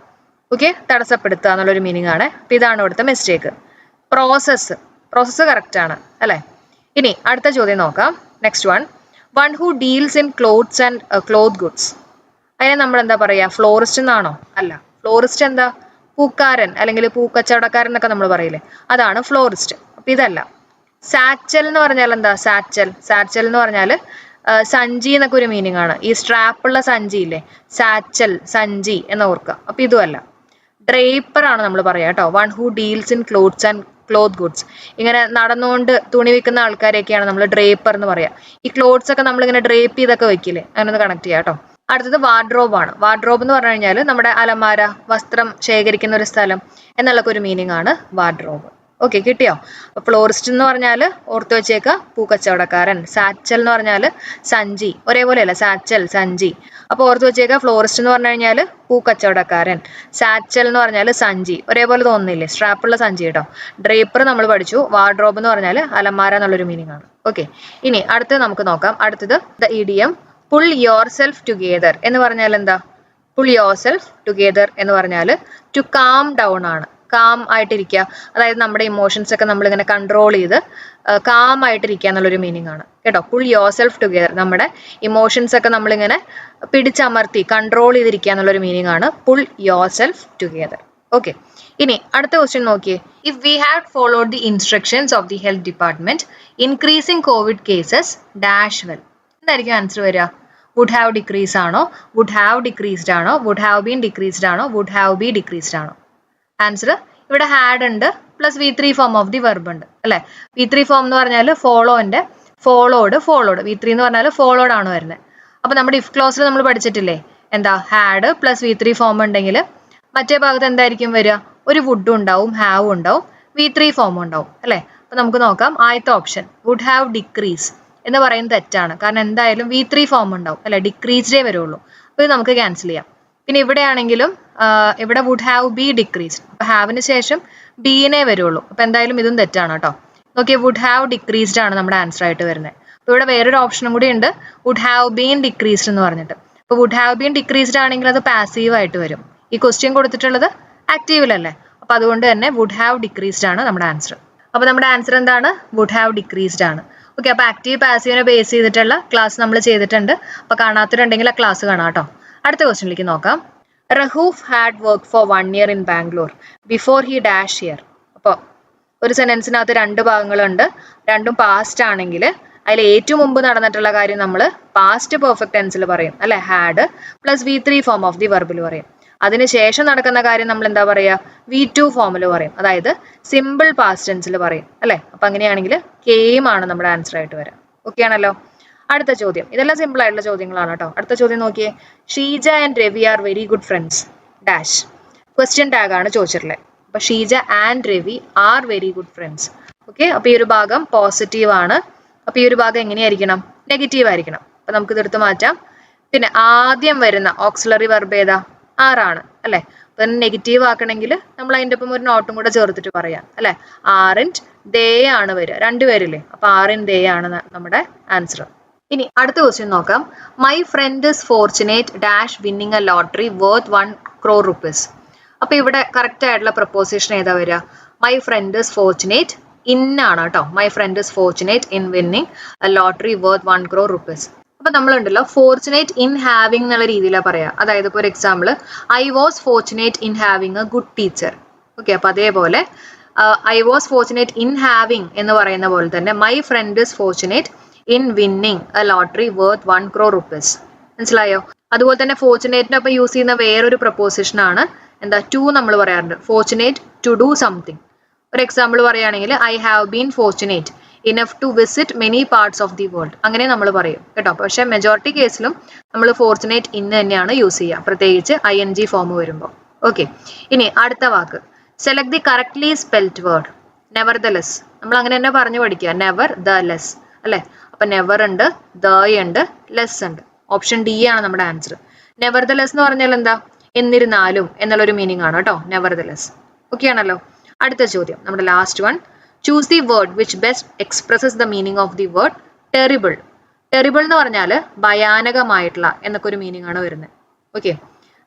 ഓക്കെ, തടസ്സപ്പെടുത്തുക എന്നുള്ളൊരു മീനിങ് ആണ്. അപ്പൊ ഇതാണ് ഇവിടുത്തെ മിസ്റ്റേക്ക്. പ്രോസസ്സ്, പ്രോസസ്സ് കറക്റ്റ് ആണ് അല്ലെ. ഇനി അടുത്ത ചോദ്യം നോക്കാം. Next one who deals in clothes and cloth goods, അതിനെ നമ്മൾ എന്താ പറയാ? ഫ്ലോറിസ്റ്റ് എന്നാണോ? അല്ല, ഫ്ലോറിസ്റ്റ് എന്താ? പൂക്കാരൻ അല്ലെങ്കിൽ പൂക്കച്ചവടക്കാരൻ എന്നൊക്കെ നമ്മൾ പറയില്ലേ, അതാണ് ഫ്ലോറിസ്റ്റ്. അപ്പൊ ഇതല്ല. സാച്ചൽ എന്ന് പറഞ്ഞാൽ എന്താ? സാച്ചൽ, സാച്ചൽ എന്ന് പറഞ്ഞാൽ സഞ്ചി എന്നൊക്കെ ഒരു മീനിങ് ആണ്. ഈ സ്ട്രാപ്പുള്ള സഞ്ചി ഇല്ലേ, സാച്ചൽ, സഞ്ചി എന്ന് ഓർക്കുക. അപ്പൊ ഇതുമല്ല. ഡ്രേപ്പർ ആണ് നമ്മൾ പറയാം കേട്ടോ. One who deals in clothes and cloth goods, ഇങ്ങനെ നടന്നുകൊണ്ട് തുണി വിൽക്കുന്ന ആൾക്കാരെയൊക്കെയാണ് നമ്മൾ ഡ്രേപ്പർ എന്ന് പറയാം. ഈ ക്ലോത്ത്സ് ഒക്കെ നമ്മൾ ഇങ്ങനെ ഡ്രേപ്പ് ചെയ്തൊക്കെ വെക്കില്ലേ, അങ്ങനെ ഒന്ന് കണക്ട് ചെയ്യാം കേട്ടോ. അടുത്തത് വാർഡ്രോബ് ആണ്. വാർഡ്രോബ് എന്ന് പറഞ്ഞു കഴിഞ്ഞാൽ നമ്മുടെ അലമാര, വസ്ത്രം ശേഖരിക്കുന്ന ഒരു സ്ഥലം എന്നുള്ളൊക്കെ ഒരു മീനിങ് ആണ് വാർഡ്രോബ്. ഓക്കെ, കിട്ടിയോ? അപ്പൊ ഫ്ലോറിസ്റ്റ് എന്ന് പറഞ്ഞാൽ ഓർത്ത് വെച്ചേക്ക, പൂക്കച്ചവടക്കാരൻ. സാച്ചൽ എന്ന് പറഞ്ഞാൽ സഞ്ചി, ഒരേപോലെ അല്ല, സാച്ചൽ സഞ്ചി. അപ്പൊ ഓർത്ത് വെച്ചേക്ക, ഫ്ലോറിസ്റ്റ് എന്ന് പറഞ്ഞു കഴിഞ്ഞാൽ പൂക്കച്ചവടക്കാരൻ, സാച്ചൽ എന്ന് പറഞ്ഞാൽ സഞ്ചി, ഒരേപോലെ തോന്നുന്നില്ലേ, സ്ട്രാപ്പുള്ള സഞ്ചി കേട്ടോ. ഡ്രേപ്പർ നമ്മൾ പഠിച്ചു, വാർഡ്രോബ് എന്ന് പറഞ്ഞാൽ അലമാര എന്നുള്ളൊരു മീനിങ് ആണ്. ഓക്കെ, ഇനി അടുത്തത് നമുക്ക് നോക്കാം. അടുത്തത് the idiom pull your self together എന്ന് പറഞ്ഞാൽ എന്താ? പുൾ യോർ സെൽഫ് ടുഗെദർ എന്ന് പറഞ്ഞാൽ ടു കാം ഡൗൺ ആണ്, കാം ആയിട്ടിരിക്കുക. അതായത് നമ്മുടെ ഇമോഷൻസ് ഒക്കെ നമ്മളിങ്ങനെ കൺട്രോൾ ചെയ്ത് കാം ആയിട്ടിരിക്കുക എന്നുള്ളൊരു മീനിങ് ആണ് കേട്ടോ. പുൾ യോർ സെൽഫ് ടുഗെദർ, നമ്മുടെ ഇമോഷൻസ് ഒക്കെ നമ്മളിങ്ങനെ പിടിച്ചമർത്തി കൺട്രോൾ ചെയ്തിരിക്കുക എന്നുള്ളൊരു മീനിങ് ആണ് pull your self together. Okay, ഇനി അടുത്ത ക്വസ്റ്റ്യൻ നോക്കിയേ. If we had followed the instructions of the health department increasing Covid cases dash well, എന്തായിരിക്കും ആൻസർ വരിക? വുഡ് ഹാവ് ഡിക്രീസ് ആണോ, വുഡ് ഹാവ് ഡിക്രീസ്ഡ് ആണോ, വുഡ് ഹാവ് ബീൻ ഡിക്രീസ്ഡ് ആണോ, would have be decreased ആണോ? Answer ഇവിടെ had ഉണ്ട് plus V3 form of the verb ഉണ്ട് അല്ലെ. V3 ഫോം എന്ന് പറഞ്ഞാൽ ഫോളോന്റെ ഫോളോഡ്, V3 എന്ന് പറഞ്ഞാൽ ഫോളോഡ് ആണ് വരുന്നത്. അപ്പൊ നമ്മുടെ ഇഫ് ക്ലോസിൽ നമ്മൾ പഠിച്ചിട്ടില്ലേ, എന്താ? ഹാഡ് പ്ലസ് V3 ഫോം ഉണ്ടെങ്കിൽ മറ്റേ ഭാഗത്ത് എന്തായിരിക്കും വരിക? ഒരു വുഡ് ഉണ്ടാവും, ഹാവ് ഉണ്ടാവും, V3 ഫോം ഉണ്ടാവും അല്ലെ. അപ്പൊ നമുക്ക് നോക്കാം. ആദ്യത്തെ ഓപ്ഷൻ വുഡ് ഹാവ് ഡിക്രീസ് എന്ന് പറയുന്നത് തെറ്റാണ്. കാരണം എന്തായാലും V3 ഫോം ഉണ്ടാവും അല്ലെ, ഡിക്രീസ്ഡേ വരുള്ളൂ. അപ്പൊ ഇത് നമുക്ക് ക്യാൻസൽ ചെയ്യാം. പിന്നെ ഇവിടെ ആണെങ്കിലും ഇവിടെ വുഡ് ഹാവ് ബി ഡിക്രീസ്ഡ്, അപ്പൊ ഹാവിന് ശേഷം ബീനെ വരുള്ളൂ. അപ്പൊ എന്തായാലും ഇതും തെറ്റാണ് കേട്ടോ. നോക്കിയേ, വുഡ് ഹാവ് ഡിക്രീസ്ഡ് ആണ് നമ്മുടെ ആൻസർ ആയിട്ട് വരുന്നത്. അപ്പൊ ഇവിടെ വേറൊരു ഓപ്ഷനും കൂടി ഉണ്ട്, വുഡ് ഹാവ് ബീൻ ഡിക്രീസ്ഡ് എന്ന് പറഞ്ഞിട്ട്. അപ്പൊ വുഡ് ഹാവ് ബീൻ ഡിക്രീസ്ഡ് ആണെങ്കിൽ അത് പാസീവ് ആയിട്ട് വരും. ഈ ക്വസ്റ്റ്യൻ കൊടുത്തിട്ടുള്ളത് ആക്റ്റീവിലല്ലേ, അപ്പൊ അതുകൊണ്ട് തന്നെ വുഡ് ഹാവ് ഡിക്രീസ്ഡ് ആണ് നമ്മുടെ ആൻസർ. അപ്പൊ നമ്മുടെ ആൻസർ എന്താണ്? വുഡ് ഹാവ് ഡിക്രീസ്ഡ് ആണ്. ഓക്കെ, അപ്പൊ ആക്റ്റീവ് പാസീവിനെ ബേസ് ചെയ്തിട്ടുള്ള ക്ലാസ് നമ്മൾ ചെയ്തിട്ടുണ്ട്. അപ്പൊ കാണാത്തവരുണ്ടെങ്കിൽ ആ ക്ലാസ് കാണാം കേട്ടോ. അടുത്ത ക്വസ്റ്റ്യനിലേക്ക് നോക്കാം. Rahoof hard work for 1 year in Bangalore before he dash year. അപ്പോൾ ഒരു സെന്റൻസിനകത്ത് 2 ഭാഗങ്ങളുണ്ട്, രണ്ടും പാസ്റ്റ് ആണെങ്കിൽ അതിൽ ഏറ്റവും മുമ്പ് നടന്നിട്ടുള്ള കാര്യം നമ്മൾ പാസ്റ്റ് പെർഫെക്റ്റ് ടെൻസിൽ പറയും അല്ലെ, had plus V3 form of the വെർബിൽ പറയും. അതിനുശേഷം നടക്കുന്ന കാര്യം നമ്മൾ എന്താ പറയുക, V2 ഫോമിൽ പറയും, അതായത് സിമ്പിൾ പാസ്റ്റ് ടെൻസിൽ പറയും അല്ലെ. അപ്പൊ അങ്ങനെയാണെങ്കിൽ കെയും ആണ് നമ്മുടെ ആൻസർ ആയിട്ട് വരാം. ഓക്കെ ആണല്ലോ. അടുത്ത ചോദ്യം, ഇതെല്ലാം സിമ്പിൾ ആയിട്ടുള്ള ചോദ്യങ്ങളാണ് കേട്ടോ. അടുത്ത ചോദ്യം നോക്കിയേ. Sheeja and Ravi are very good friends dash. Question tag ആണ് ചോദിച്ചിട്ടുള്ളത്. അപ്പൊ Sheeja and Ravi are very good friends. Okay, അപ്പൊ ഈ ഒരു ഭാഗം പോസിറ്റീവ് ആണ്. അപ്പൊ ഈ ഒരു ഭാഗം എങ്ങനെയായിരിക്കണം, നെഗറ്റീവ് ആയിരിക്കണം. അപ്പൊ നമുക്ക് ഇതെടുത്ത് മാറ്റാം. പിന്നെ ആദ്യം വരുന്ന ഓക്സിലറി വെർബ് ഏതാ, ആറാണ് അല്ലെ. അപ്പൊ നെഗറ്റീവ് ആക്കണമെങ്കിൽ നമ്മൾ അതിൻ്റെ ഒപ്പം ഒരു നോട്ടും കൂടെ ചേർത്തിട്ട് പറയാം അല്ലെ. ആറിൻറ്റ് ദേ ആണ് വരിക, രണ്ടുപേരില്ലേ. അപ്പൊ ആറിൻ ദേ ആണ് നമ്മുടെ ആൻസർ. ഇനി അടുത്ത ക്വസ്റ്റ്യൻ നോക്കാം. My friend is fortunate dash winning A lottery worth 1 crore rupees. അപ്പൊ ഇവിടെ കറക്റ്റ് ആയിട്ടുള്ള പ്രപ്പോസിഷൻ ഏതാ വരിക, my friend is fortunate in ആണ് കേട്ടോ. My friend is fortunate in winning A lottery worth 1 crore rupees. അപ്പൊ നമ്മളുണ്ടല്ലോ ഫോർച്ചുനേറ്റ് ഇൻ ഹാവിംഗ് എന്നുള്ള രീതിയിലാണ് പറയാ. അതായത് ഇപ്പോൾ ഒരു example, I was fortunate in having A good teacher. Okay, അപ്പൊ അതേപോലെ I was fortunate in having എന്ന് പറയുന്ന പോലെ തന്നെ my friend is fortunate in winning A lottery worth 1 crore rupees. മനസ്സിലായോ? അതുപോലെ തന്നെ ഫോർച്ചുനേറ്റിനൊപ്പം യൂസ് ചെയ്യുന്ന വേറൊരു പ്രപ്പോസിഷൻ ആണ് എന്താ, ടു നമ്മൾ പറയാറുണ്ട്. Fortunate to do something. ഒരു എക്സാമ്പിൾ പറയുകയാണെങ്കിൽ I have been fortunate enough to visit many parts of the world. അങ്ങനെ നമ്മൾ പറയും കേട്ടോ. പക്ഷെ മെജോറിറ്റി കേസിലും നമ്മൾ ഫോർച്ചുനേറ്റ് ഇന്ന് തന്നെയാണ് യൂസ് ചെയ്യുക, പ്രത്യേകിച്ച് ING ഫോം വരുമ്പോൾ. ഓക്കെ, ഇനി അടുത്ത വാക്ക്. Select the correctly spelled word. Nevertheless. നമ്മൾ അങ്ങനെ തന്നെ പറഞ്ഞു പഠിക്കുക, നെവർ ദ ലെസ് അല്ലെ. അപ്പൊ നെവർ ഉണ്ട്, ദ ഉണ്ട്, ലെസ് ഉണ്ട്. ഓപ്ഷൻ ഡി ആണ് നമ്മുടെ ആൻസർ. നെവർ ദ ലെസ് എന്ന് പറഞ്ഞാൽ എന്താ, എന്നിരുന്നാലും എന്നുള്ളൊരു മീനിങ് ആണ് കേട്ടോ, നെവർ ദ ലെസ്. ഓക്കെ ആണല്ലോ. അടുത്ത ചോദ്യം, നമ്മുടെ last one. Choose the word which best expresses the meaning of the word terrible. Terrible എന്ന് പറഞ്ഞാൽ ഭയാനകമായിട്ടുള്ള എന്നൊക്കെ ഒരു മീനിങ് ആണ് വരുന്നത്. ഓക്കെ,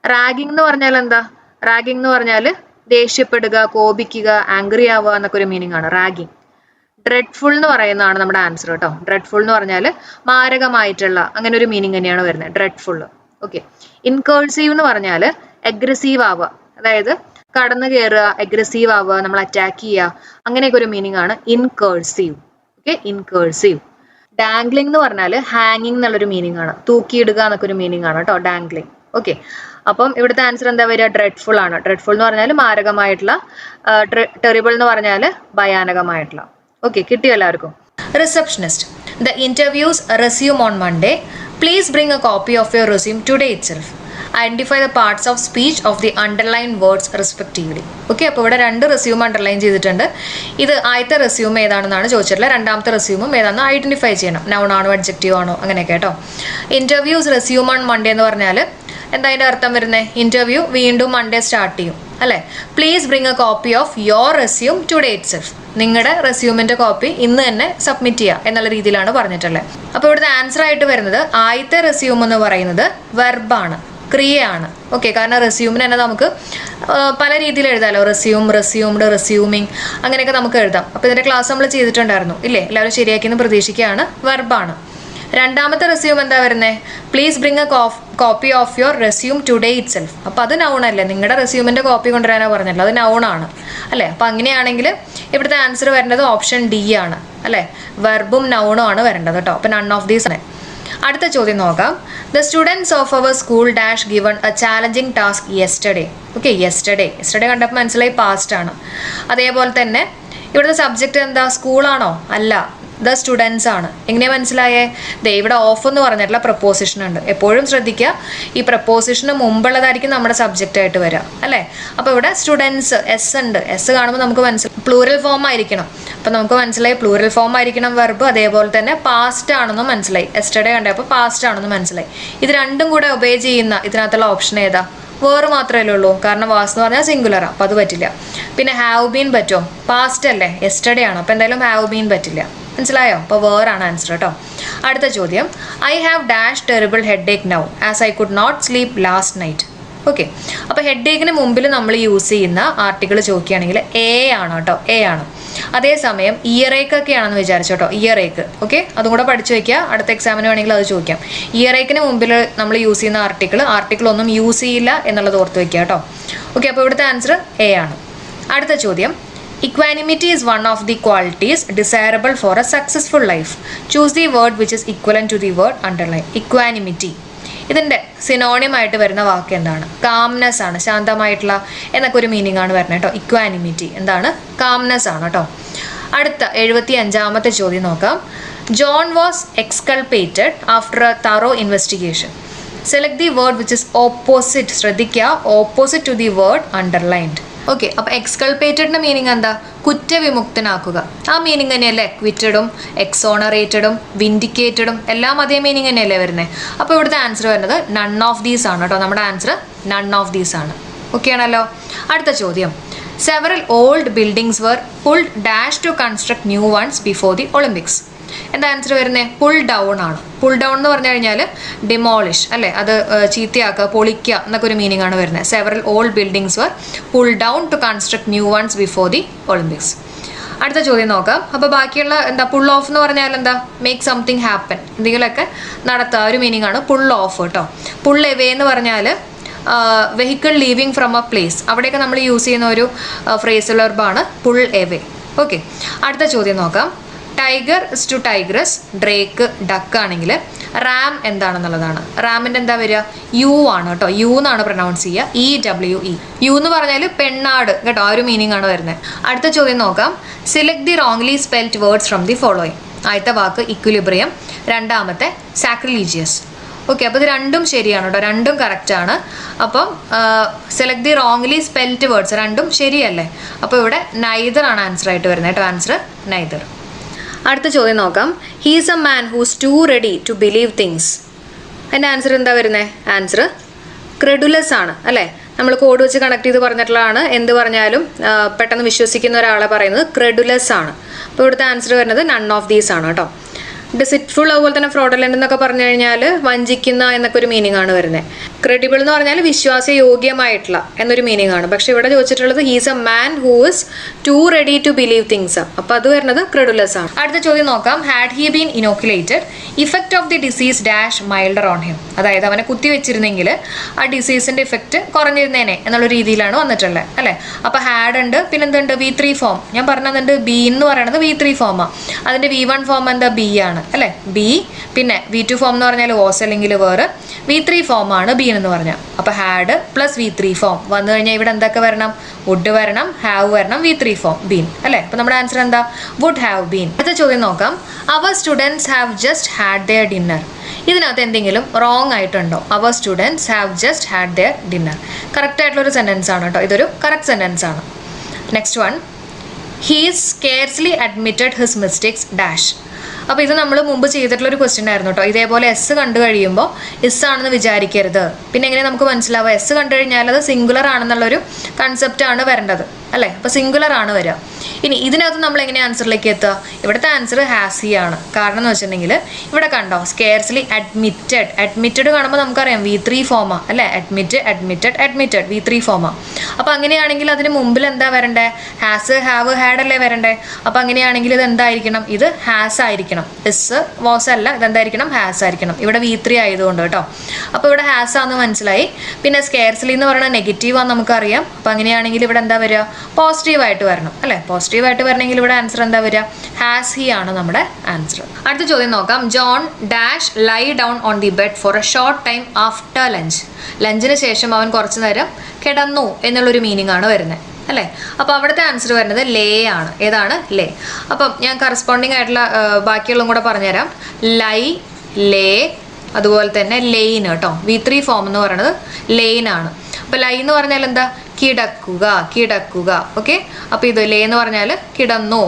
റാഗിങ് എന്ന് പറഞ്ഞാൽ എന്താ, റാഗിങ് എന്ന് പറഞ്ഞാൽ ദേഷ്യപ്പെടുക, കോപിക്കുക, ആംഗ്രി ആവുക എന്നൊക്കെ ഒരു മീനിങ് ആണ് റാഗിങ്. ഡ്രെഡ്ഫുൾ എന്ന് പറയുന്നതാണ് നമ്മുടെ ആൻസർ കേട്ടോ. ഡ്രെഡ്ഫുൾ എന്ന് പറഞ്ഞാൽ മാരകമായിട്ടുള്ള അങ്ങനെ ഒരു മീനിങ് തന്നെയാണ് വരുന്നത്, ഡ്രെഡ്ഫുൾ. ഓക്കെ, ഇൻകേഴ്സീവ് എന്ന് പറഞ്ഞാൽ അഗ്രസീവ് ആവുക, അതായത് കടന്നു കയറുക, അഗ്രസീവ് ആവുക, നമ്മൾ അറ്റാക്ക് ചെയ്യുക, അങ്ങനെയൊക്കെ ഒരു മീനിങ് ആണ് ഇൻകേഴ്സീവ്. ഓക്കെ, ഇൻകേഴ്സീവ്. ഡാംഗ്ലിംഗ് എന്ന് പറഞ്ഞാൽ ഹാങ്ങിങ് എന്നുള്ളൊരു മീനിങ് ആണ്, തൂക്കിയിടുക എന്നൊക്കെ ഒരു മീനിങ് ആണ് കേട്ടോ, ഡാംഗ്ലിംഗ്. ഓക്കെ, അപ്പം ഇവിടുത്തെ ആൻസർ എന്താ വരിക, ഡ്രെഡ്ഫുൾ ആണ്. ഡ്രെഡ്ഫുൾ എന്ന് പറഞ്ഞാൽ മാരകമായിട്ടുള്ള, ടെറിബിൾ എന്ന് പറഞ്ഞാൽ ഭയാനകമായിട്ടുള്ള. ഓക്കെ, കിട്ടിയോ എല്ലാവർക്കും? Receptionist. The interviews resume on Monday. Please bring A copy of your resume today itself. Identify the parts of speech of the underline words respectively. Okay, അപ്പോൾ ഇവിടെ 2 റെസ്യൂം അണ്ടർലൈൻ ചെയ്തിട്ടുണ്ട്. ഇത് ആദ്യത്തെ റെസ്യൂം ഏതാണെന്നാണ് ചോദിച്ചിട്ടുള്ളത്. രണ്ടാമത്തെ റെസ്യൂമും ഏതാണെന്ന് ഐഡന്റിഫൈ ചെയ്യണം, നൗൺ ആണോ അഡ്ജക്റ്റീവ് ആണോ അങ്ങനെയൊക്കെ കേട്ടോ. ഇന്റർവ്യൂസ് റെസ്യൂം ഓൺ മൺഡേ എന്ന് പറഞ്ഞാൽ എന്താ അതിൻ്റെ അർത്ഥം വരുന്നത്, ഇന്റർവ്യൂ വീണ്ടും മൺഡേ സ്റ്റാർട്ട് ചെയ്യും അല്ലേ. Please bring A copy of your resume today itself. നിങ്ങളുടെ റെസ്യൂമിന്റെ കോപ്പി ഇന്ന് തന്നെ സബ്മിറ്റ് ചെയ്യുക എന്നുള്ള രീതിയിലാണ് പറഞ്ഞിട്ടുള്ളത്. അപ്പോൾ ഇവിടുത്തെ ആൻസർ ആയിട്ട് വരുന്നത് ആദ്യത്തെ റെസ്യൂം എന്ന് പറയുന്നത് വെർബാണ്, ക്രിയയാണ്. ഓക്കെ, കാരണം റെസ്യൂമിന് തന്നെ നമുക്ക് പല രീതിയിൽ എഴുതാമല്ലോ, റെസ്യൂം, റെസ്യൂംഡ്, റെസ്യൂമിങ്, അങ്ങനെയൊക്കെ നമുക്ക് എഴുതാം. അപ്പോൾ ഇതിന്റെ ക്ലാസ് നമ്മൾ ചെയ്തിട്ടുണ്ടായിരുന്നു ഇല്ലേ, എല്ലാവരും ശരിയാക്കിയെന്ന് പ്രതീക്ഷിക്കുകയാണ്. വെർബാണ്. രണ്ടാമത്തെ റെസ്യൂം എന്താ വരുന്നത്, please bring A copy of your resume today itself. അപ്പോൾ അത് നൗൺ അല്ലേ, നിങ്ങളുടെ റെസ്യൂമിന്റെ കോപ്പി കൊണ്ടുവരാനാണ് പറഞ്ഞിട്ടുള്ളത്, അത് നൗൺ ആണ് അല്ലേ. അപ്പോൾ അങ്ങനെയാണെങ്കിൽ ഇവിടുത്തെ ആൻസർ വരേണ്ടത് ഓപ്ഷൻ ഡി ആണ് അല്ലേ, വെർബും നൗണും ആണ് വരേണ്ടത് കേട്ടോ. അപ്പോൾ നൺ ഓഫ് ദീസ് ആണ്. അടുത്ത ചോദ്യം നോക്കാം. The students of our school dash given a challenging task yesterday. Okay, yesterday കണ്ടപ്പോൾ മനസ്സിലായി പാസ്റ്റ് ആണ്. അതേപോലെ തന്നെ ഇവിടുത്തെ സബ്ജക്റ്റ് എന്താ, സ്കൂളാണോ? അല്ല, ദ സ്റ്റുഡൻസ് ആണ്. എങ്ങനെയാ മനസ്സിലായേ? ദേ ഇവിടെ ഓഫ് എന്ന് പറഞ്ഞിട്ടുള്ള പ്രപ്പോസിഷൻ ഉണ്ട്. എപ്പോഴും ശ്രദ്ധിക്കുക, ഈ പ്രപ്പോസിഷന് മുമ്പുള്ളതായിരിക്കും നമ്മുടെ സബ്ജക്റ്റ് ആയിട്ട് വരിക അല്ലേ. അപ്പോൾ ഇവിടെ സ്റ്റുഡൻസ്, എസ് ഉണ്ട്. എസ് കാണുമ്പോൾ നമുക്ക് മനസ്സിലായി പ്ലൂറൽ ഫോം ആയിരിക്കണം. അപ്പം നമുക്ക് മനസ്സിലായി പ്ലൂറൽ ഫോം ആയിരിക്കണം വെർബ്. അതേപോലെ തന്നെ പാസ്റ്റ് ആണെന്നും മനസ്സിലായി. എസ്റ്റർഡേ കണ്ടപ്പോൾ പാസ്റ്റ് ആണെന്നും മനസ്സിലായി. ഇത് രണ്ടും കൂടെ ഒബേ ചെയ്യുന്ന ഇതിനകത്തുള്ള ഓപ്ഷൻ ഏതാ? വേറെ മാത്രമല്ലേ ഉള്ളൂ, കാരണം വാസ് എന്ന് പറഞ്ഞാൽ സിംഗുലറാണ്, അപ്പോൾ അത് പറ്റില്ല. പിന്നെ ഹാവ് ബീൻ പറ്റുമോ? പാസ്റ്റ് അല്ലേ, എസ്റ്റർഡേ ആണ്, അപ്പോൾ എന്തായാലും ഹാവ് ബീൻ പറ്റില്ല. മനസ്സിലായോ? അപ്പോൾ വേറാണ് ആൻസർ കേട്ടോ. അടുത്ത ചോദ്യം. I have dash terrible headache now as I could not sleep last night. Okay, അപ്പോൾ ഹെഡ് ഏക്കിന് മുമ്പിൽ നമ്മൾ യൂസ് ചെയ്യുന്ന ആർട്ടിക്കിൾ ചോദിക്കുകയാണെങ്കിൽ എ ആണ് കേട്ടോ, എ ആണ്. അതേസമയം ഇയർ ഏക്ക് ഒക്കെ ആണെന്ന് വിചാരിച്ചു കേട്ടോ, ഇയർ ഏക്ക്. ഓക്കെ, അതും കൂടെ പഠിച്ചു വയ്ക്കുക, അടുത്ത എക്സാമിന് വേണമെങ്കിൽ അത് ചോദിക്കാം. ഇയർ ഏക്കിന് മുമ്പിൽ നമ്മൾ യൂസ് ചെയ്യുന്ന ആർട്ടിക്കിൾ ഒന്നും യൂസ് ചെയ്യില്ല എന്നുള്ളത് ഓർത്ത് വയ്ക്കുക കേട്ടോ. ഓക്കെ, അപ്പോൾ ഇവിടുത്തെ ആൻസർ എ ആണ്. അടുത്ത ചോദ്യം. Equanimity is one of the qualities desirable for a successful life. Choose the word which is equivalent to the word underline. Equanimity. ഇതിൻ്റെ സിനോണിം ആയിട്ട് വരുന്ന വാക്ക് എന്താണ്? കാംനെസ് ആണ്, ശാന്തമായിട്ടുള്ള എന്നൊക്കെ ഒരു മീനിങ് ആണ് വരുന്നത് കേട്ടോ. ഇക്വാനിമിറ്റി എന്താണ്? കാംനെസ് ആണ് കേട്ടോ. അടുത്ത 75ാമത്തെ ചോദ്യം നോക്കാം. John was exculpated after a thorough investigation. Select the word which is opposite. ശ്രദ്ധിക്കുക, opposite to the word underlined. Okay, അപ്പോൾ എക്സ്കൾപേറ്റഡിൻ്റെ മീനിങ് എന്താ? കുറ്റവിമുക്തനാക്കുക. ആ മീനിങ് തന്നെയല്ലേ ക്വിറ്റഡും എക്സോണറേറ്റഡും വിൻഡിക്കേറ്റഡും എല്ലാം അതേ മീനിങ് തന്നെയല്ലേ വരുന്നത്. അപ്പോൾ ഇവിടുത്തെ ആൻസർ വരുന്നത് നൺ ഓഫ് ദീസ് ആണ് കേട്ടോ. നമ്മുടെ ആൻസർ നൺ ഓഫ് ദീസ് ആണ്. ഓക്കെ ആണല്ലോ. അടുത്ത ചോദ്യം. Several old buildings were pulled dash to construct new ones before the Olympics. എന്താ ആൻസർ വരുന്നത്? പുൾ ഡൗൺ ആണ്. പുൾ ഡൗൺ എന്ന് പറഞ്ഞു കഴിഞ്ഞാൽ ഡിമോളിഷ് അല്ലേ, അത് ചീത്തയാക്കുക, പൊളിക്കുക എന്നൊക്കെ ഒരു മീനിങ് ആണ് വരുന്നത്. Several old buildings were pull down to construct new ones before the Olympics. അടുത്ത ചോദ്യം നോക്കാം. അപ്പോൾ ബാക്കിയുള്ള എന്താ? പുൾ ഓഫ് എന്ന് പറഞ്ഞാൽ എന്താ? മേക്ക് സംതിങ് ഹാപ്പൻ, എന്തെങ്കിലുമൊക്കെ നടത്തുക, ഒരു മീനിങ് ആണ് പുൾ ഓഫ് കേട്ടോ. പുൾ എവേ എന്ന് പറഞ്ഞാൽ vehicle leaving from a place, അവിടെയൊക്കെ നമ്മൾ യൂസ് ചെയ്യുന്ന ഒരു ഫ്രേസൽ വെർബാണ് പുൾ എവേ. ഓക്കെ, അടുത്ത ചോദ്യം നോക്കാം. Tiger is to tigress, drake duck ആണെങ്കിൽ റാം എന്താണെന്നുള്ളതാണ്. റാമിൻ്റെ എന്താ വരിക? യു ആണ് കേട്ടോ. യു എന്നാണ് പ്രൊനൗൺസ് ചെയ്യുക. EWE. യു എന്ന് പറഞ്ഞാൽ പെണ്ണാട് കേട്ടോ, ആ ഒരു മീനിങ് ആണ് വരുന്നത്. അടുത്ത ചോദ്യം നോക്കാം. Select the wrongly spelled words from the following. ആദ്യത്തെ വാക്ക് ഇക്വിലിബ്രിയം, രണ്ടാമത്തെ സാക്രിലീജിയസ്. ഓക്കെ, അപ്പോൾ ഇത് രണ്ടും ശരിയാണ് കേട്ടോ, രണ്ടും കറക്റ്റാണ്. അപ്പം select the wrongly spelled words രണ്ടും ശരിയല്ലേ. അപ്പോൾ ഇവിടെ നൈദർ ആണ് ആൻസർ ആയിട്ട് വരുന്നത് കേട്ടോ. Answer neither. അടുത്ത ചോദ്യം നോക്കാം. He's a man who's too ready to believe things. അതിൻ്റെ ആൻസർ എന്താ വരുന്നത്? ആൻസർ ക്രെഡുലസ് ആണ് അല്ലേ. നമ്മൾ കോഡ് വെച്ച് കണക്ട് ചെയ്ത് പറഞ്ഞിട്ടുള്ളതാണ്. എന്ത് പറഞ്ഞാലും പെട്ടെന്ന് വിശ്വസിക്കുന്ന ഒരാളെ പറയുന്നത് ക്രെഡുലസ് ആണ്. അപ്പോൾ ഇവിടുത്തെ ആൻസർ വരുന്നത് നൺ ഓഫ് ദീസ് ആണ് കേട്ടോ. ഡിസിറ്റ്ഫുൾ അതുപോലെ തന്നെ ഫ്രോഡലൻ്റ് എന്നൊക്കെ പറഞ്ഞു കഴിഞ്ഞാൽ വഞ്ചിക്കുന്ന എന്നൊക്കെ ഒരു മീനിങ് ആണ് വരുന്നത്. ക്രെഡിബിൾ എന്ന് പറഞ്ഞാൽ വിശ്വാസയോഗ്യമായിട്ടുള്ള എന്നൊരു മീനിങ് ആണ്. പക്ഷെ ഇവിടെ ചോദിച്ചിട്ടുള്ളത് he's a man who is too ready to believe things. അപ്പോൾ അത് വരുന്നത് ക്രെഡുലസ് ആണ്. അടുത്ത ചോദ്യം നോക്കാം. Had he been inoculated, effect of the disease dash milder on him. അതായത് അവനെ കുത്തിവെച്ചിരുന്നെങ്കിൽ ആ ഡിസീസിന്റെ ഇഫക്റ്റ് കുറഞ്ഞിരുന്നേനെ എന്നുള്ള രീതിയിലാണ് വന്നിട്ടുള്ളത് അല്ലേ. അപ്പോൾ ഹാഡ് ഉണ്ട്, പിന്നെ എന്തുണ്ട്? V3 form. ഞാൻ പറഞ്ഞതുണ്ട് ബി എന്ന് പറയുന്നത് V3 ഫോമാണ്. അതിന്റെ V1 ഫോം എന്താ? ബി ആണ് അല്ലേ, ബി. പിന്നെ V2 ഫോം എന്ന് പറഞ്ഞാൽ ഓസ് അല്ലെങ്കിൽ വേറെ. V3 ഫോം ആണ് ബീൻ എന്ന് പറഞ്ഞാൽ. അപ്പോൾ ഹാഡ് പ്ലസ് V3 ഫോം വന്നു കഴിഞ്ഞാൽ ഇവിടെ എന്തൊക്കെ വരണം? വുഡ് വരണം, ഹാവ് വരണം, V3 ഫോം ബീൻ അല്ലേ. അപ്പോൾ നമ്മുടെ ആൻസർ എന്താ? Would have been. അടുത്ത ചോദ്യം നോക്കാം. Our students have just had their dinner. ഇതിനകത്ത് എന്തെങ്കിലും റോങ് ആയിട്ടുണ്ടോ? Our students have just had their dinner correct ആയിട്ടുള്ളൊരു സെൻറ്റൻസ് ആണ് കേട്ടോ. ഇതൊരു കറക്റ്റ് സെൻറ്റൻസ് ആണ്. Next one. He is scarcely admitted his mistakes dash. അപ്പോൾ ഇത് നമ്മൾ മുമ്പ് ചെയ്തിട്ടുള്ള ഒരു ക്വസ്റ്റ്യൻ ആയിരുന്നു കേട്ടോ. ഇതേപോലെ എസ് കണ്ടു കഴിയുമ്പോൾ എസ് ആണെന്ന് വിചാരിക്കരുത്. പിന്നെ എങ്ങനെ നമുക്ക് മനസ്സിലാവുക? എസ് കണ്ടു കഴിഞ്ഞാൽ അത് സിംഗുലർ ആണെന്നുള്ളൊരു കൺസെപ്റ്റ് ആണ് വരേണ്ടത് അല്ലേ. അപ്പോൾ സിംഗുലർ ആണ് വരിക. ഇനി ഇതിനകത്ത് നമ്മൾ എങ്ങനെ ആൻസറിലേക്ക് എത്തുക? ഇവിടുത്തെ ആൻസർ ഹാസ് ഹി ആണ്. കാരണം എന്ന് വെച്ചിട്ടുണ്ടെങ്കിൽ ഇവിടെ കണ്ടോ സ്കെയർസ്ലി അഡ്മിറ്റഡ്. അഡ്മിറ്റഡ് കാണുമ്പോൾ നമുക്കറിയാം V3 ഫോമാ അല്ലേ. Admitted V3 FOMAA. അപ്പോൾ അങ്ങനെയാണെങ്കിൽ അതിന് മുമ്പിൽ എന്താ വരണ്ടേ? ഹാസ്, ഹാവ്, ഹാഡ് അല്ലേ വരണ്ടേ. അപ്പോൾ അങ്ങനെയാണെങ്കിൽ ഇത് എന്തായിരിക്കണം? ഇത് ഹാസ് ആയിരിക്കണം. എസ് വാസ് അല്ല, ഇതെന്തായിരിക്കണം? ഹാസ് ആയിരിക്കണം. ഇവിടെ V3 ആയതുകൊണ്ട് കേട്ടോ. അപ്പോൾ ഇവിടെ ഹാസ് ആണെന്ന് മനസ്സിലായി. പിന്നെ സ്കെയർസ്ലി എന്ന് പറയുന്നത് നെഗറ്റീവ് ആണെന്ന് നമുക്കറിയാം. അപ്പോൾ അങ്ങനെയാണെങ്കിൽ ഇവിടെ എന്താ വരിക? പോസിറ്റീവായിട്ട് വരണം അല്ലേ. പോസിറ്റീവായിട്ട് വരണമെങ്കിൽ ഇവിടെ ആൻസർ എന്താ വരിക? ഹാസ് ഹി ആണ് നമ്മുടെ ആൻസർ. അടുത്ത ചോദ്യം നോക്കാം. John dash lie down on the bed for a short time after lunch. ലഞ്ചിന് ശേഷം അവൻ കുറച്ചു നേരം കിടന്നു എന്നുള്ളൊരു മീനിങ് ആണ് വരുന്നത് അല്ലേ. അപ്പോൾ അവിടുത്തെ ആൻസർ വരുന്നത് ലേ ആണ്. ഏതാണ്? ലേ. അപ്പം ഞാൻ കറസ്പോണ്ടിങ് ആയിട്ടുള്ള ബാക്കിയുള്ളതും കൂടെ പറഞ്ഞുതരാം. ലൈ, ലേ, അതുപോലെ തന്നെ ലെയിൻ കേട്ടോ. V3 ഫോം എന്ന് പറയുന്നത് ലെയിൻ ആണ്. അപ്പോൾ ലൈ എന്ന് പറഞ്ഞാൽ എന്താ? കിടക്കുക. ഓക്കെ, അപ്പോൾ ഇത് ലേ എന്ന് പറഞ്ഞാൽ കിടന്നു.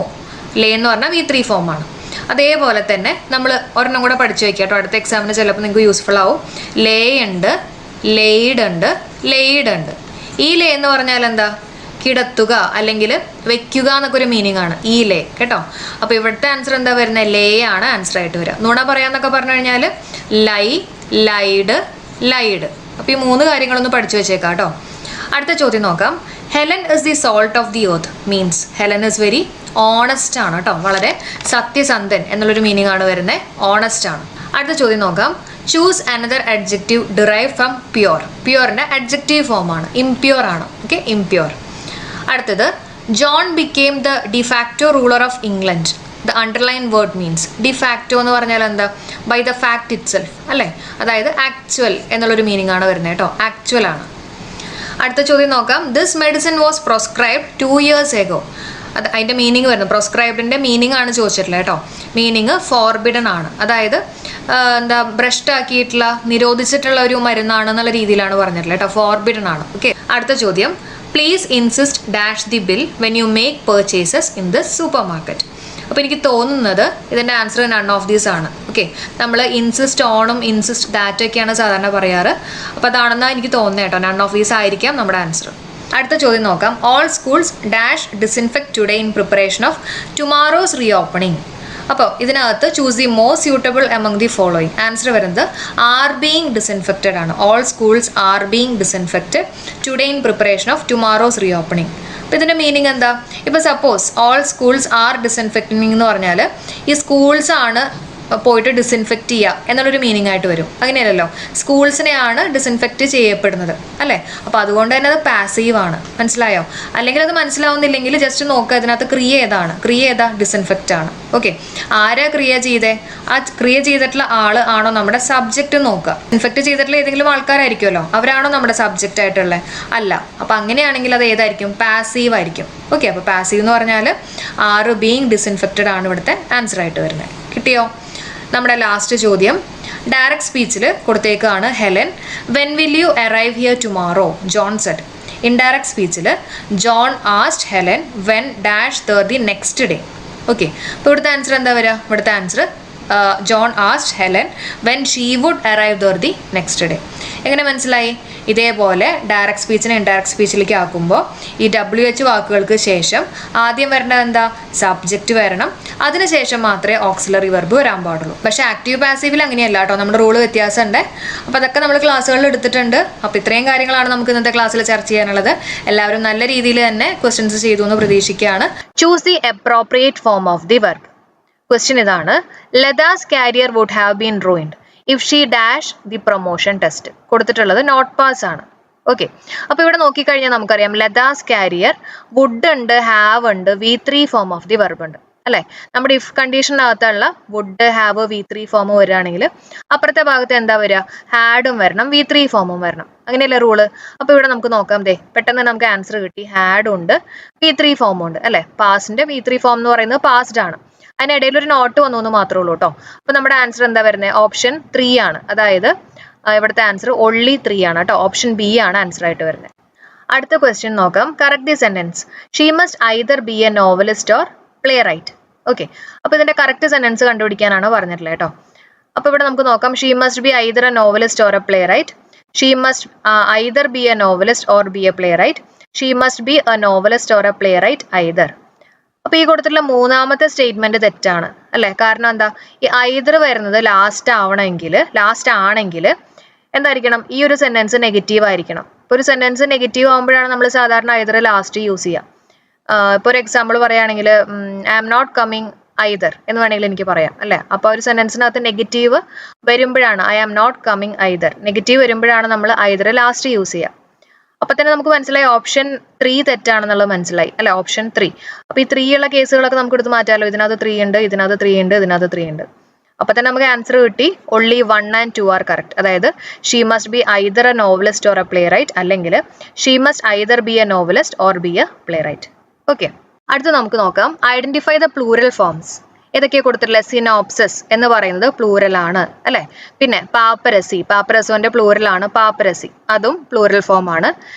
ലേ എന്ന് പറഞ്ഞാൽ V3 ഫോമാണ്. അതേപോലെ തന്നെ നമ്മൾ ഒരെണ്ണം കൂടെ പഠിച്ചു വയ്ക്കുക കേട്ടോ. അടുത്ത എക്സാമിന് ചിലപ്പോൾ നിങ്ങൾക്ക് യൂസ്ഫുൾ ആവും. ലേ ഉണ്ട്, ലെയ്ഡ് ഉണ്ട്, ലെയ്ഡ് ഉണ്ട്. ഈ ലേ എന്ന് പറഞ്ഞാൽ എന്താ? കിടത്തുക അല്ലെങ്കിൽ വെക്കുക എന്നൊക്കെ ഒരു മീനിങ് ആണ് ഈ ലേ കേട്ടോ. അപ്പോൾ ഇവിടുത്തെ ആൻസർ എന്താ വരുന്നത്? ലേ ആണ് ആൻസർ ആയിട്ട് വരിക. നുണ പറയാന്നൊക്കെ പറഞ്ഞു കഴിഞ്ഞാൽ ലൈ, ലൈഡ്, ലൈഡ്. അപ്പോൾ ഈ 3 കാര്യങ്ങളൊന്ന് പഠിച്ചു വെച്ചേക്കാം കേട്ടോ. അടുത്ത ചോദ്യം നോക്കാം. Helen is the salt of the earth means Helen is very honest ആണ് കേട്ടോ. വളരെ സത്യസന്ധൻ എന്നുള്ളൊരു മീനിങ് ആണ് വരുന്നത്. ഓണസ്റ്റ് ആണ്. അടുത്ത ചോദ്യം നോക്കാം. Choose another adjective derive from pure. പ്യുവറിൻ്റെ അഡ്ജക്റ്റീവ് ഫോമാണ്. ഇംപ്യുവർ ആണ്. Okay, impure. അടുത്തത്. John became the de facto ruler of England. The underline word means de facto എന്ന് പറഞ്ഞാൽ എന്താ? By the fact itself അല്ലേ? അതായത് ആക്ച്വൽ എന്നുള്ളൊരു മീനിങ് ആണ് വരുന്നത് കേട്ടോ. ആക്ച്വൽ ആണ്. അടുത്ത ചോദ്യം നോക്കാം. This medicine was proscribed 2 years ago. അത് അതിൻ്റെ മീനിങ് വരുന്നത് പ്രോസ്ക്രൈബ്ഡിൻ്റെ മീനിങ് ആണ് ചോദിച്ചിട്ടുള്ളത് കേട്ടോ. മീനിങ് ഫോർബിഡൻ ആണ്, അതായത് എന്താ ബ്രഷ്ഡ് ആക്കിയിട്ടുള്ള നിരോധിച്ചിട്ടുള്ള ഒരു മരുന്നാണ് എന്നുള്ള രീതിയിലാണ് പറഞ്ഞിട്ടുള്ളത് കേട്ടോ. ഫോർബിഡൻ ആണ്. ഓക്കെ. അടുത്ത ചോദ്യം. Please insist dash the bill when you make purchases in the super market. അപ്പോൾ എനിക്ക് തോന്നുന്നത് ഇതിൻ്റെ ആൻസർ നൺ ഓഫ് ദീസ് ആണ്. ഓക്കെ. നമ്മൾ ഇൻസിസ്റ്റ് ഓണും ഇൻസിസ്റ്റ് ദാറ്റൊക്കെയാണ് സാധാരണ പറയാറ്. അപ്പോൾ അതാണെന്നാണ് എനിക്ക് തോന്നുന്നത് കേട്ടോ. നൺ ഓഫ് ദീസ് ആയിരിക്കാം നമ്മുടെ ആൻസർ. അടുത്ത ചോദ്യം നോക്കാം. All schools dash disinfect today in preparation of tomorrow's re opening. അപ്പോൾ ഇതിനകത്ത് choose the most suitable among the following. Answer വരുന്നത് ആർ ബീങ് ഡിസിൻഫെക്റ്റഡ് ആണ്. All schools are being disinfected today in preparation of tomorrow's re opening. അപ്പോൾ ഇതിൻ്റെ meaning എന്താ? ഇപ്പോൾ suppose all schools R ഡിസിൻഫെക്റ്റിംഗ് എന്ന് പറഞ്ഞാൽ ഈ സ്കൂൾസ് ആണ് പോയിട്ട് ഡിസിൻഫെക്റ്റ് ചെയ്യുക എന്നുള്ളൊരു മീനിങ് ആയിട്ട് വരും. അങ്ങനെയല്ലല്ലോ, സ്കൂൾസിനെയാണ് ഡിസിൻഫെക്റ്റ് ചെയ്യപ്പെടുന്നത് അല്ലേ? അപ്പോൾ അതുകൊണ്ട് തന്നെ അത് പാസീവ് ആണ്. മനസ്സിലായോ? അല്ലെങ്കിൽ അത് മനസ്സിലാവുന്നില്ലെങ്കിൽ ജസ്റ്റ് നോക്കുക, അതിനകത്ത് ക്രിയ ഏതാണ്? ക്രിയ ഏതാ? ഡിസിൻഫെക്റ്റ് ആണ്. ഓക്കെ. ആരാ ക്രിയ ചെയ്തേ? ആ ക്രിയ ചെയ്തിട്ടുള്ള ആള് ആണോ നമ്മുടെ സബ്ജക്റ്റ് നോക്കുക. ഇൻഫെക്റ്റ് ചെയ്തിട്ടുള്ള ഏതെങ്കിലും ആൾക്കാരായിരിക്കുമല്ലോ, അവരാണോ നമ്മുടെ സബ്ജക്റ്റ് ആയിട്ടുള്ളത്? അല്ല. അപ്പോൾ അങ്ങനെയാണെങ്കിൽ അത് ഏതായിരിക്കും? പാസീവ് ആയിരിക്കും. ഓക്കെ. അപ്പോൾ പാസീവ് എന്ന് പറഞ്ഞാൽ ആർ ബീങ് ഡിസിൻഫെക്റ്റഡ് ആണ് ഇവിടുത്തെ ആൻസർ ആയിട്ട് വരുന്നത്. കിട്ടിയോ? നമ്മുടെ ലാസ്റ്റ് ചോദ്യം. ഡയറക്റ്റ് സ്പീച്ചിൽ കൊടുത്തേക്കാണ് Helen when will you arrive here tomorrow John said. Indirect സ്പീച്ചിൽ John asked Helen when dash the next day. Okay. അപ്പോൾ ഇവിടുത്തെ ആൻസർ എന്താ വരിക? ഇവിടുത്തെ answer John asked Helen when she would arrive the next day. എങ്ങനെ മനസ്സിലായി? ഇതേപോലെ direct സ്പീച്ചിനെ indirect സ്പീച്ചിലേക്ക് ആക്കുമ്പോൾ ഈ WH വാക്കുകൾക്ക് ശേഷം ആദ്യം വരേണ്ടത് എന്താ? സബ്ജക്റ്റ് വരണം. അതിനുശേഷം മാത്രമേ ഓക്സിലറി വെർബ് വരാൻ പാടുള്ളൂ. പക്ഷേ ആക്റ്റീവ് പാസീവിൽ അങ്ങനെയല്ല കേട്ടോ. നമ്മുടെ റൂള് വ്യത്യാസമുണ്ട്. അപ്പോൾ അതൊക്കെ നമ്മൾ ക്ലാസ്സുകളിൽ എടുത്തിട്ടുണ്ട്. അപ്പോൾ ഇത്രയും കാര്യങ്ങളാണ് നമുക്ക് ഇന്നത്തെ ക്ലാസ്സിൽ ചർച്ച ചെയ്യാനുള്ളത്. എല്ലാവരും നല്ല രീതിയിൽ തന്നെ ക്വസ്റ്റ്യൻസ് ചെയ്തു എന്ന് പ്രതീക്ഷിക്കുകയാണ്. Choose the appropriate form of the verb. Question ഇതാണ്. Latha's career would have been ruined if she dash the promotion test. കൊടുത്തിട്ടുള്ളത് നോട്ട് പാസ് ആണ്. ഓക്കെ. അപ്പോൾ ഇവിടെ നോക്കിക്കഴിഞ്ഞാൽ നമുക്കറിയാം ലതാസ് കാരിയർ വുഡ് ഉണ്ട്, ഹാവ് ഉണ്ട്, V3 form of the verb ഉണ്ട് അല്ലേ? നമ്മുടെ ഇഫ് കണ്ടീഷനകത്തുള്ള വുഡ് ഹാവ് V3 ഫോം വരികയാണെങ്കിൽ അപ്പുറത്തെ ഭാഗത്ത് എന്താ വരിക? ഹാഡും വരണം, V3 ഫോമും വരണം. അങ്ങനെയല്ലേ റൂള്? അപ്പോൾ ഇവിടെ നമുക്ക് നോക്കാം. പെട്ടെന്ന് നമുക്ക് ആൻസർ കിട്ടി. ഹാഡും ഉണ്ട്, V3 ഫോമും ഉണ്ട് അല്ലേ? പാസ്റ്റിന്റെ V3 ഫോം എന്ന് പറയുന്നത് പാസ്ഡ് ആണ്. അതിനിടയിൽ ഒരു നോട്ട് വന്നു എന്ന് മാത്രമേ ഉള്ളൂ കേട്ടോ. അപ്പോൾ നമ്മുടെ ആൻസർ എന്താ വരുന്നത്? ഓപ്ഷൻ 3 ആണ്. അതായത് ഇവിടുത്തെ ആൻസർ ഓൺലി 3 ആണ് കേട്ടോ. ഓപ്ഷൻ B ആണ് ആൻസർ ആയിട്ട് വരുന്നത്. അടുത്ത ക്വസ്റ്റ്യൻ നോക്കാം. Correct the sentence. She must either be a novelist or playwright. Okay. അപ്പോൾ ഇതിന്റെ കറക്റ്റ് സെന്റൻസ് കണ്ടുപിടിക്കാനാണ് പറഞ്ഞിട്ടുള്ളത് കേട്ടോ. അപ്പോൾ ഇവിടെ നമുക്ക് നോക്കാം. She must be either a novelist or a playwright. She must either be a novelist or be a playwright. She must be a novelist or a playwright either. അപ്പോൾ ഈ കൊടുത്തിട്ടുള്ള മൂന്നാമത്തെ statement തെറ്റാണ് അല്ലേ? കാരണം എന്താ? ഈ either വരുന്നത് ലാസ്റ്റ് ആണെങ്കിൽ എന്തായിരിക്കണം? ഈ ഒരു സെന്റൻസ് നെഗറ്റീവ് ആയിരിക്കണം. ഇപ്പോൾ ഒരു സെന്റൻസ് നെഗറ്റീവ് ആകുമ്പോഴാണ് നമ്മൾ സാധാരണ ഐദർ ലാസ്റ്റ് യൂസ് ചെയ്യുക. ഇപ്പോൾ ഒരു എക്സാമ്പിൾ പറയുകയാണെങ്കിൽ I am not coming either എന്ന് വേണമെങ്കിൽ എനിക്ക് പറയാം അല്ലേ? അപ്പോൾ ഒരു സെന്റൻസിനകത്ത് നെഗറ്റീവ് വരുമ്പോഴാണ് I am not coming either negative വരുമ്പോഴാണ് നമ്മൾ ഐദർ ലാസ്റ്റ് യൂസ് ചെയ്യുക. അപ്പോൾ തന്നെ നമുക്ക് മനസ്സിലായി ഓപ്ഷൻ 3 തെറ്റാണെന്നുള്ളത് മനസ്സിലായി അല്ലെ? ഓപ്ഷൻ 3. അപ്പോൾ ഈ 3 ഉള്ള കേസുകളൊക്കെ നമുക്ക് എടുത്ത് മാറ്റാമല്ലോ. ഇതിനകത്ത് 3 ഉണ്ട്, ഇതിനകത്ത് 3 ഉണ്ട്, ഇതിനകത്ത് 3 ഉണ്ട്. അപ്പോൾ തന്നെ നമുക്ക് ആൻസർ കിട്ടി. Only 1 and 2 are correct. അതായത് she must be either a novelist or a playwright, അല്ലെങ്കിൽ she must either be a novelist or be a playwright. Okay. അടുത്ത് നമുക്ക് നോക്കാം. Identify the plural forms. ഏതൊക്കെയാണ് കൊടുത്തിട്ടുള്ളത്? Synopsis എന്ന് പറയുന്നത് plural ആണ് അല്ലെ? പിന്നെ പാപ്പരസോന്റെ പ്ലൂറൽ ആണ് പാപ്പരസി, അതും പ്ലൂറൽ ഫോം ആണ്.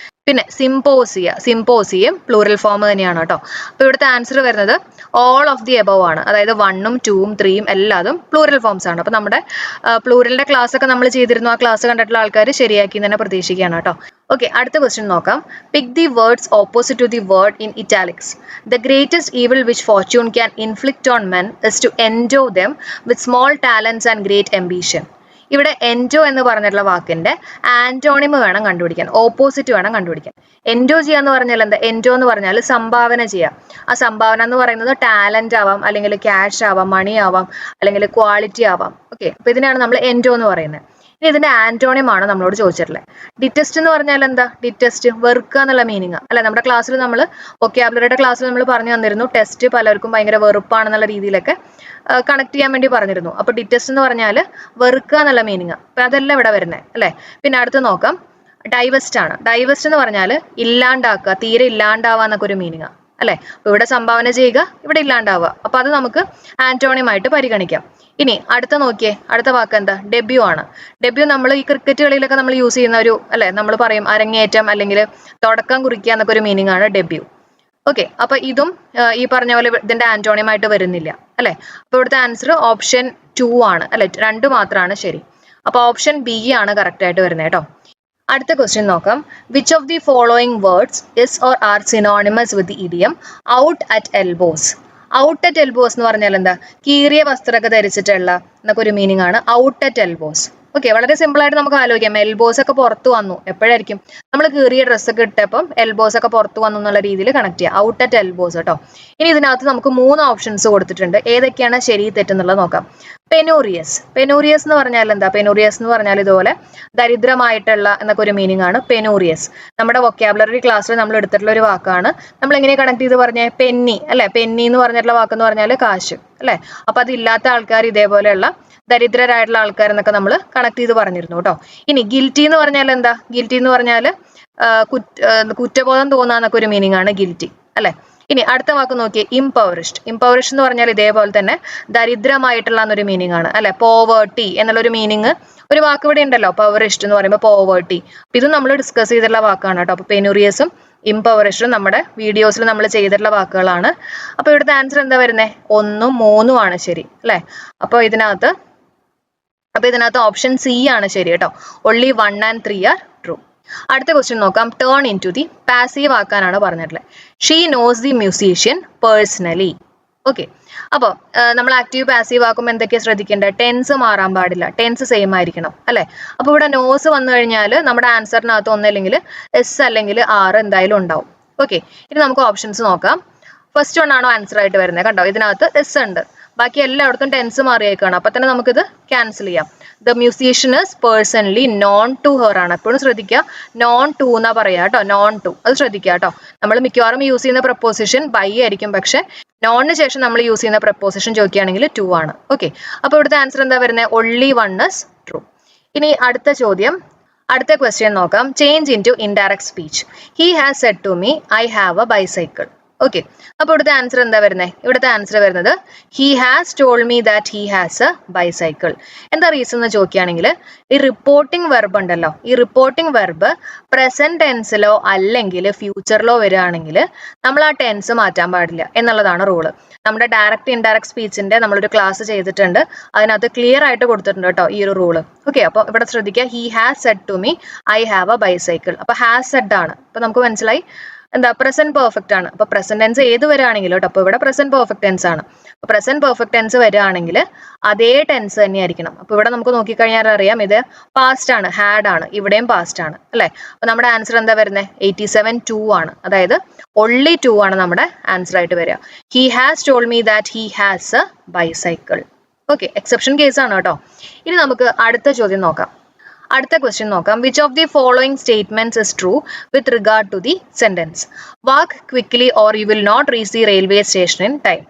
പിന്നെ സിംപോസിയം പ്ലൂറൽ ഫോം തന്നെയാണ് കേട്ടോ. അപ്പോൾ ഇവിടുത്തെ ആൻസർ വരുന്നത് ഓൾ ഓഫ് ദി എബവ് ആണ്. അതായത് 1ഉം 2ഉം 3ഉം എല്ലാതും പ്ലൂറൽ ഫോംസ് ആണ്. അപ്പോൾ നമ്മുടെ പ്ലൂറലിന്റെ ക്ലാസ് ഒക്കെ നമ്മൾ ചെയ്തിരുന്നു. ആ ക്ലാസ് കണ്ടിട്ടുള്ള ആൾക്കാർ ശരിയാക്കി തന്നെ പ്രതീക്ഷിക്കുകയാണ് കേട്ടോ. ഓക്കെ. അടുത്ത ക്വസ്റ്റ്യൻ നോക്കാം. Pick the words opposite to the word in italics. The greatest evil which fortune can inflict on men is to endow them with small talents and great ambition. ഇവിടെ endow എന്ന് പറഞ്ഞിട്ടുള്ള വാക്കിന്റെ ആന്റോണിമ് വേണം കണ്ടുപിടിക്കാൻ, opposite വേണം കണ്ടുപിടിക്കാൻ. എൻജോ ചെയ്യുക എന്ന് പറഞ്ഞാൽ എന്താ? എൻജോ എന്ന് പറഞ്ഞാൽ സംഭാവന ചെയ്യുക. ആ സംഭാവന എന്ന് പറയുന്നത് ടാലന്റ് ആവാം, അല്ലെങ്കിൽ ക്യാഷ് ആവാം, മണി ആവാം, അല്ലെങ്കിൽ ക്വാളിറ്റി ആവാം. ഓക്കെ. അപ്പൊ ഇതിനാണ് നമ്മൾ എൻജോ എന്ന് പറയുന്നത്. ഇനി ഇതിന്റെ ആന്റോണിയം ആണ് നമ്മളോട് ചോദിച്ചിട്ടുള്ളത്. ഡിറ്റസ്റ്റ് എന്ന് പറഞ്ഞാൽ എന്താ? ഡിറ്റസ്റ്റ് വെറുക്കുക എന്നുള്ള മീനിങ് അല്ലെ. നമ്മുടെ ക്ലാസ്സിൽ നമ്മൾ വൊക്കാബുലറിയുടെ ക്ലാസ്സിൽ നമ്മൾ പറഞ്ഞു തന്നിരുന്നു ടെസ്റ്റ് പലർക്കും ഭയങ്കര വെറുപ്പാണെന്നുള്ള രീതിയിലൊക്കെ കണക്ട് ചെയ്യാൻ വേണ്ടി പറഞ്ഞിരുന്നു. അപ്പൊ ഡിറ്റസ്റ്റ് എന്ന് പറഞ്ഞാൽ വെറുക്കുക എന്നുള്ള മീനിങ്. അപ്പൊ അതല്ല ഇവിടെ വരുന്നത് അല്ലെ. പിന്നെ അടുത്ത് നോക്കാം, ഡൈവസ്റ്റ് ആണ്. ഡൈവസ്റ്റ് എന്ന് പറഞ്ഞാൽ ഇല്ലാണ്ടാക്കുക, തീരെ ഇല്ലാണ്ടാവുക എന്നൊക്കെ ഒരു മീനിങ് അല്ലെ. അപ്പൊ ഇവിടെ സംഭാവന ചെയ്യുക, ഇവിടെ ഇല്ലാണ്ടാവുക. അപ്പൊ അത് നമുക്ക് ആന്റോണിയം ആയിട്ട് പരിഗണിക്കാം. ഇനി അടുത്ത നോക്കിയേ, അടുത്ത വാക്ക് എന്താ? ഡെബ്യൂ ആണ്. ഡെബ്യൂ നമ്മൾ ഈ ക്രിക്കറ്റ് കളിയിലൊക്കെ നമ്മൾ യൂസ് ചെയ്യുന്ന ഒരു അല്ലെ, നമ്മൾ പറയും അരങ്ങേറ്റം അല്ലെങ്കിൽ തുടക്കം കുറിക്കുക എന്നൊക്കെ ഒരു മീനിങ് ആണ് ഡെബ്യൂ. ഓക്കെ, അപ്പൊ ഇതും ഈ പറഞ്ഞ പോലെ ഇതിന്റെ ആന്റോണിയം ആയിട്ട് വരുന്നില്ല അല്ലെ. അപ്പൊ ഇവിടുത്തെ ആൻസർ ഓപ്ഷൻ 2 ആണ് അല്ലെ, 2 മാത്രമാണ് ശരി. അപ്പൊ ഓപ്ഷൻ ബി ആണ് കറക്റ്റ് ആയിട്ട് വരുന്നത് കേട്ടോ. അടുത്ത ക്വസ്റ്റ്യൻ നോക്കാം. Which of the following words is or are synonymous with the idiom out at elbows? Out at elbows എന്ന് പറഞ്ഞാൽ എന്താ? കീറിയ വസ്ത്രമൊക്കെ ധരിച്ചിട്ടുള്ള എന്നൊക്കെ ഒരു മീനിങ് ആണ് ഔട്ട് അറ്റ് എൽബോസ്. ഓക്കെ, വളരെ സിമ്പിൾ ആയിട്ട് നമുക്ക് ആലോചിക്കാം. എൽബോസ് ഒക്കെ പുറത്തു വന്നു എപ്പോഴായിരിക്കും? നമ്മൾ കീറിയ ഡ്രസ്സൊക്കെ ഇട്ടപ്പം എൽബോസ് ഒക്കെ പുറത്തു വന്നു എന്നുള്ള രീതിയിൽ കണക്ട് ചെയ്യാം. ഔട്ട് അറ്റ് എൽബോസ് കേട്ടോ. ഇനി ഇതിനകത്ത് നമുക്ക് 3 ഓപ്ഷൻസ് കൊടുത്തിട്ടുണ്ട്. ഏതൊക്കെയാണ് ശരി തെറ്റെന്നുള്ളത് നോക്കാം. പെനൂറിയസ്. പെനൂറിയസ് എന്ന് പറഞ്ഞാൽ എന്താ? പെനൂറിയസ് എന്ന് പറഞ്ഞാൽ ഇതുപോലെ ദരിദ്രമായിട്ടുള്ള എന്നൊക്കെ ഒരു മീനിങ് ആണ് പെനൂറിയസ്. നമ്മുടെ വൊക്കാബുലറി ക്ലാസ്സിൽ നമ്മൾ എടുത്തിട്ടുള്ള ഒരു വാക്കാണ്. നമ്മൾ എങ്ങനെ കണക്ട് ചെയ്ത് പറഞ്ഞേ? പെന്നി അല്ലെ. പെന്നി എന്ന് പറഞ്ഞിട്ടുള്ള വാക്കെന്ന് പറഞ്ഞാൽ കാശ് അല്ലെ. അപ്പൊ അത് ഇല്ലാത്ത ആൾക്കാർ, ഇതേപോലെയുള്ള ദരിദ്രരായിട്ടുള്ള ആൾക്കാർ എന്നൊക്കെ നമ്മൾ കണക്ട് ചെയ്ത് പറഞ്ഞിരുന്നു കേട്ടോ. ഇനി ഗിൽറ്റി എന്ന് പറഞ്ഞാൽ എന്താ? ഗിൽറ്റി എന്ന് പറഞ്ഞാൽ കുറ്റബോധം തോന്നാന്നൊക്കെ ഒരു മീനിങ് ആണ് ഗിൽറ്റി അല്ലെ. ഇനി അടുത്ത വാക്ക് നോക്കിയേ, ഇംപവറിഷ്ഡ്. ഇംപവറിഷ്ഡ് എന്ന് പറഞ്ഞാൽ ഇതേപോലെ തന്നെ ദരിദ്രമായിട്ടുള്ള എന്നൊരു മീനിങ് ആണ് അല്ലെ. പോവേർട്ടി എന്നുള്ളൊരു മീനിങ് ഒരു വാക്ക് ഇവിടെ ഉണ്ടല്ലോ, പവറിഷ്ഡ് എന്ന് പറയുമ്പോൾ പോവേർട്ടി. ഇത് നമ്മൾ ഡിസ്കസ് ചെയ്തിട്ടുള്ള വാക്കാണ് കേട്ടോ. അപ്പൊ പെനൂറിയസും ഇംപവറിഷ്ഡും നമ്മുടെ വീഡിയോസിൽ നമ്മൾ ചെയ്തിട്ടുള്ള വാക്കുകളാണ്. അപ്പൊ ഇവിടുത്തെ ആൻസർ എന്താ വരുന്നത്? 1ഉം 3ഉം ആണ് ശരി അല്ലെ. അപ്പൊ ഇതിനകത്ത് ഓപ്ഷൻ സി ആണ് ശരി കേട്ടോ. only 1 and 3 are true. അടുത്ത ക്വസ്റ്റ്യൻ നോക്കാം. Turn into the passive ആക്കാനാണ് പറഞ്ഞിട്ടുള്ളത്. She knows the musician personally. Okay, അപ്പോൾ നമ്മൾ ആക്റ്റീവ് പാസീവ് ആക്കുമ്പോൾ എന്തൊക്കെയാണ് ശ്രദ്ധിക്കേണ്ടത്? ടെൻസ് മാറാൻ പാടില്ല, ടെൻസ് സെയിം ആയിരിക്കണം അല്ലെ. അപ്പോൾ ഇവിടെ നോസ് വന്നു കഴിഞ്ഞാൽ നമ്മുടെ ആൻസറിനകത്ത് ഒന്നല്ലെങ്കിൽ എസ് അല്ലെങ്കിൽ ആർ എന്തായാലും ഉണ്ടാവും. ഓക്കെ, ഇനി നമുക്ക് ഓപ്ഷൻസ് നോക്കാം. ഫസ്റ്റ് വൺ ആണോ ആൻസർ ആയിട്ട് വരുന്നത്? കണ്ടോ, ഇതിനകത്ത് എസ് ഉണ്ട്. ബാക്കി എല്ലായിടത്തും ടെൻസ് മാറിയേക്കാണ്. അപ്പൊ തന്നെ നമുക്കിത് ക്യാൻസൽ ചെയ്യാം. The musician is personally known to her ആണ്. എപ്പോഴും ശ്രദ്ധിക്കുക, നോൺ ടു എന്നാ പറയാ കേട്ടോ. നോൺ ടു, അത് ശ്രദ്ധിക്കുക കേട്ടോ. നമ്മൾ മിക്കവാറും യൂസ് ചെയ്യുന്ന പ്രപ്പോസിഷൻ ബൈ ആയിരിക്കും, പക്ഷെ നോണിന് ശേഷം നമ്മൾ യൂസ് ചെയ്യുന്ന പ്രപ്പോസിഷൻ ചോദിക്കുകയാണെങ്കിൽ 2 ആണ്. ഓക്കെ, അപ്പൊ ഇവിടുത്തെ ആൻസർ എന്താ വരുന്നത്? only 1 is true. ഇനി അടുത്ത ചോദ്യം, അടുത്ത ക്വസ്റ്റ്യൻ നോക്കാം. Change in to indirect speech. He has said to me I have a bicycle. Okay, അപ്പൊ ഇവിടുത്തെ ആൻസർ എന്താ വരുന്നത്? ഇവിടുത്തെ ആൻസർ വരുന്നത് he has told me that he has a bicycle. എന്താ റീസൺ എന്ന് ചോദിക്കുകയാണെങ്കിൽ, ഈ റിപ്പോർട്ടിംഗ് വെർബ് ഉണ്ടല്ലോ, ഈ റിപ്പോർട്ടിംഗ് വെർബ് പ്രസന്റ് ടെൻസിലോ അല്ലെങ്കിൽ ഫ്യൂച്ചറിലോ വരികയാണെങ്കിൽ നമ്മൾ ആ ടെൻസ് മാറ്റാൻ പാടില്ല എന്നുള്ളതാണ് റൂള്. നമ്മുടെ ഡയറക്റ്റ് ഇൻഡയറക്റ്റ് സ്പീച്ചിന്റെ നമ്മളൊരു ക്ലാസ് ചെയ്തിട്ടുണ്ട്, അതിനകത്ത് ക്ലിയർ ആയിട്ട് കൊടുത്തിട്ടുണ്ട് കേട്ടോ ഈ ഒരു റൂള്. ഓക്കെ, അപ്പൊ ഇവിടെ ശ്രദ്ധിക്കുക, he has said to me I have a bicycle. അപ്പൊ ഹാസ് സെഡ് ആണ്. അപ്പൊ നമുക്ക് മനസ്സിലായി എന്താ? പ്രസന്റ് പെർഫെക്റ്റ് ആണ്. അപ്പൊ പ്രസന്റ് ടെൻസ് ഏത് വരികയാണെങ്കിലും കേട്ടോ, അപ്പൊ ഇവിടെ പ്രസന്റ് പെർഫെക്റ്റ് ടെൻസ് ആണ്. അപ്പൊ പ്രസന്റ് പെർഫെക്റ്റ് ടെൻസ് വരികയാണെങ്കിൽ അതേ ടെൻസ് തന്നെയായിരിക്കണം. അപ്പൊ ഇവിടെ നമുക്ക് നോക്കിക്കഴിഞ്ഞാൽ അറിയാം, ഇത് പാസ്റ്റ് ആണ്, ഹാഡ് ആണ്, ഇവിടെയും പാസ്റ്റ് ആണ് അല്ലെ. അപ്പൊ നമ്മുടെ ആൻസർ എന്താ വരുന്നത്? 87 ആണ്. അതായത് only 2 ആണ് നമ്മുടെ ആൻസർ ആയിട്ട് വരിക. He has told me that he has a bicycle. Okay, exception case ആണ് കേട്ടോ. ഇനി നമുക്ക് അടുത്ത ചോദ്യം നോക്കാം. അടുത്ത ക്വസ്റ്റ്യൻ നോക്കാം. Which of the following statements is true with regard to the sentence? Walk quickly or you will not reach the railway station in time.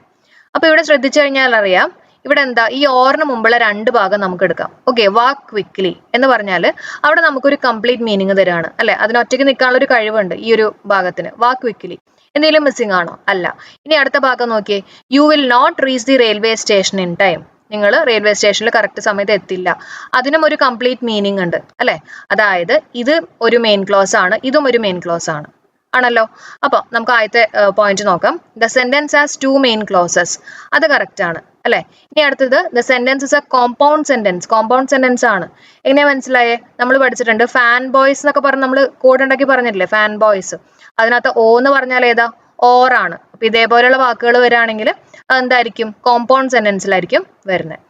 അപ്പൊ ഇവിടെ ശ്രദ്ധിച്ചു കഴിഞ്ഞാൽ അറിയാം, ഇവിടെ എന്താ? ഈ ഓറിന് മുമ്പുള്ള 2 ഭാഗം നമുക്ക് എടുക്കാം. ഓക്കെ, വാക്ക് ക്വിക്ക്ലി എന്ന് പറഞ്ഞാൽ അവിടെ നമുക്കൊരു കംപ്ലീറ്റ് മീനിങ് തരാണ് അല്ലെ. അതിന് ഒറ്റയ്ക്ക് നിൽക്കാനുള്ള ഒരു കഴിവുണ്ട് ഈ ഒരു ഭാഗത്തിന്. വാക്ക് ക്വിക്ക്ലി എന്തെങ്കിലും മിസ്സിംഗ് ആണോ? അല്ല. ഇനി അടുത്ത ഭാഗം നോക്കിയേ, you will not reach the railway station in time. നിങ്ങൾ റെയിൽവേ സ്റ്റേഷനിൽ കറക്റ്റ് സമയത്ത് എത്തില്ല. അതിനും ഒരു കംപ്ലീറ്റ് മീനിങ് ഉണ്ട് അല്ലെ. അതായത് ഇത് ഒരു മെയിൻ ക്ലോസ് ആണ്, ഇതും ഒരു മെയിൻ ക്ലോസ് ആണ് ആണല്ലോ. അപ്പൊ നമുക്ക് ആദ്യത്തെ പോയിന്റ് നോക്കാം. The sentence has 2 main clauses. അത് കറക്റ്റ് ആണ് അല്ലെ. ഇനി അടുത്തത് the sentence is a compound sentence. Compound sentence ആണ്. എങ്ങനെയാ മനസ്സിലായേ? നമ്മൾ പഠിച്ചിട്ടുണ്ട് ഫാൻ ബോയ്സ് എന്നൊക്കെ പറഞ്ഞ് നമ്മൾ കോഡ് ഉണ്ടാക്കി പറഞ്ഞിട്ടില്ലേ, ഫാൻ ബോയ്സ്. അതിനകത്ത് ഓ എന്ന് പറഞ്ഞാൽ ഏതാ? ഓർ ആണ്. അപ്പൊ ഇതേപോലെയുള്ള വാക്കുകൾ വരികയാണെങ്കിൽ എന്തായിരിക്കും? കോമ്പൗണ്ട് സെന്റൻസിലായിരിക്കും വരുന്നത്.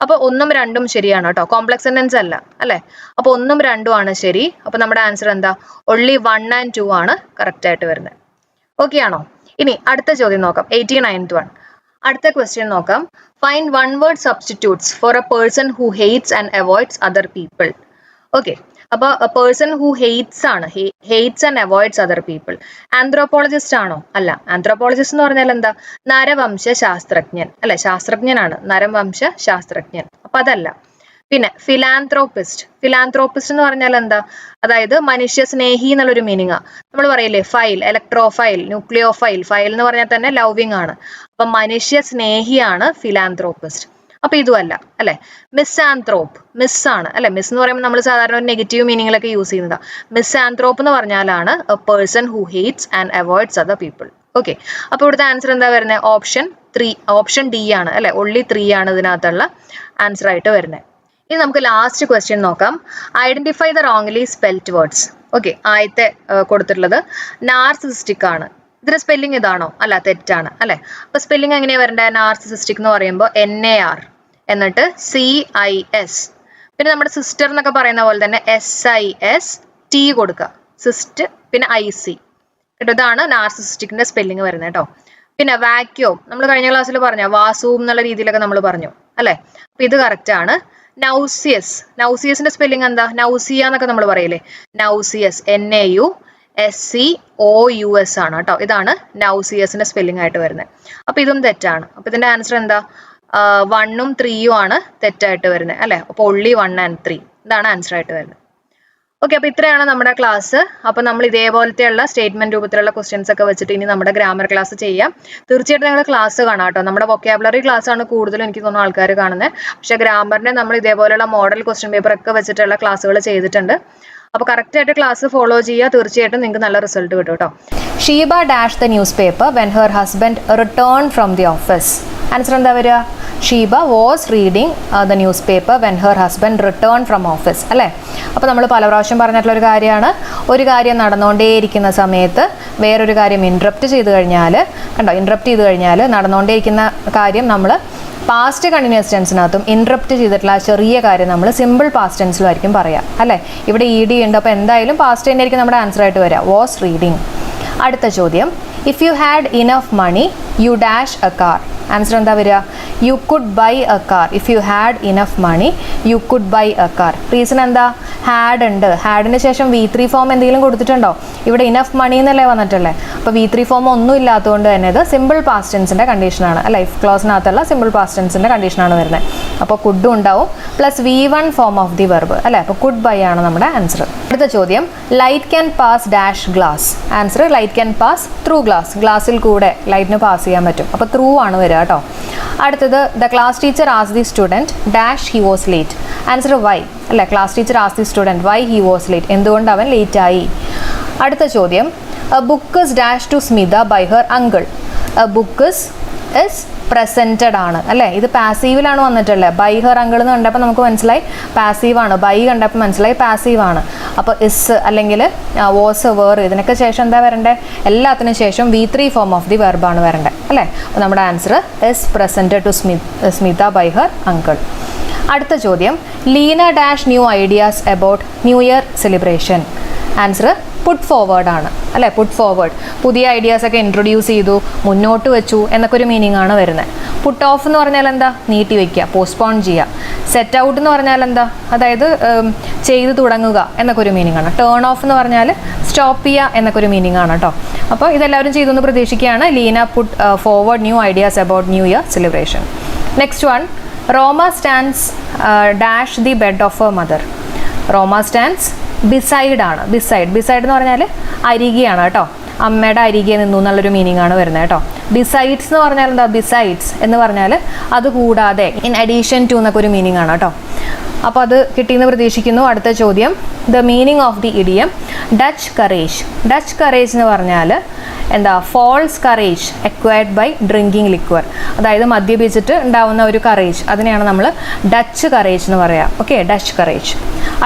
അപ്പൊ 1ഉം 2ഉം ശരിയാണ് കേട്ടോ, കോംപ്ലക്സ് സെന്റൻസ് അല്ല അല്ലെ. അപ്പൊ 1ഉം 2ഉം ആണ് ശരി. അപ്പൊ നമ്മുടെ ആൻസർ എന്താ? only 1 and 2 ആണ് കറക്റ്റ് ആയിട്ട് വരുന്നത്. ഓക്കെ ആണോ? ഇനി അടുത്ത ചോദ്യം നോക്കാം. 89th one. അടുത്ത ക്വസ്റ്റ്യൻ നോക്കാം. Find 1 word substitutes for a person who hates and avoids other people. Okay, അപ്പൊ പേഴ്സൺ ഹു ഹെയ്റ്റ്സ് ആണ്, hates and avoids other people. Anthropologist ആണോ? അല്ല. ആന്ത്രോപോളജിസ്റ്റ് എന്ന് പറഞ്ഞാൽ എന്താ? നരവംശ ശാസ്ത്രജ്ഞൻ അല്ലെ, ശാസ്ത്രജ്ഞനാണ്, നരവംശ ശാസ്ത്രജ്ഞൻ. അപ്പൊ അതല്ല. പിന്നെ ഫിലാന്ത്രോപ്പിസ്റ്റ് എന്ന് പറഞ്ഞാൽ എന്താ? അതായത് മനുഷ്യ സ്നേഹി എന്നുള്ളൊരു മീനിങ്. നമ്മൾ പറയില്ലേ ഫൈൽ, ഇലക്ട്രോഫൈൽ, ന്യൂക്ലിയോഫൈൽ. ഫൈൽ എന്ന് പറഞ്ഞാൽ തന്നെ ലവിങ് ആണ്. അപ്പൊ മനുഷ്യ സ്നേഹിയാണ് ഫിലാന്ത്രോപ്പിസ്റ്റ്. അപ്പൊ ഇതുമല്ല അല്ലെ. മിസ്സാന്ത്രോപ്പ്, മിസ് ആണ് അല്ലെ. മിസ് എന്ന് പറയുമ്പോൾ നമ്മൾ സാധാരണ ഒരു നെഗറ്റീവ് മീനിങ്ങിലൊക്കെ യൂസ് ചെയ്യുന്നതാ. മിസ്സാന്ത്രോപ്പ് എന്ന് പറഞ്ഞാലാണ് a person who hates and avoids other people. Okay, അപ്പൊ ഇവിടുത്തെ ആൻസർ എന്താ വരുന്നത്? ഓപ്ഷൻ ഡി ആണ് അല്ലെ. only 3 ആണ് ഇതിനകത്തുള്ള ആൻസർ ആയിട്ട് വരുന്നത്. ഇനി നമുക്ക് ലാസ്റ്റ് ക്വസ്റ്റ്യൻ നോക്കാം. Identify the wrongly spelt words. Okay, ആദ്യത്തെ കൊടുത്തിട്ടുള്ളത് നാർസിസിസ്റ്റിക് ആണ്. ഇതിന്റെ സ്പെല്ലിംഗ് ഇതാണോ? അല്ല, തെറ്റാണ് അല്ലെ. അപ്പൊ സ്പെല്ലിംഗ് എങ്ങനെയാ വരണ്ടേ? നാർസിസിസ്റ്റിക് എന്ന് പറയുമ്പോൾ NAR എന്നിട്ട് CIS, പിന്നെ നമ്മുടെ സിസ്റ്റർ എന്നൊക്കെ പറയുന്ന പോലെ തന്നെ SIST കൊടുക്കുക, സിസ്റ്റ്, പിന്നെ IC കേട്ടോ. ഇതാണ് നാർസിസിസ്റ്റിക്കിന്റെ സ്പെല്ലിംഗ് വരുന്നത് കേട്ടോ. പിന്നെ വാക്യൂം നമ്മൾ കഴിഞ്ഞ ക്ലാസ്സിൽ പറഞ്ഞ വാസൂം എന്നുള്ള രീതിയിലൊക്കെ നമ്മൾ പറഞ്ഞു അല്ലെ. അപ്പൊ ഇത് കറക്റ്റ് ആണ്. നൗസിയസിന്റെ സ്പെല്ലിംഗ് എന്താ? നൗസിയ എന്നൊക്കെ നമ്മൾ പറയില്ലേ, നൗസിയസ്, NAUSCOUS ആണ് കേട്ടോ. ഇതാണ് നൗസിയസിന്റെ സ്പെല്ലിംഗ് ആയിട്ട് വരുന്നത്. അപ്പൊ ഇതും തെറ്റാണ്. അപ്പൊ ഇതിന്റെ ആൻസർ എന്താ? 1ഉം 3ഉം ആണ് തെറ്റായിട്ട് വരുന്നത് അല്ലെ. അപ്പൊ only 1 and 3 ഇതാണ് ആൻസർ ആയിട്ട് വരുന്നത്. ഓക്കെ, അപ്പൊ ഇത്രയാണ് നമ്മുടെ ക്ലാസ്. അപ്പൊ നമ്മൾ ഇതേപോലത്തെയുള്ള സ്റ്റേറ്റ്മെന്റ് രൂപത്തിലുള്ള ക്വസ്റ്റ്യൻസ് ഒക്കെ വെച്ചിട്ട് ഇനി നമ്മുടെ ഗ്രാമർ ക്ലാസ് ചെയ്യാം. തീർച്ചയായിട്ടും നിങ്ങൾ ക്ലാസ് കാണാം കേട്ടോ. നമ്മുടെ വൊക്കാബുലറി ക്ലാസ് ആണ് കൂടുതലും എനിക്ക് തോന്നുന്നു ആൾക്കാർ കാണുന്നത്. പക്ഷെ ഗ്രാമറിന്റെ നമ്മൾ ഇതേപോലെയുള്ള മോഡൽ ക്വസ്റ്റ്യൻ പേപ്പർ ഒക്കെ വെച്ചിട്ടുള്ള ക്ലാസ്സുകൾ ചെയ്തിട്ടുണ്ട്. അപ്പൊ കറക്റ്റ് ആയിട്ട് ക്ലാസ് ഫോളോ ചെയ്യുക. തീർച്ചയായിട്ടും നിങ്ങൾക്ക് നല്ല റിസൾട്ട് കിട്ടും കേട്ടോ. Sheeba dash the news paper when her husband return from the office. Answer എന്താ വരിക? Sheeba was reading the news paper when her husband return from office അല്ലേ. അപ്പോൾ നമ്മൾ പല പ്രാവശ്യം പറഞ്ഞിട്ടുള്ള ഒരു കാര്യമാണ്, ഒരു കാര്യം നടന്നുകൊണ്ടേയിരിക്കുന്ന സമയത്ത് വേറൊരു കാര്യം ഇൻട്രപ്റ്റ് ചെയ്ത് കഴിഞ്ഞാൽ, നടന്നുകൊണ്ടേയിരിക്കുന്ന കാര്യം നമ്മൾ പാസ്റ്റ് കണ്ടിന്യൂസ് ടെൻസിനകത്തും ഇൻട്രപ്റ്റ് ചെയ്തിട്ടുള്ള ആ ചെറിയ കാര്യം നമ്മൾ സിമ്പിൾ പാസ്റ്റ് ടെൻസിലും ആയിരിക്കും പറയാം അല്ലേ. ഇവിടെ ED ഉണ്ട്, അപ്പോൾ എന്തായാലും പാസ്റ്റ് തന്നെ ആയിരിക്കും നമ്മുടെ ആൻസർ ആയിട്ട് വരിക, വാസ് റീഡിങ്. അടുത്ത ചോദ്യം, if you had enough money you dash a car. Answer എന്താ വരിക? You could buy a car. If you had enough money you could buy a car. Reason എന്താ? ഹാഡ് ഉണ്ട്, ഹാഡിന് ശേഷം V3 ഫോം എന്തെങ്കിലും കൊടുത്തിട്ടുണ്ടോ? ഇവിടെ ഇനഫ് മണി എന്നല്ലേ വന്നിട്ടുള്ളത്. അപ്പോൾ V3 ഫോം ഒന്നും ഇല്ലാത്തതുകൊണ്ട് തന്നെ ഇത് സിമ്പിൾ പാസ്റ്റ് ടെൻസിന്റെ കണ്ടീഷനാണ് അല്ലെ. ഇഫ് ക്ലോസിനകത്തുള്ള സിമ്പിൾ പാസ്റ്റ് ടെൻസിന്റെ കണ്ടീഷനാണ് വരുന്നത്. അപ്പോൾ കുഡും ഉണ്ടാവും plus V1 form of the verb അല്ലെ. അപ്പോൾ കുഡ് ബൈ ആണ് നമ്മുടെ ആൻസർ. അടുത്ത ചോദ്യം, light can pass dash glass. Answer light can pass through glass. ഗ്ലാസ്സിൽ കൂടെ ലൈറ്റിന് പാസ് ചെയ്യാൻ പറ്റും. അപ്പോൾ ത്രൂ ആണ് വരിക കേട്ടോ. അടുത്തത്, ദ ക്ലാസ് ടീച്ചർ ആസ് the student dash he was late. Answer why അല്ലെ. ക്ലാസ് ടീച്ചർ ആസ് the student why he was late, എന്തുകൊണ്ട് അവൻ ലേറ്റ് ആയി. അടുത്ത ചോദ്യം, a book is dash to Smitha by her uncle. A book is presented ആണ് അല്ലേ. ഇത് പാസീവിലാണ് വന്നിട്ടുള്ളത്. ബൈ ഹെർ അങ്കിൾ എന്ന് കണ്ടപ്പോൾ നമുക്ക് മനസ്സിലായി പാസീവാണ്, ബൈ കണ്ടപ്പോൾ മനസ്സിലായി പാസീവാണ്. അപ്പോൾ ഇസ് അല്ലെങ്കിൽ വാസ്, വേർ, ഇതിനൊക്കെ ശേഷം എന്താ വരണ്ടേ? എല്ലാത്തിനും ശേഷം V3 ഫോം ഓഫ് ദി വെർബാണ് വരണ്ടേ അല്ലേ. അപ്പോൾ നമ്മുടെ answer is presented to Smitha by her uncle. അടുത്ത ചോദ്യം, Leena dash new ideas about new year celebration. Answer put forward ആണ് അല്ലേ. പുട്ട് ഫോർവേഡ്, പുതിയ ഐഡിയാസ് ഒക്കെ ഇൻട്രൊഡ്യൂസ് ചെയ്തു, മുന്നോട്ട് വെച്ചു എന്നൊക്കെ ഒരു മീനിങ് ആണ് വരുന്നത്. പുട്ട് ഓഫ് എന്ന് പറഞ്ഞാൽ എന്താ? നീട്ടി വയ്ക്കുക, പോസ്റ്റ്പോൺ ചെയ്യുക. സെറ്റ് ഔട്ട് എന്ന് പറഞ്ഞാൽ എന്താ? അതായത് ചെയ്തു തുടങ്ങുക എന്നൊക്കെ ഒരു മീനിങ് ആണ്. ടേൺ ഓഫ് എന്ന് പറഞ്ഞാൽ സ്റ്റോപ്പ് ചെയ്യുക എന്നൊക്കെ ഒരു മീനിങ് ആണ് കേട്ടോ. അപ്പോൾ ഇതെല്ലാവരും ചെയ്തെന്ന് പ്രതീക്ഷിക്കുകയാണ്. Leena put forward new ideas about new year celebration. Next one, Roma stands dash the bed of a mother. Roma stands beside ആണ്. ബിസൈഡ് എന്ന് പറഞ്ഞാൽ അരികെയാണ് കേട്ടോ. അമ്മയുടെ അരികെ നിന്നു എന്നുള്ളൊരു മീനിങ് ആണ് വരുന്നത് കേട്ടോ. ബിസൈഡ്സ് എന്ന് പറഞ്ഞാൽ എന്താ? ബിസൈഡ്സ് എന്ന് പറഞ്ഞാൽ അത് കൂടാതെ, ഇൻ അഡീഷൻ ടു എന്നൊക്കെ ഒരു മീനിങ് ആണ് കേട്ടോ. അപ്പോൾ അത് കിട്ടിയെന്ന് പ്രതീക്ഷിക്കുന്നു. അടുത്ത ചോദ്യം, the meaning of the idiom Dutch courage. Dutch courage എന്ന് പറഞ്ഞാൽ എന്താ? False courage acquired by drinking liquor. അതായത് മദ്യപിച്ചിട്ട് ഉണ്ടാവുന്ന ഒരു കറേജ്, അതിനെയാണ് നമ്മൾ ഡച്ച് കറേജ് എന്ന് പറയാം. Okay, Dutch courage.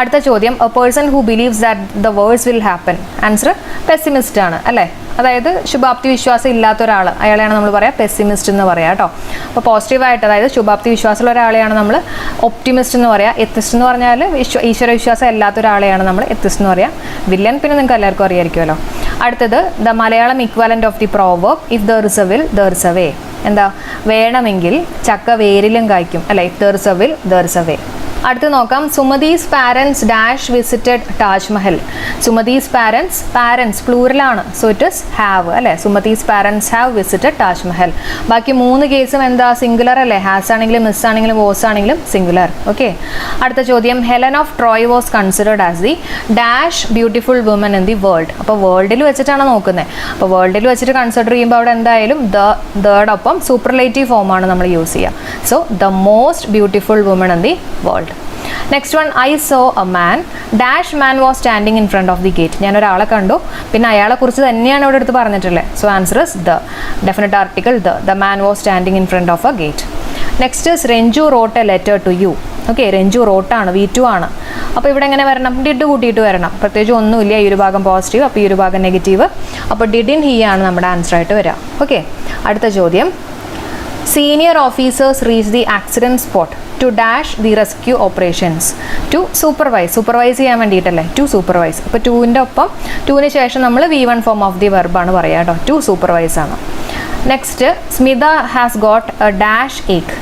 അടുത്ത ചോദ്യം, a person who believes that the words will happen. Answer pessimist ആണ് അല്ലേ. അതായത് ശുഭാപ്തി വിശ്വാസം ഇല്ലാത്ത ഒരാൾ, അയാളെയാണ് നമ്മൾ പറയാം പെസിമിസ്റ്റ് എന്ന് പറയാം കേട്ടോ. അപ്പോൾ പോസിറ്റീവായിട്ട്, അതായത് ശുഭാപ്തി വിശ്വാസമുള്ള ഒരാളെയാണ് നമ്മൾ ഒപ്റ്റിമിസ്റ്റ് എന്ന് പറയാം. എത്തിസ്റ്റ് എന്ന് പറഞ്ഞാൽ ഈശ്വര വിശ്വാസം ഇല്ലാത്ത ഒരാളെയാണ് നമ്മൾ എത്തിസ്റ്റ് എന്ന് പറയാം. വില്ലൻ പിന്നെ നിങ്ങൾക്ക് എല്ലാവർക്കും അറിയാമായിരിക്കുമല്ലോ. അടുത്തത്, the Malayalam equivalent of the proverb if there is a will there is a way. എന്താ? വേണമെങ്കിൽ ചക്ക വേരിലും കായ്ക്കും അല്ലെ. If there is a will there is a way. അടുത്ത് നോക്കാം. Sumathi's parents dash visited Taj Mahal. Sumathi's parents പ്ലൂറലാണ്, സോ ഇറ്റ് ഇസ് ഹാവ് അല്ലേ. Sumathi's parents have visited Taj Mahal. ബാക്കി 3 കേസും എന്താ, സിംഗുലർ അല്ലേ. ഹാസ് ആണെങ്കിലും മിസ് ആണെങ്കിലും വോസ് ആണെങ്കിലും സിംഗുലർ. ഓക്കെ. അടുത്ത ചോദ്യം, Helen of Troy was considered as the dash beautiful woman in the world. അപ്പോൾ വേൾഡിൽ വെച്ചിട്ടാണ് നോക്കുന്നത്. അപ്പോൾ വേൾഡിൽ വെച്ചിട്ട് കൺസിഡർ ചെയ്യുമ്പോൾ അവിടെ എന്തായാലും ദോടൊപ്പം സൂപ്പർലേറ്റീവ് ഫോമാണ് നമ്മൾ യൂസ് ചെയ്യുക. So the most beautiful woman in the world. Next one, I saw a man dash man was standing in front of the gate. ഞാൻ ഒരാളെ കണ്ടു, പിന്നെ അയാളെ കുറിച്ച് തന്നെയാണ് ഇവിടെ എടുത്ത് പറഞ്ഞിട്ടുള്ളത്. So answer is the. Definite article the man was standing in front of a gate. Next is Ranju wrote a letter to you. Okay, Ranju റോട്ടാണ്, V2 ആണ്. അപ്പോൾ ഇവിടെ എങ്ങനെ വരണം, ഡിഡ് കൂട്ടിയിട്ട് വരണം. പ്രത്യേകിച്ച് ഒന്നുമില്ല, ഈ ഒരു ഭാഗം പോസിറ്റീവ്, അപ്പോൾ ഈ ഒരു ഭാഗം നെഗറ്റീവ്. അപ്പോൾ ഡിഡ് ഇൻ ഹി ആണ് നമ്മുടെ ആൻസർ ആയിട്ട് വരിക. ഓക്കെ. അടുത്ത ചോദ്യം, senior officers reach the accident spot to dash the rescue operations. To supervise ചെയ്യാൻ വേണ്ടിയിട്ടല്ലേ, ടു സൂപ്പർവൈസ്. അപ്പോൾ 2ൻ്റെ ഒപ്പം 2ന് ശേഷം നമ്മൾ V1 ഫോം ഓഫ് ദി വെർബാണ് പറയുക കേട്ടോ. ടു സൂപ്പർവൈസ് ആണ്. Next, Smitha has got a dash ache.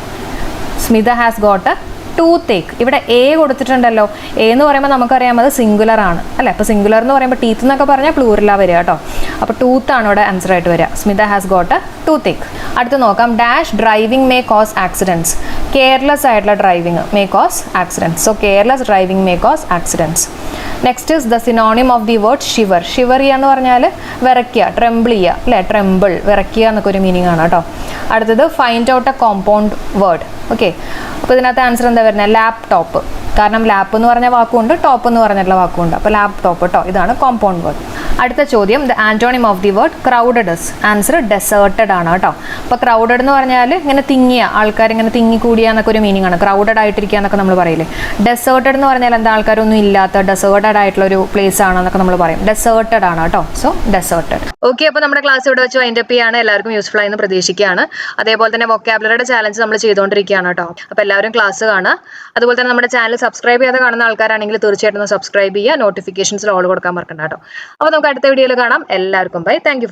Smitha has got a toothache. ഇവിടെ എ കൊടുത്തിട്ടുണ്ടല്ലോ. എ എന്ന് പറയുമ്പോൾ നമുക്കറിയാം അത് സിംഗുലർ ആണ് അല്ലേ. അപ്പോൾ സിംഗുലർ എന്ന് പറയുമ്പോൾ ടീത്ത് എന്നൊക്കെ പറഞ്ഞാൽ പ്ലൂറലാണ് വരിക കേട്ടോ. അപ്പോൾ ടൂത്ത് ആണ് ഇവിടെ ആൻസർ ആയിട്ട് വരിക. Smitha has got a toothache. അടുത്ത് നോക്കാം, dash driving may cause accidents. Careless ആയിട്ടുള്ള driving may cause accidents. So careless driving may cause accidents. Next is the synonym of the word shiver. Shiver ചെയ്യുക എന്ന് പറഞ്ഞാൽ വിറയ്ക്കുക, ട്രെമ്പിൾ ചെയ്യുക അല്ലേ. ട്രെമ്പിൾ, വിറയ്ക്കുക എന്നൊക്കെ ഒരു മീനിങ് ആണ് കേട്ടോ. അടുത്തത്, find out A compound word. Okay. അപ്പോൾ ഇതിനകത്ത് ആൻസർ എന്താ വരുന്നത്, ലാപ്ടോപ്പ്. കാരണം ലാപ്പ് എന്ന് പറഞ്ഞ വാക്കുണ്ട്, ടോപ്പ് എന്ന് പറഞ്ഞിട്ടുള്ള വാക്കുണ്ട്. അപ്പോൾ ലാപ്ടോപ്പ് കേട്ടോ, ഇതാണ് കോമ്പൗണ്ട് വേർഡ്. അടുത്ത ചോദ്യം, the antonym of the word crowded is. Answer deserted ആണ് കേട്ടോ. അപ്പോൾ ക്രൗഡഡ് എന്ന് പറഞ്ഞാൽ ഇങ്ങനെ തിങ്ങിയ, ആൾക്കാർ ഇങ്ങനെ തിങ്ങിക്കൂടിയ എന്നൊക്കെ ഒരു മീനിങ് ആണ്. ക്രൗഡഡ് ആയിട്ടിരിക്കുക എന്നൊക്കെ നമ്മൾ പറയില്ലേ. ഡെസേർട്ടഡ് എന്ന് പറഞ്ഞാൽ എന്താ, ആൾക്കാരൊന്നും ഇല്ലാത്ത ഡെസേർട്ടഡ് ആയിട്ടുള്ള ഒരു പ്ലേസ് ആണെന്നൊക്കെ നമ്മൾ പറയും. ഡെസേർട്ടഡ് ആണ് കേട്ടോ. So deserted. ഓക്കെ. അപ്പോൾ നമ്മുടെ ക്ലാസ് ഇവിടെ വെച്ച് വൈൻഡ് അപ്പ് ചെയ്യാണ്. എല്ലാവർക്കും യൂസ്ഫുൾ ആയെന്ന് പ്രതീക്ഷിക്കുകയാണ്. അതേപോലെ തന്നെ വൊക്കാബുലറിയുടെ ചാലഞ്ച് നമ്മൾ ചെയ്തുകൊണ്ടിരിക്കുകയാണ് കേട്ടോ. അപ്പോൾ എല്ലാവരും ക്ലാസ് കാണുക. അതുപോലെ തന്നെ നമ്മുടെ ചാനൽ സബ്സ്ക്രൈബ് ചെയ്യാതെ കാണുന്ന ആൾക്കാരാണെങ്കിൽ തീർച്ചയായിട്ടും സബ്സ്ക്രൈബ് ചെയ്യുക. നോട്ടിഫിക്കേഷൻസിൽ ഓൾ കൊടുക്കാൻ മറക്കണ്ട കേട്ടോ. അപ്പോൾ നമുക്ക് അടുത്ത വീഡിയോയിൽ കാണാം. എല്ലാവർക്കും ബൈ. Thank you.